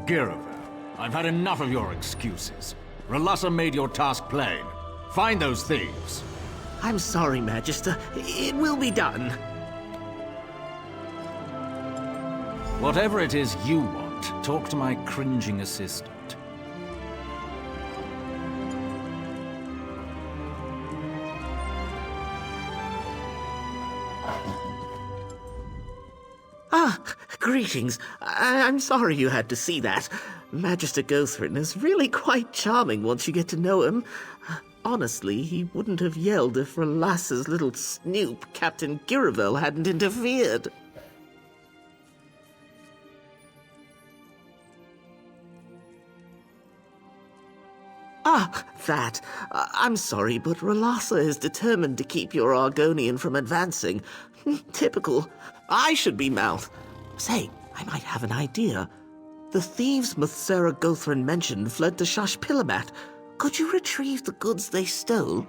Giravel, I've had enough of your excuses. Ralasa made your task plain. Find those thieves. I'm sorry, Magister. It will be done. Whatever it is you want, talk to my cringing assistant. Ah, greetings. I'm sorry you had to see that. Magister Gothrin is really quite charming once you get to know him. Honestly, he wouldn't have yelled if Ralasa's little snoop, Captain Giravel, hadn't interfered. Ah, that. I'm sorry, but Ralasa is determined to keep your Argonian from advancing. Typical. I should be mouth. Say, I might have an idea. The thieves Muthsera Gothrin mentioned fled to Shashpilamat. Could you retrieve the goods they stole?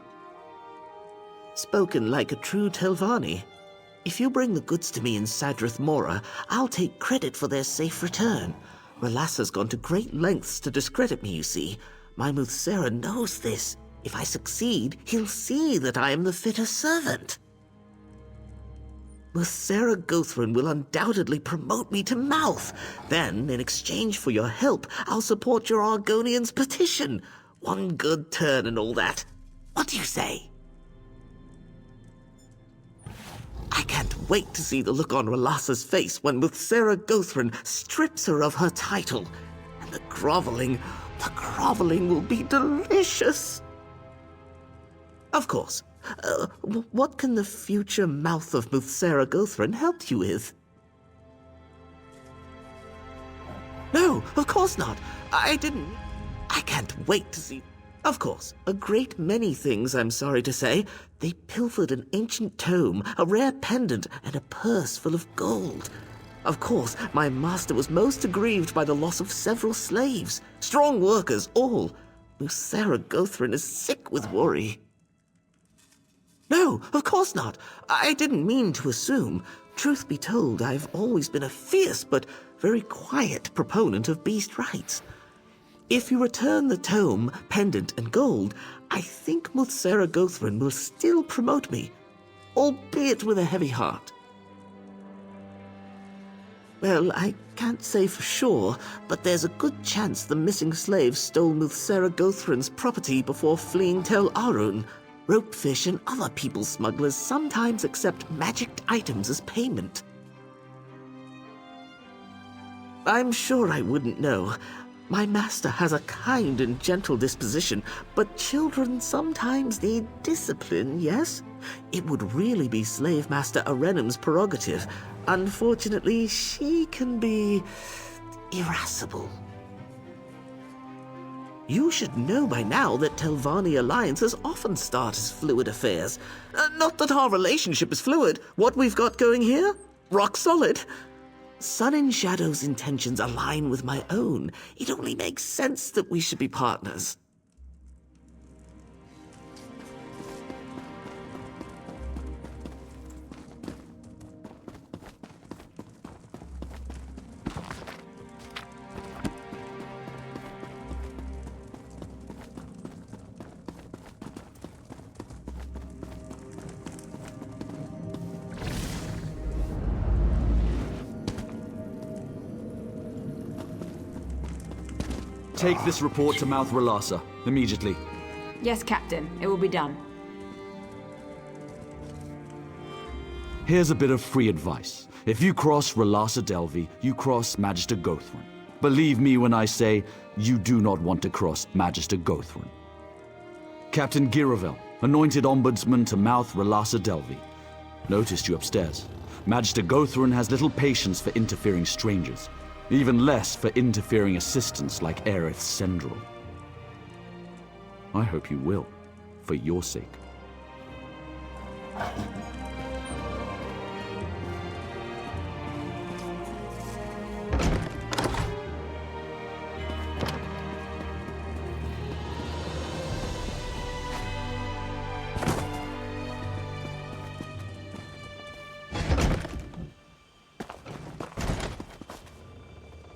Spoken like a true Telvani. If you bring the goods to me in Sadrith Mora, I'll take credit for their safe return. Ralasa's gone to great lengths to discredit me, you see. My Muthsera knows this. If I succeed, he'll see that I am the fitter servant. Muthsera Gothrin will undoubtedly promote me to mouth. Then, in exchange for your help, I'll support your Argonian's petition. One good turn and all that. What do you say? I can't wait to see the look on Ralasa's face when Muthsera Gothrin strips her of her title. And the groveling will be delicious. Of course. What can the future mouth of Muthsera Gothrin help you with? No, of course not. I can't wait to see... Of course, a great many things, I'm sorry to say. They pilfered an ancient tome, a rare pendant, and a purse full of gold. Of course, my master was most aggrieved by the loss of several slaves. Strong workers, all. Muthsera Gothrin is sick with worry. No, of course not. I didn't mean to assume. Truth be told, I've always been a fierce but very quiet proponent of beast rights. If you return the tome, pendant, and gold, I think Muthsera Gothrin will still promote me, albeit with a heavy heart. Well, I can't say for sure, but there's a good chance the missing slaves stole Muthsera Gothrin's property before fleeing Tel Arun. Ropefish and other people smugglers sometimes accept magicked items as payment. I'm sure I wouldn't know. My master has a kind and gentle disposition, but children sometimes need discipline, yes? It would really be Slave Master Arenum's prerogative. Unfortunately, she can be irascible. You should know by now that Telvanni alliances often start as fluid affairs. Not that our relationship is fluid. What we've got going here? Rock solid. Sun and Shadow's intentions align with my own. It only makes sense that we should be partners. Take this report to Mouth Relassa, immediately. Yes, Captain. It will be done. Here's a bit of free advice. If you cross Relassa Delvi, you cross Magister Gothrin. Believe me when I say you do not want to cross Magister Gothrin. Captain Giravel, anointed ombudsman to Mouth Relassa Delvi. Noticed you upstairs. Magister Gothrin has little patience for interfering strangers. Even less for interfering assistants like Aerith Sendril. I hope you will, for your sake.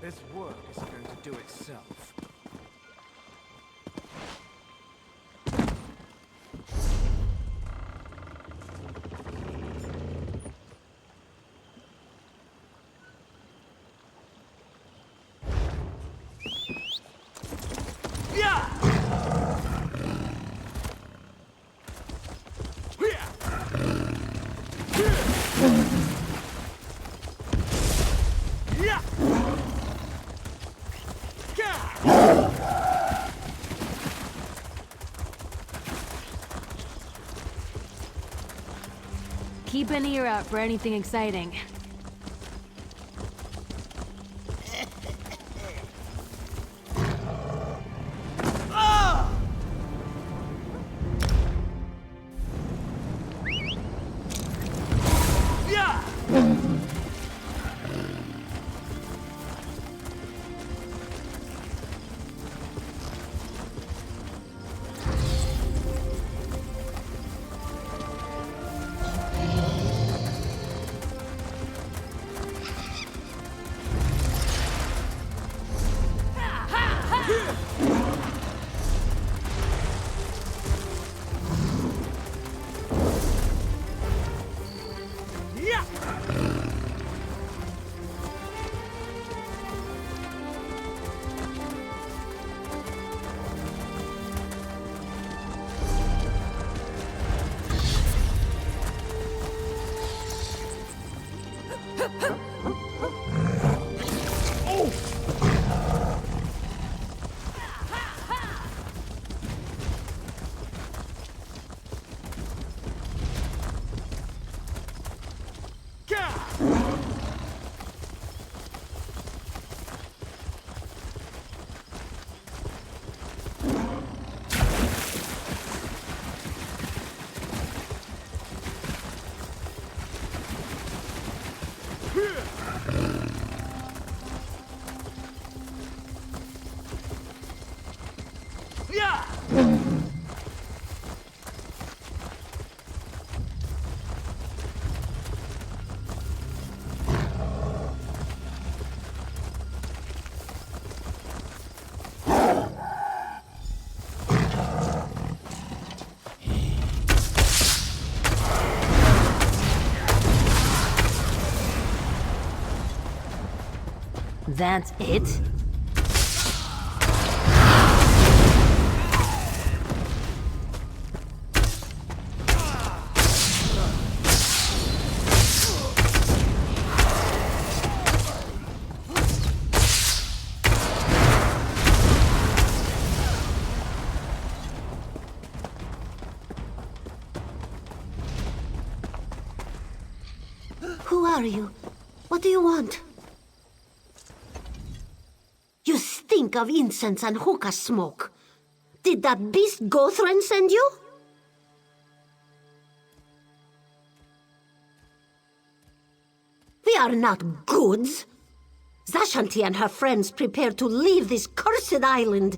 This work is going to do itself. Keep an ear out for anything exciting. That's it? are you? What do you want? You stink of incense and hookah smoke. Did that beast Gothran send you? We are not goods. Zashanti and her friends prepare to leave this cursed island.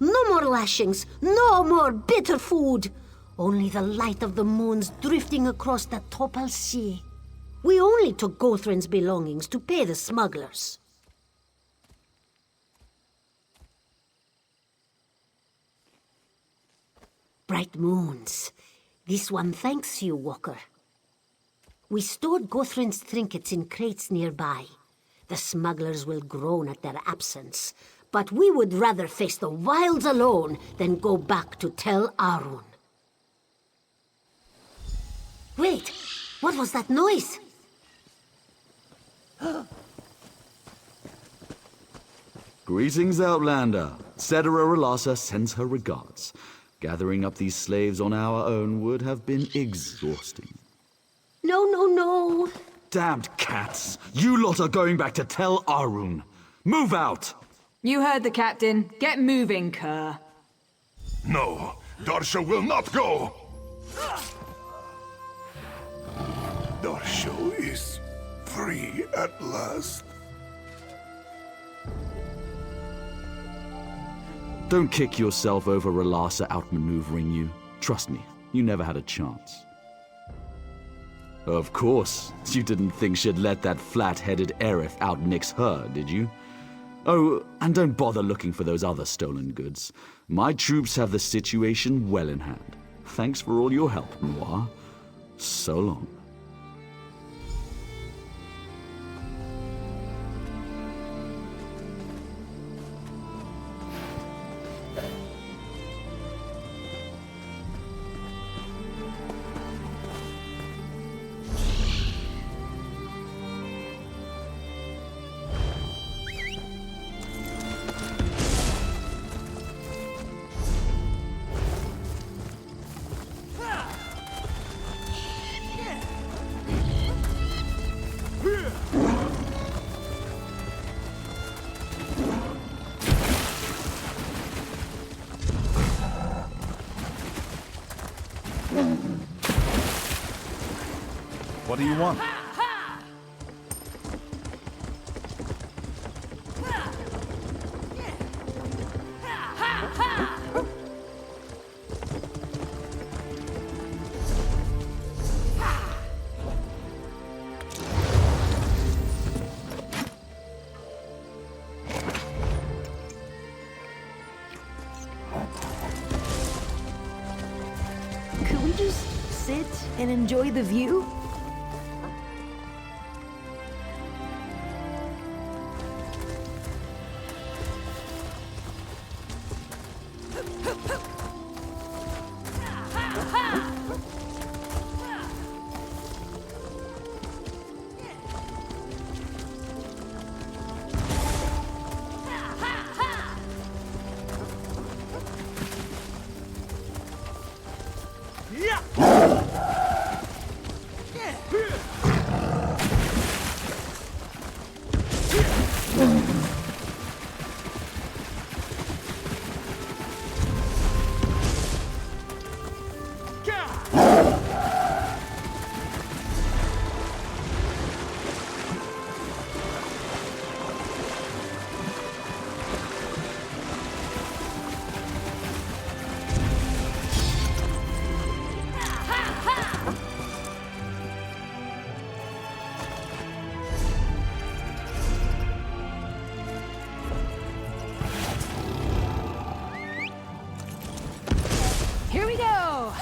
No more lashings, no more bitter food. Only the light of the moons drifting across the Topal Sea. We only took Gothran's belongings to pay the smugglers. Bright moons. This one thanks you, Walker. We stored Gothran's trinkets in crates nearby. The smugglers will groan at their absence, but we would rather face the wilds alone than go back to Tel Arun. Wait, what was that noise? Greetings, Outlander. Cetera Relassa sends her regards. Gathering up these slaves on our own would have been exhausting. No, no, no. Damned cats! You lot are going back to Tel Arun. Move out! You heard the captain. Get moving, Kerr. No, Darsha will not go! Darsha is free at last. Don't kick yourself over Relassa outmaneuvering you. Trust me, you never had a chance. Of course, you didn't think she'd let that flat-headed Aerith outnix her, did you? Oh, and don't bother looking for those other stolen goods. My troops have the situation well in hand. Thanks for all your help, Noir. So long. What do you want? Could we just sit and enjoy the view? Here we go!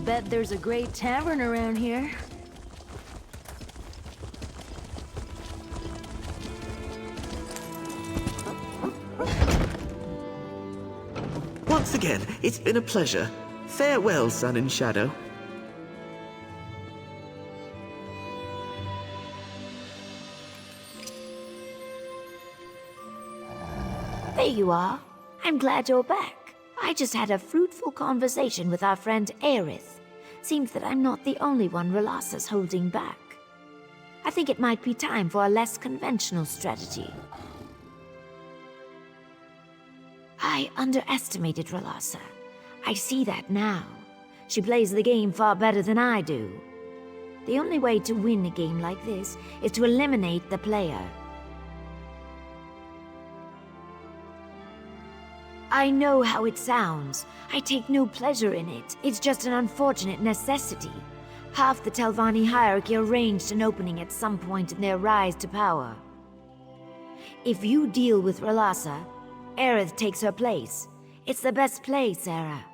Bet there's a great tavern around here. Once again, it's been a pleasure. Farewell, Sun and Shadow. There you are. I'm glad you're back. I just had a fruitful conversation with our friend Aerith. Seems that I'm not the only one Relassa's holding back. I think it might be time for a less conventional strategy. I underestimated Relassa. I see that now. She plays the game far better than I do. The only way to win a game like this is to eliminate the player. I know how it sounds. I take no pleasure in it. It's just an unfortunate necessity. Half the Telvanni hierarchy arranged an opening at some point in their rise to power. If you deal with Relassa, Aerith takes her place. It's the best play, Sarah.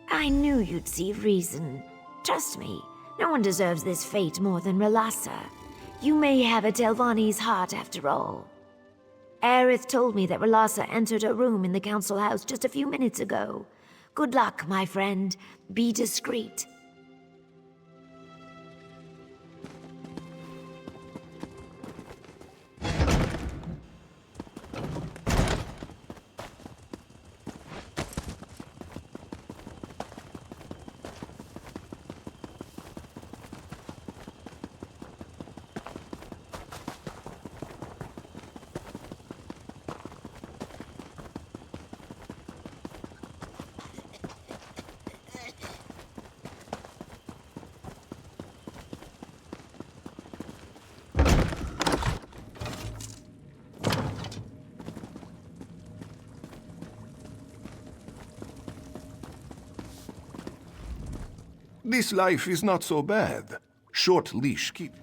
I knew you'd see reason. Trust me, no one deserves this fate more than Relassa. You may have a Telvanni's heart after all. Aerith told me that Relassa entered her room in the council house just a few minutes ago. Good luck, my friend. Be discreet. This life is not so bad. Short leash keep.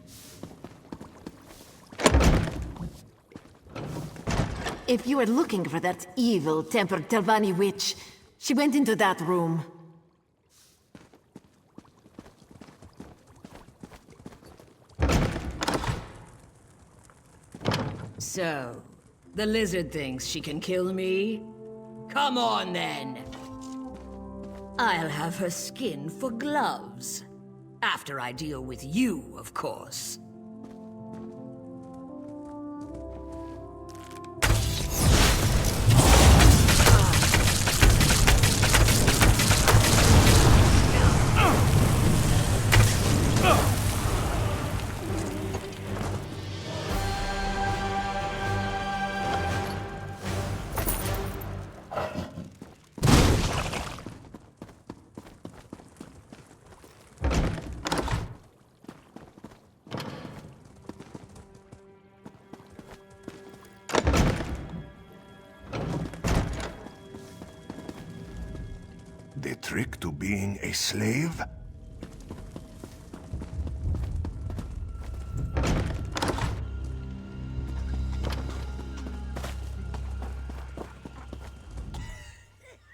If you are looking for that evil-tempered Telvanni witch, she went into that room. So, the lizard thinks she can kill me? Come on, then! I'll have her skin for gloves. After I deal with you, of course. The trick to being a slave?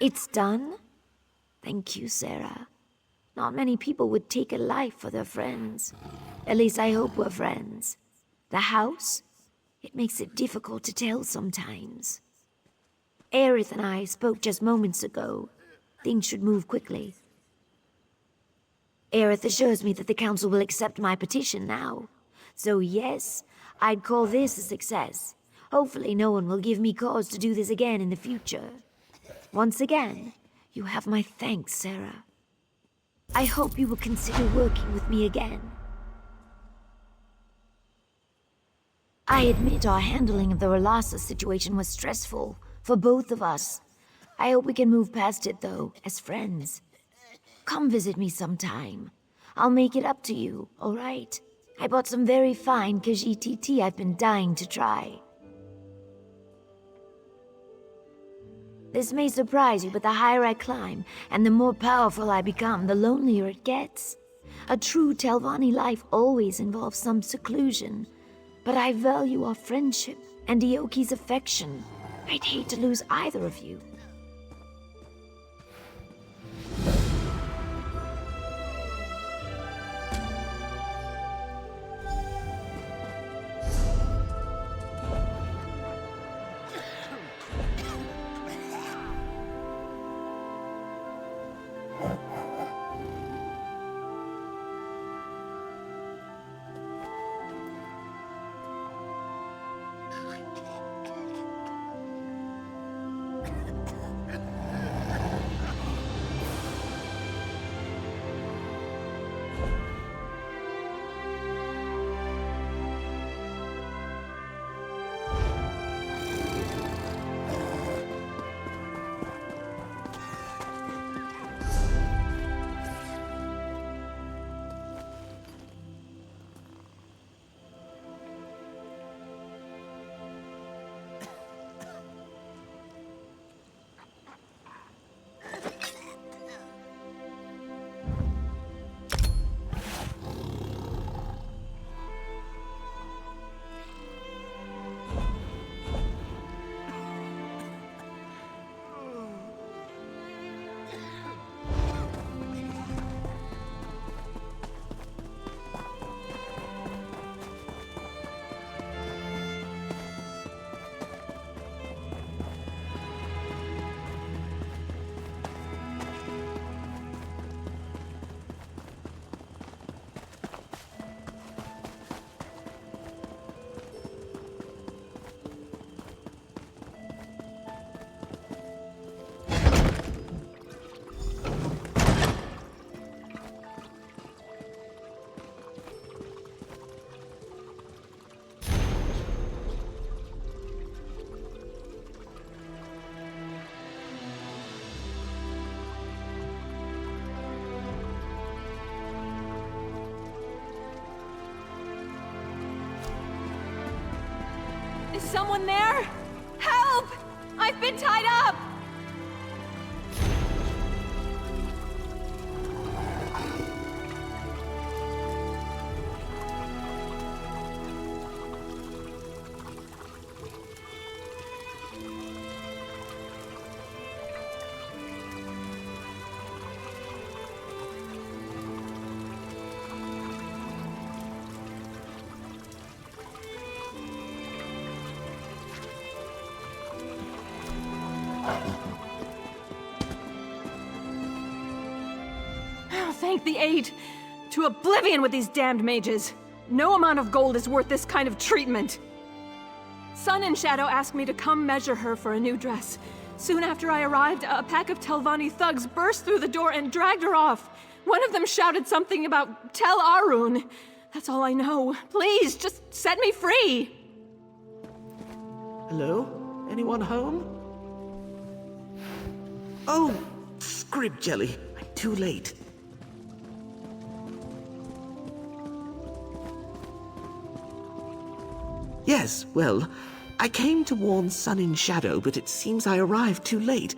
It's done? Thank you, Sarah. Not many people would take a life for their friends. At least I hope we're friends. The house? It makes it difficult to tell sometimes. Aerith and I spoke just moments ago. Things should move quickly. Aerith assures me that the council will accept my petition now. So yes, I'd call this a success. Hopefully no one will give me cause to do this again in the future. Once again, you have my thanks, Sarah. I hope you will consider working with me again. I admit our handling of the Relassa situation was stressful for both of us. I hope we can move past it, though, as friends. Come visit me sometime. I'll make it up to you, all right? I bought some very fine Khajiit tea I've been dying to try. This may surprise you, but the higher I climb, and the more powerful I become, the lonelier it gets. A true Telvanni life always involves some seclusion, but I value our friendship and Ioki's affection. I'd hate to lose either of you. Is someone there? Help! I've been tied up! Thank the aid! To oblivion with these damned mages! No amount of gold is worth this kind of treatment! Sun and Shadow asked me to come measure her for a new dress. Soon after I arrived, a pack of Telvanni thugs burst through the door and dragged her off. One of them shouted something about Tel Arun. That's all I know. Please, just set me free! Hello? Anyone home? Oh, scrib jelly. I'm too late. Yes, well, I came to warn Sun in Shadow, but it seems I arrived too late.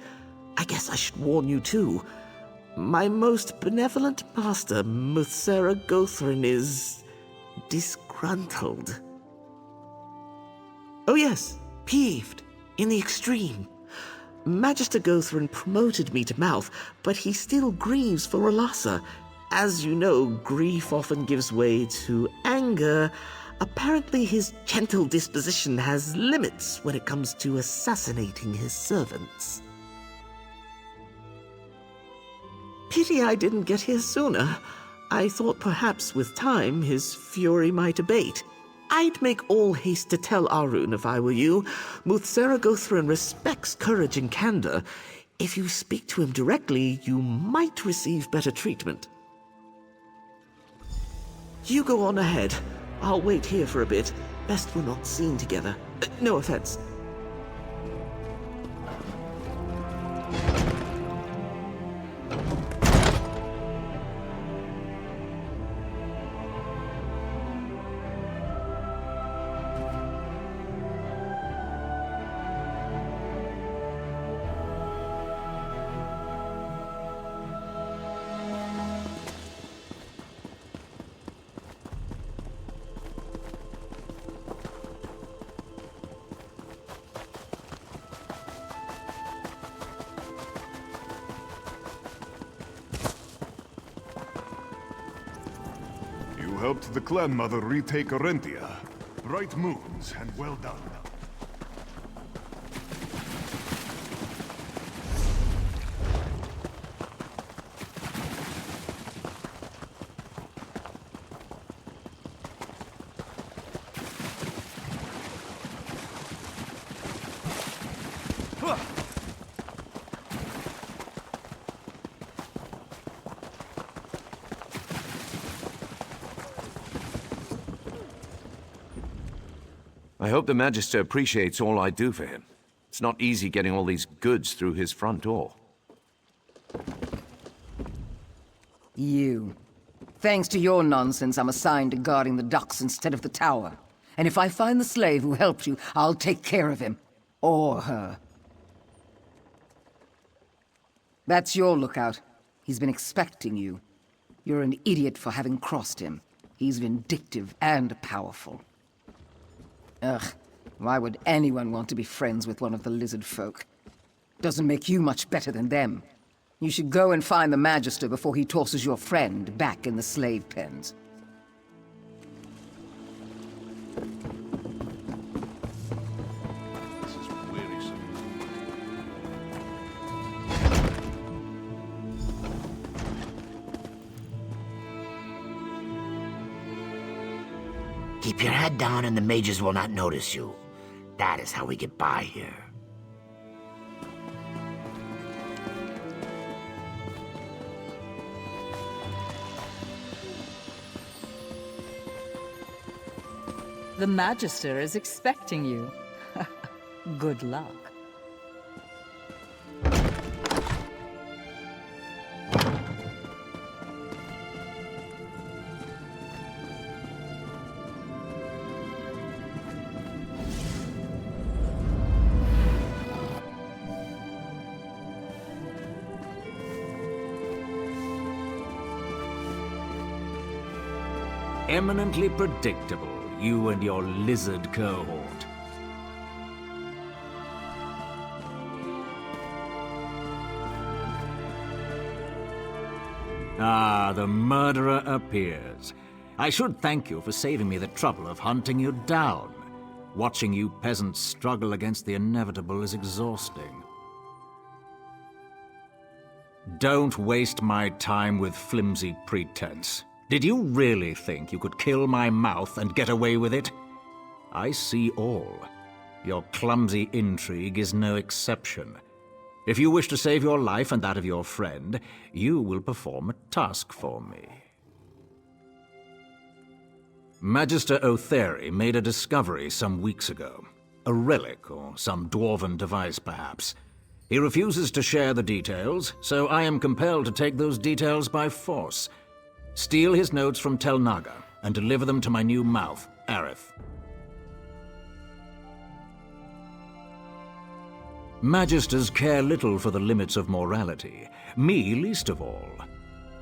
I guess I should warn you too. My most benevolent master, Muthsera Gothrin, is disgruntled. Oh yes, peeved, in the extreme. Magister Gothrin promoted me to mouth, but he still grieves for Ralasa. As you know, grief often gives way to anger. Apparently his gentle disposition has limits when it comes to assassinating his servants. Pity I didn't get here sooner. I thought perhaps with time his fury might abate. I'd make all haste to tell Arun if I were you. Muthsera Gothrin respects courage and candor. If you speak to him directly, you might receive better treatment. You go on ahead. I'll wait here for a bit. Best we're not seen together. No offense. Helped the clan mother retake Orentia. Bright moons, and well done. I hope the Magister appreciates all I do for him. It's not easy getting all these goods through his front door. You. Thanks to your nonsense, I'm assigned to guarding the docks instead of the tower. And if I find the slave who helped you, I'll take care of him. Or her. That's your lookout. He's been expecting you. You're an idiot for having crossed him. He's vindictive and powerful. Ugh, why would anyone want to be friends with one of the lizard folk? Doesn't make you much better than them. You should go and find the Magister before he tosses your friend back in the slave pens. Keep your head down and the mages will not notice you. That is how we get by here. The Magister is expecting you. Good luck. Eminently predictable, you and your lizard cohort. Ah, the murderer appears. I should thank you for saving me the trouble of hunting you down. Watching you peasants struggle against the inevitable is exhausting. Don't waste my time with flimsy pretense. Did you really think you could kill my mouth and get away with it? I see all. Your clumsy intrigue is no exception. If you wish to save your life and that of your friend, you will perform a task for me. Magister O'Thery made a discovery some weeks ago. A relic, or some dwarven device, perhaps. He refuses to share the details, so I am compelled to take those details by force. Steal his notes from Telnaga and deliver them to my new mouth, Aerith. Magisters care little for the limits of morality, me least of all.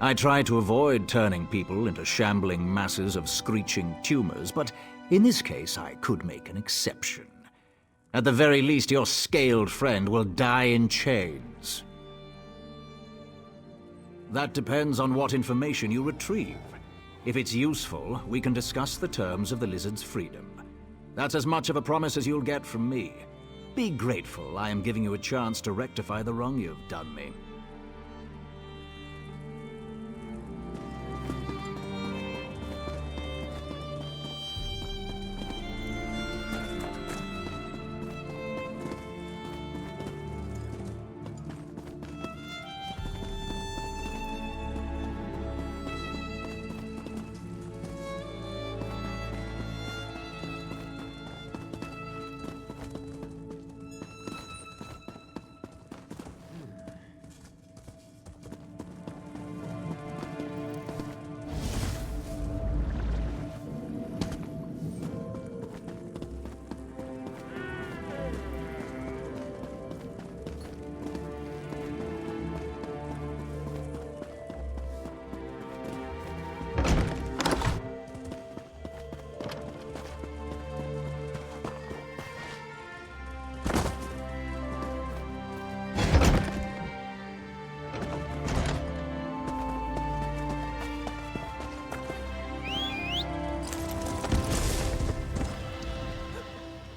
I try to avoid turning people into shambling masses of screeching tumors, but in this case I could make an exception. At the very least, your scaled friend will die in chains. That depends on what information you retrieve. If it's useful, we can discuss the terms of the lizard's freedom. That's as much of a promise as you'll get from me. Be grateful I am giving you a chance to rectify the wrong you've done me.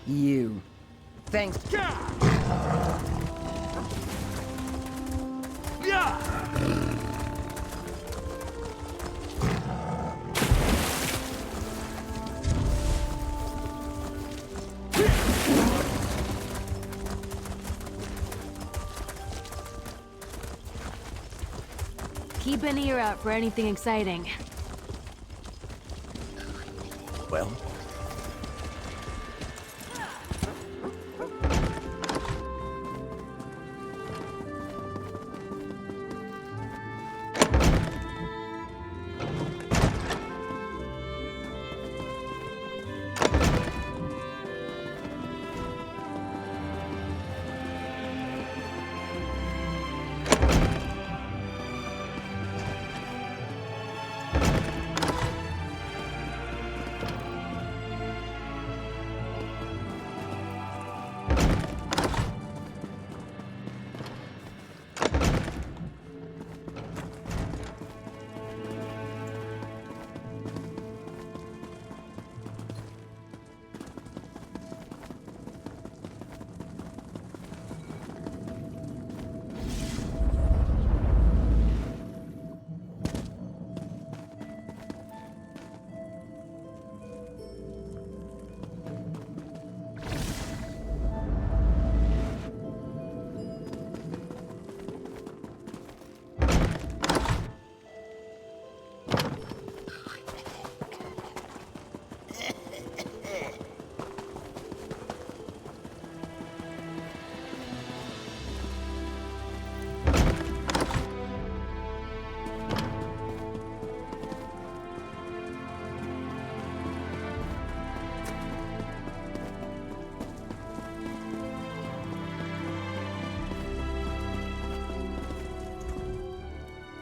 You. Thanks. Keep an ear out for anything exciting. Well?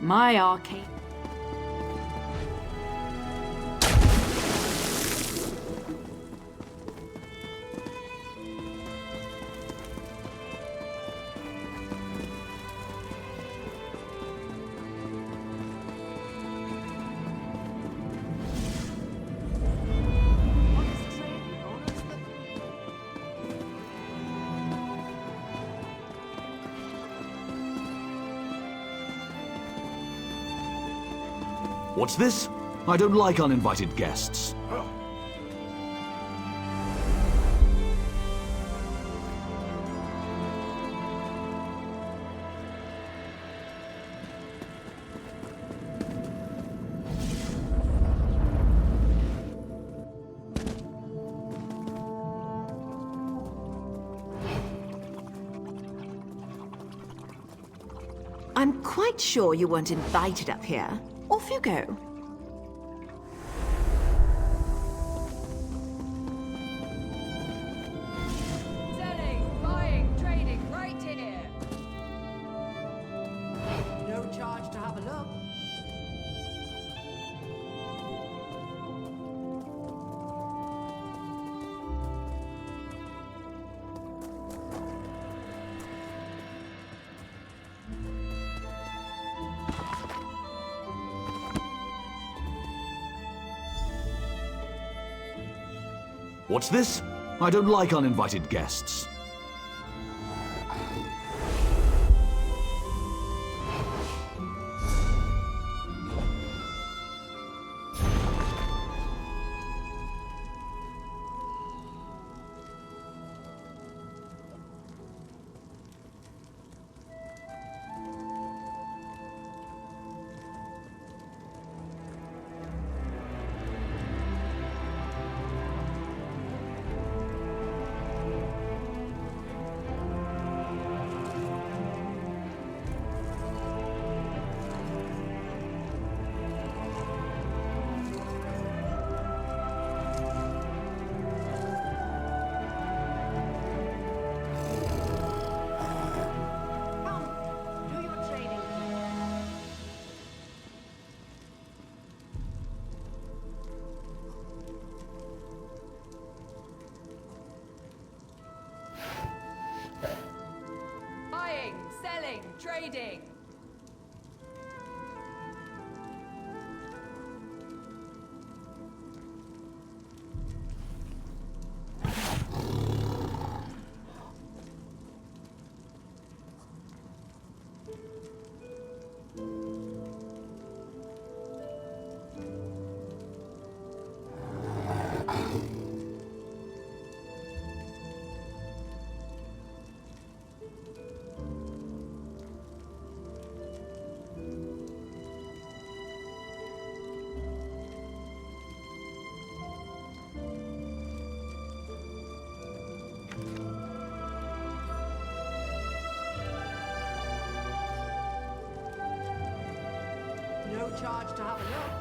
My arcade. What's this? I don't like uninvited guests. I'm quite sure you weren't invited up here. Off you go. Selling, buying, trading, right here. No charge to have a look. What's this? I don't like uninvited guests. Buying, selling, trading. No charge to have a look.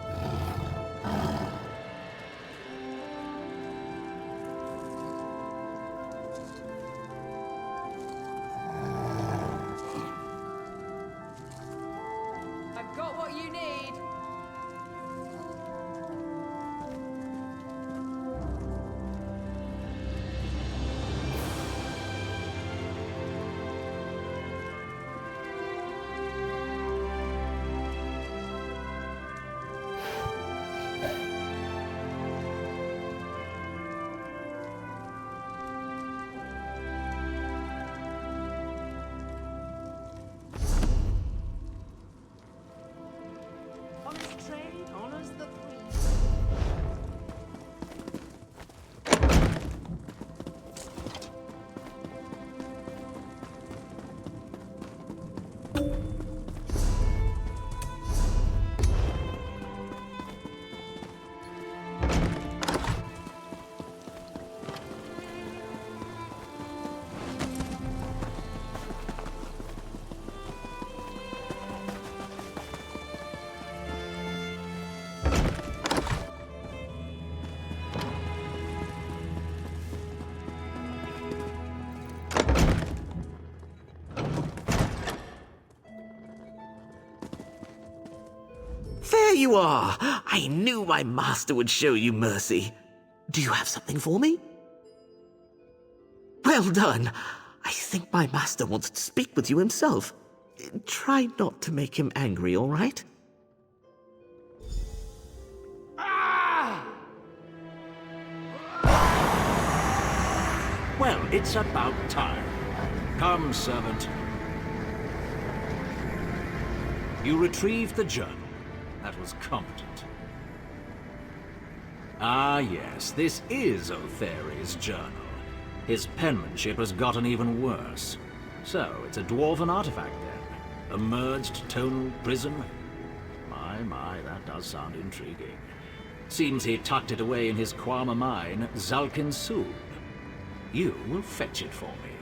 I've got what you need. there you are! I knew my master would show you mercy. Do you have something for me? Well done. I think my master wants to speak with you himself. Try not to make him angry, all right? Well, it's about time. Come, servant. You retrieved the journal. That was competent. Ah, yes, this is Otheri's journal. His penmanship has gotten even worse. So, it's a dwarven artifact then. A merged tonal prism? My, that does sound intriguing. Seems he tucked it away in his Kwama mine, Zalkin Sul. You will fetch it for me.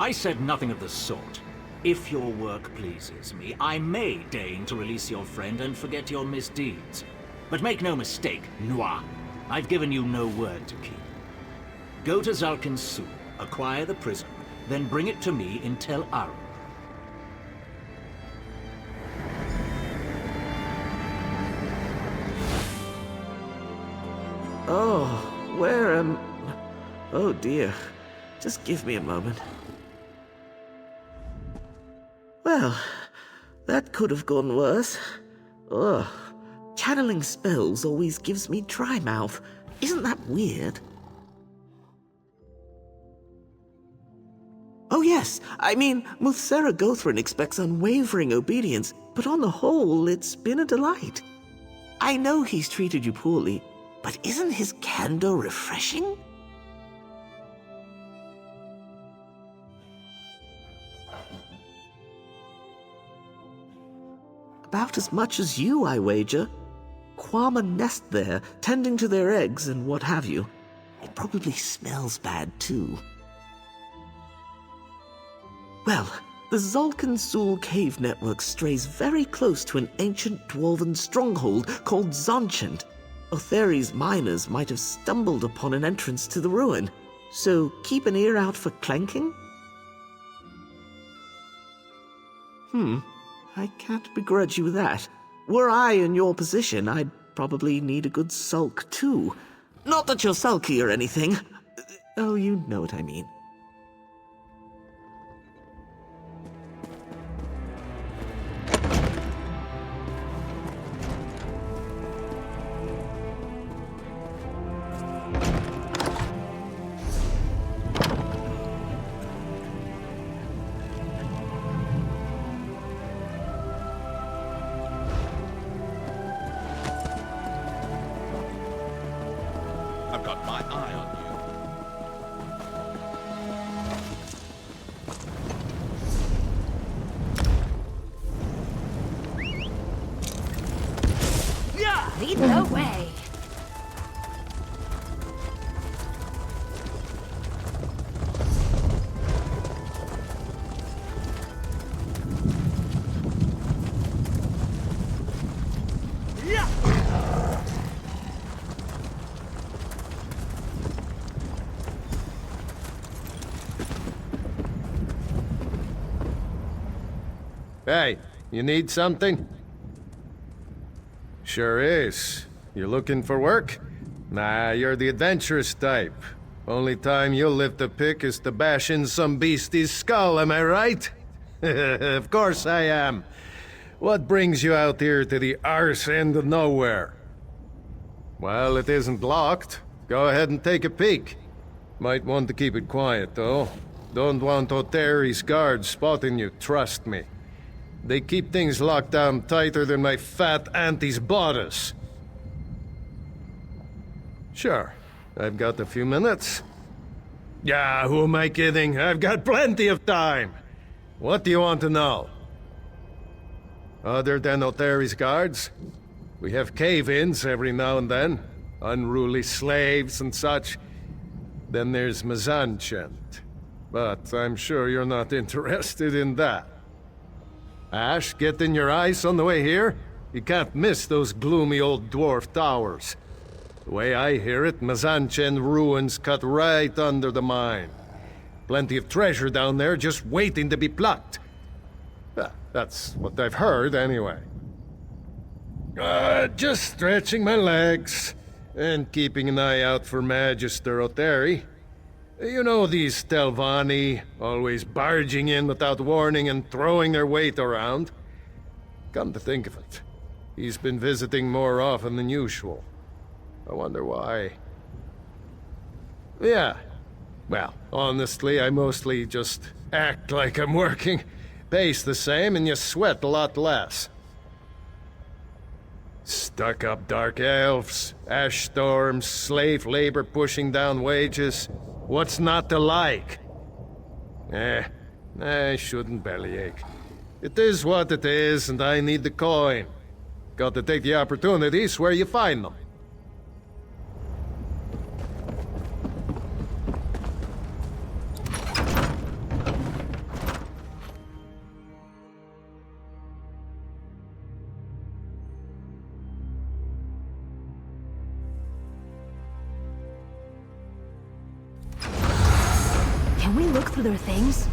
I said nothing of the sort. If your work pleases me, I may deign to release your friend and forget your misdeeds. But make no mistake, Noir. I've given you no word to keep. Go to Zalkin Sul, acquire the prism, then bring it to me in Tel Aru. Oh, where am... Oh dear. Just give me a moment. Well, that could have gone worse. Ugh. Channeling spells always gives me dry mouth. Isn't that weird? Oh yes, I mean, Muthsera Gothrin expects unwavering obedience, but on the whole, it's been a delight. I know he's treated you poorly, but isn't his candor refreshing? About as much as you, I wager. Kwama nest there, tending to their eggs and what have you. It probably smells bad, too. Well, the Zalkin Sul cave network strays very close to an ancient dwarven stronghold called Zonchant. Otheri's miners might have stumbled upon an entrance to the ruin, so keep an ear out for clanking? I can't begrudge you that. Were I in your position, I'd probably need a good sulk too. Not that you're sulky or anything. Oh, you know what I mean. I've got my eye on you. Yeah! Lead the way. Hey, you need something? Sure is. You looking for work? Nah, you're the adventurous type. Only time you'll lift a pick is to bash in some beastie's skull, am I right? Of course I am. What brings you out here to the arse end of nowhere? Well, it isn't locked. Go ahead and take a peek. Might want to keep it quiet, though. Don't want Otheri's guards spotting you, trust me. They keep things locked down tighter than my fat auntie's bodice. Sure, I've got a few minutes. Yeah, who am I kidding? I've got plenty of time. What do you want to know? Other than Otheri's guards, we have cave-ins every now and then. Unruly slaves and such. Then there's Mazanchant. But I'm sure you're not interested in that. Ash, getting your ice on the way here? You can't miss those gloomy old dwarf towers. The way I hear it, Mazanchen ruins cut right under the mine. Plenty of treasure down there just waiting to be plucked. That's what I've heard, anyway. Just stretching my legs and keeping an eye out for Magister Otheri. You know these Telvanni, always barging in without warning and throwing their weight around. Come to think of it, he's been visiting more often than usual. I wonder why. Yeah. Well, honestly, I mostly just act like I'm working. Pace the same and you sweat a lot less. Stuck-up dark elves, ash storms, slave labor pushing down wages. What's not to like? I shouldn't bellyache. It is what it is, and I need the coin. Got to take the opportunities where you find them. Can we look through their things?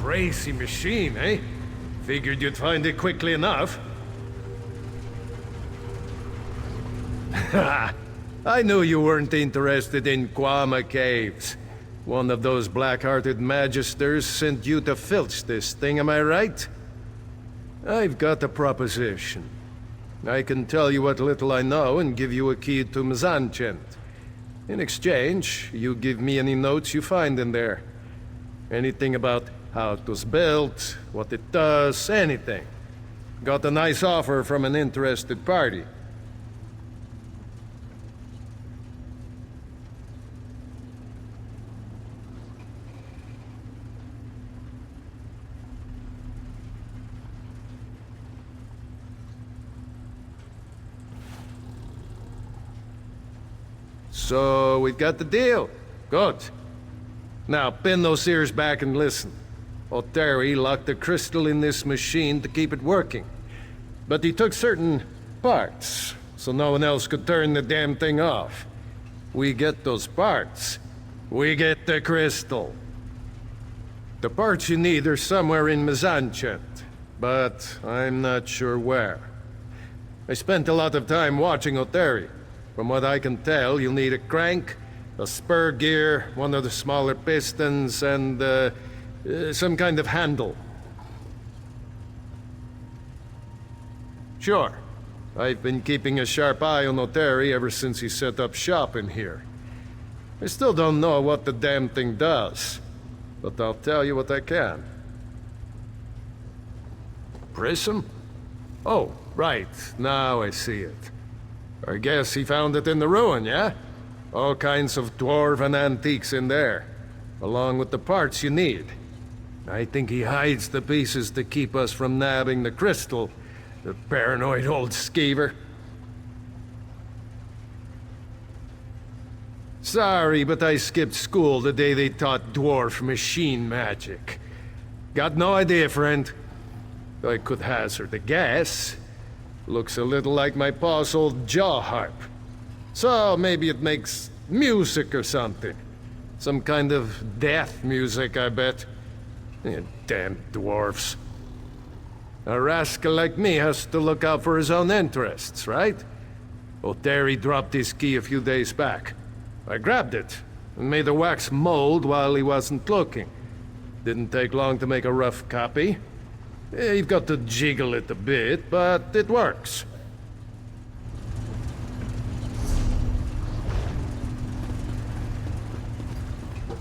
crazy machine, eh? Figured you'd find it quickly enough. I knew you weren't interested in Kwama Caves. One of those black-hearted magisters sent you to filch this thing, am I right? I've got a proposition. I can tell you what little I know and give you a key to Mzanchent. In exchange, you give me any notes you find in there. Anything about how it was built, what it does, anything. Got a nice offer from an interested party. So, we've got the deal. Good. Now, pin those ears back and listen. Oteri locked the crystal in this machine to keep it working. But he took certain parts, so no one else could turn the damn thing off. We get those parts. We get the crystal. The parts you need are somewhere in Mzanchent, but I'm not sure where. I spent a lot of time watching Oteri. From what I can tell, you'll need a crank, a spur gear, one of the smaller pistons, and some kind of handle. Sure. I've been keeping a sharp eye on Oteri ever since he set up shop in here. I still don't know what the damn thing does, but I'll tell you what I can. Prism? Oh, right. Now I see it. I guess he found it in the ruin, yeah? All kinds of dwarven antiques in there, along with the parts you need. I think he hides the pieces to keep us from nabbing the crystal, the paranoid old skeever. Sorry, but I skipped school the day they taught dwarf machine magic. Got no idea, friend. I could hazard a guess. Looks a little like my pa's old jaw harp. So maybe it makes music or something. Some kind of death music, I bet. Damn dwarfs. A rascal like me has to look out for his own interests, right? Oteri dropped his key a few days back. I grabbed it and made a wax mold while he wasn't looking. Didn't take long to make a rough copy. You've got to jiggle it a bit, but it works.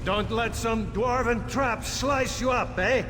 Don't let some dwarven trap slice you up, eh?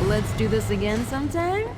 Let's do this again sometime?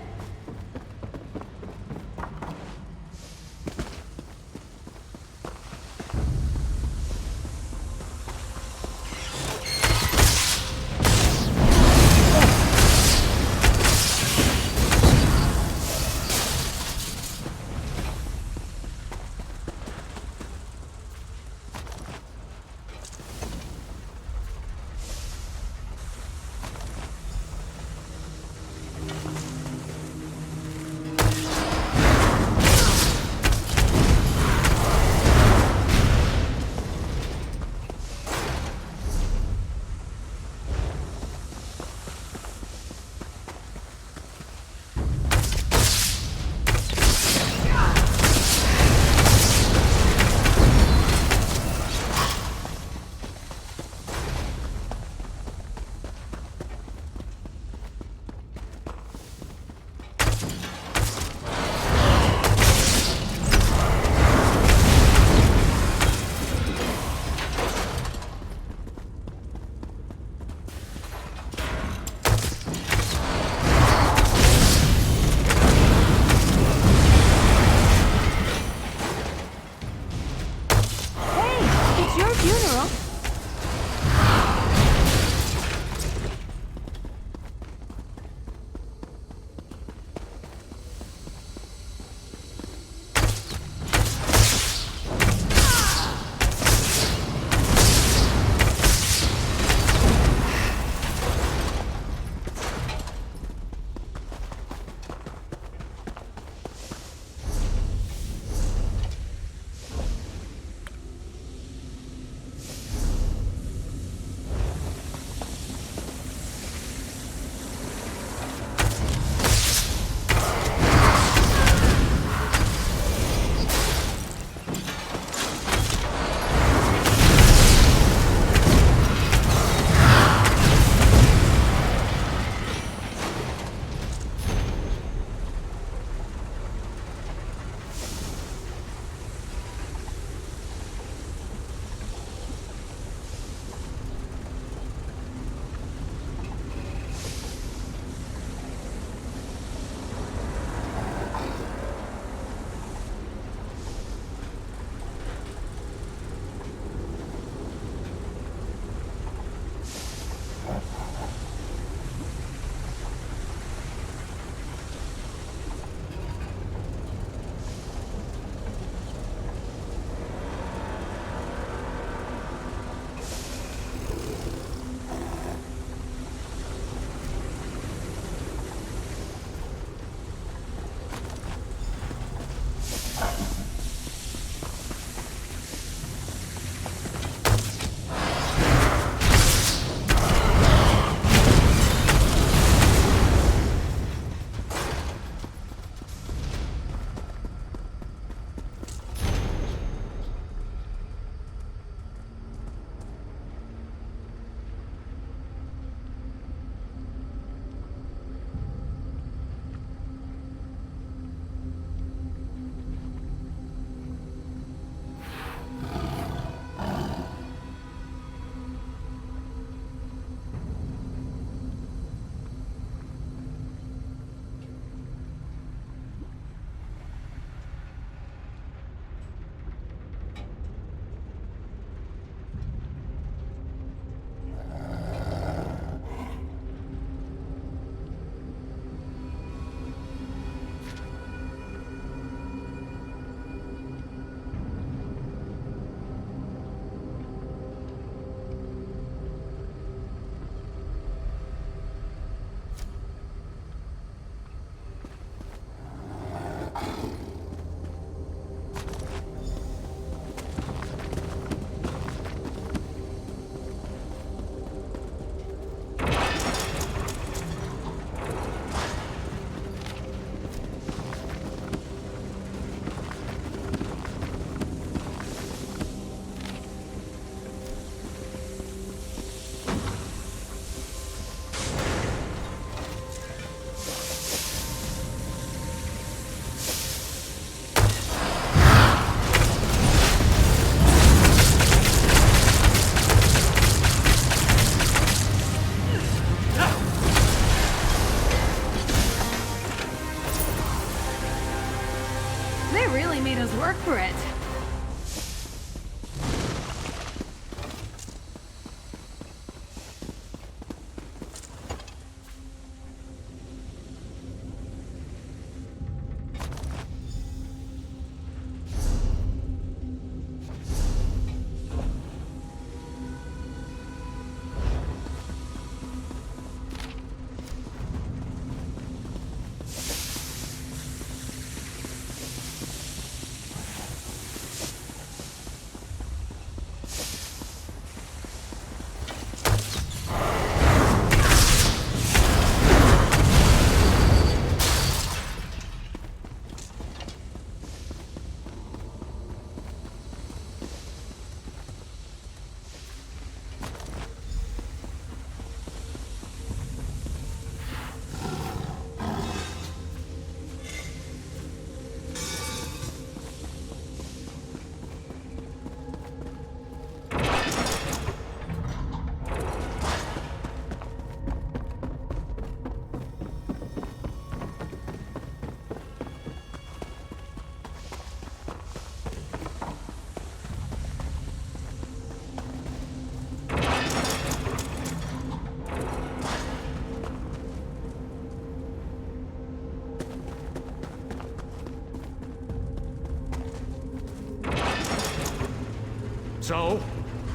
So,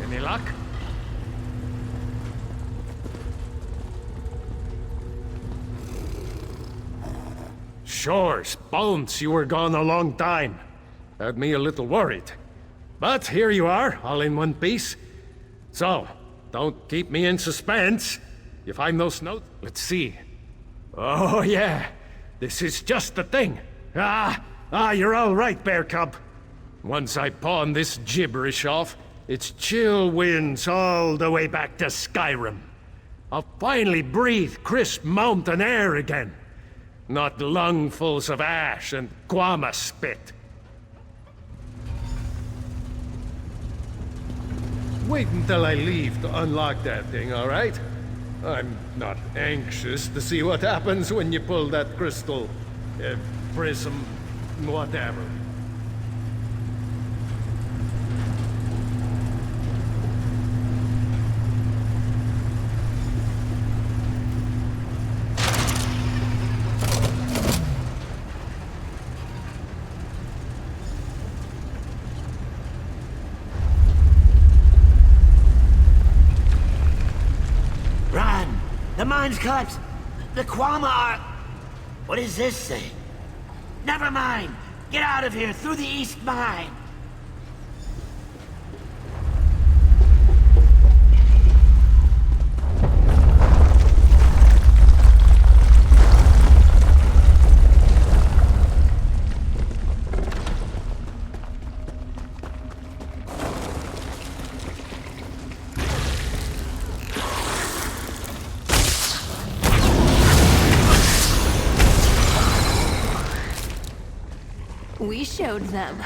any luck? Sure, Bones, you were gone a long time. Had me a little worried. But here you are, all in one piece. So, don't keep me in suspense. You find those notes? Let's see. Oh yeah, this is just the thing. You're all right, Bear Cub. Once I pawn this gibberish off, it's chill winds all the way back to Skyrim. I'll finally breathe crisp mountain air again. Not lungfuls of ash and Quama spit. Wait until I leave to unlock that thing, all right? I'm not anxious to see what happens when you pull that crystal, prism, whatever. Run! The mine's collapsed! The Quama are... What is this thing? Never mind! Get out of here, through the east mine! We showed them.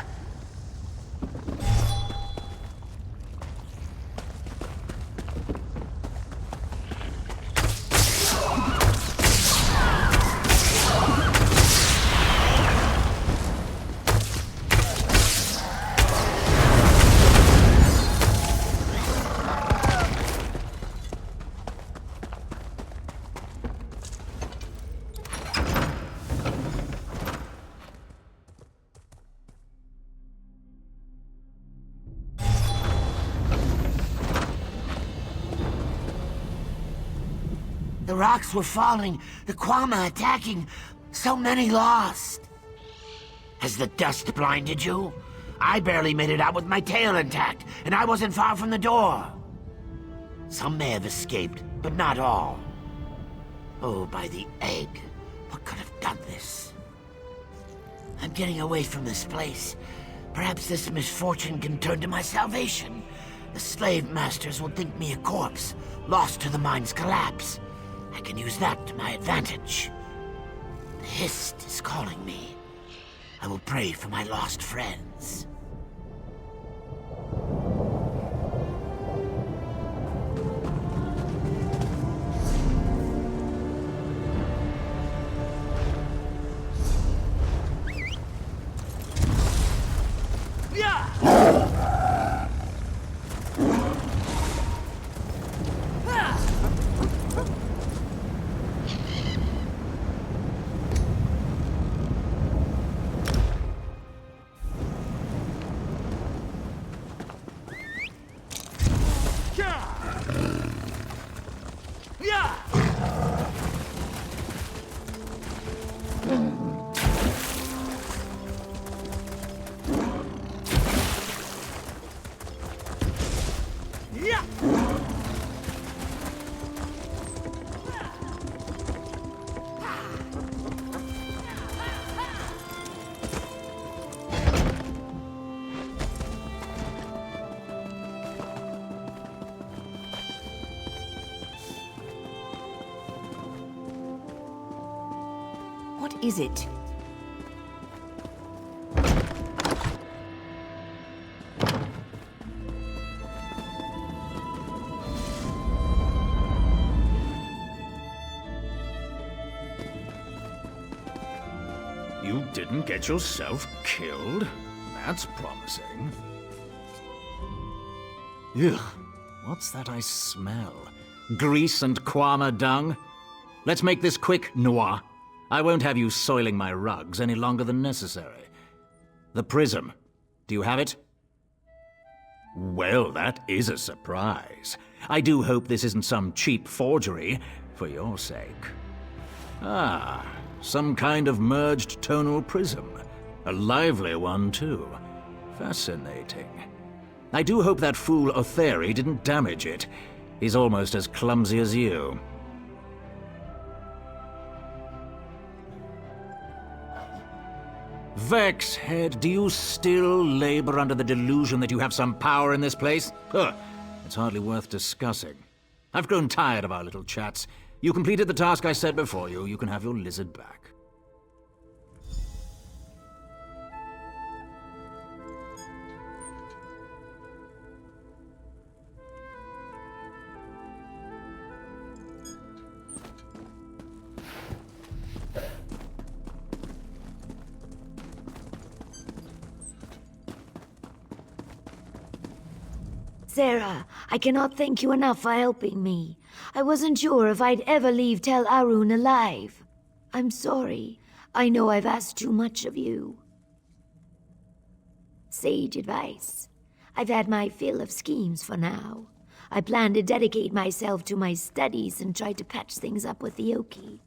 The rocks were falling, the Quama attacking. So many lost. Has the dust blinded you? I barely made it out with my tail intact, and I wasn't far from the door. Some may have escaped, but not all. Oh, by the egg. What could have done this? I'm getting away from this place. Perhaps this misfortune can turn to my salvation. The slave masters will think me a corpse, lost to the mine's collapse. I can use that to my advantage. The Hist is calling me. I will pray for my lost friends. What is it? You didn't get yourself killed? That's promising. Ugh, what's that I smell? Grease and Quama dung? Let's make this quick, Noir. I won't have you soiling my rugs any longer than necessary. The prism. Do you have it? Well, that is a surprise. I do hope this isn't some cheap forgery, for your sake. Ah, some kind of merged tonal prism. A lively one, too. Fascinating. I do hope that fool Otheri didn't damage it. He's almost as clumsy as you. Vexhead, do you still labor under the delusion that you have some power in this place? Ugh, it's hardly worth discussing. I've grown tired of our little chats. You completed the task I set before you. You can have your lizard back. Sarah, I cannot thank you enough for helping me. I wasn't sure if I'd ever leave Tel Arun alive. I'm sorry. I know I've asked too much of you. Sage advice. I've had my fill of schemes for now. I plan to dedicate myself to my studies and try to patch things up with Yoki.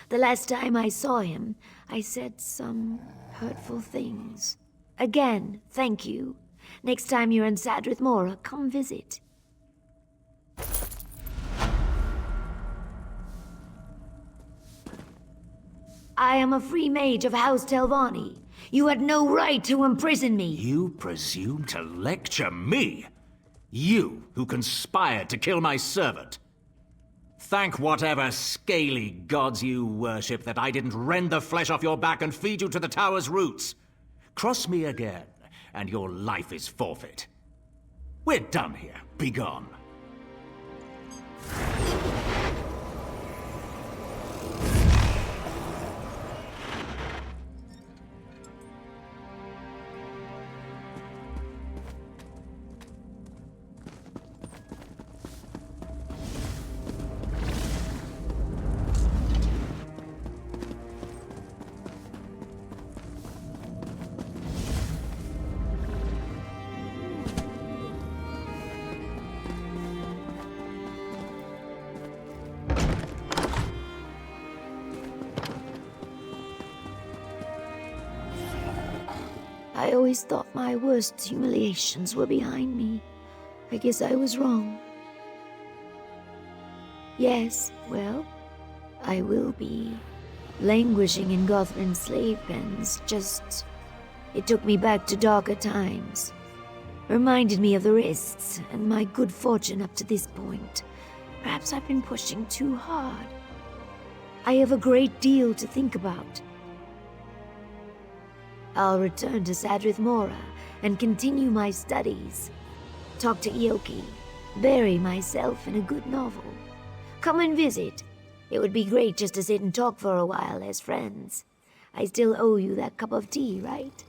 The last time I saw him, I said some hurtful things. Again, thank you. Next time you're in Sadrith Mora, come visit. I am a free mage of House Telvani. You had no right to imprison me. You presume to lecture me? You, who conspired to kill my servant. Thank whatever scaly gods you worship that I didn't rend the flesh off your back and feed you to the tower's roots. Cross me again, and your life is forfeit. We're done here. Be gone. I always thought my worst humiliations were behind me. I guess I was wrong. Yes, well, I will be languishing in Gothran slave pens. Just, it took me back to darker times. Reminded me of the risks and my good fortune up to this point. Perhaps I've been pushing too hard. I have a great deal to think about. I'll return to Sadrith Mora and continue my studies. Talk to Yoki. Bury myself in a good novel. Come and visit. It would be great just to sit and talk for a while as friends. I still owe you that cup of tea, right?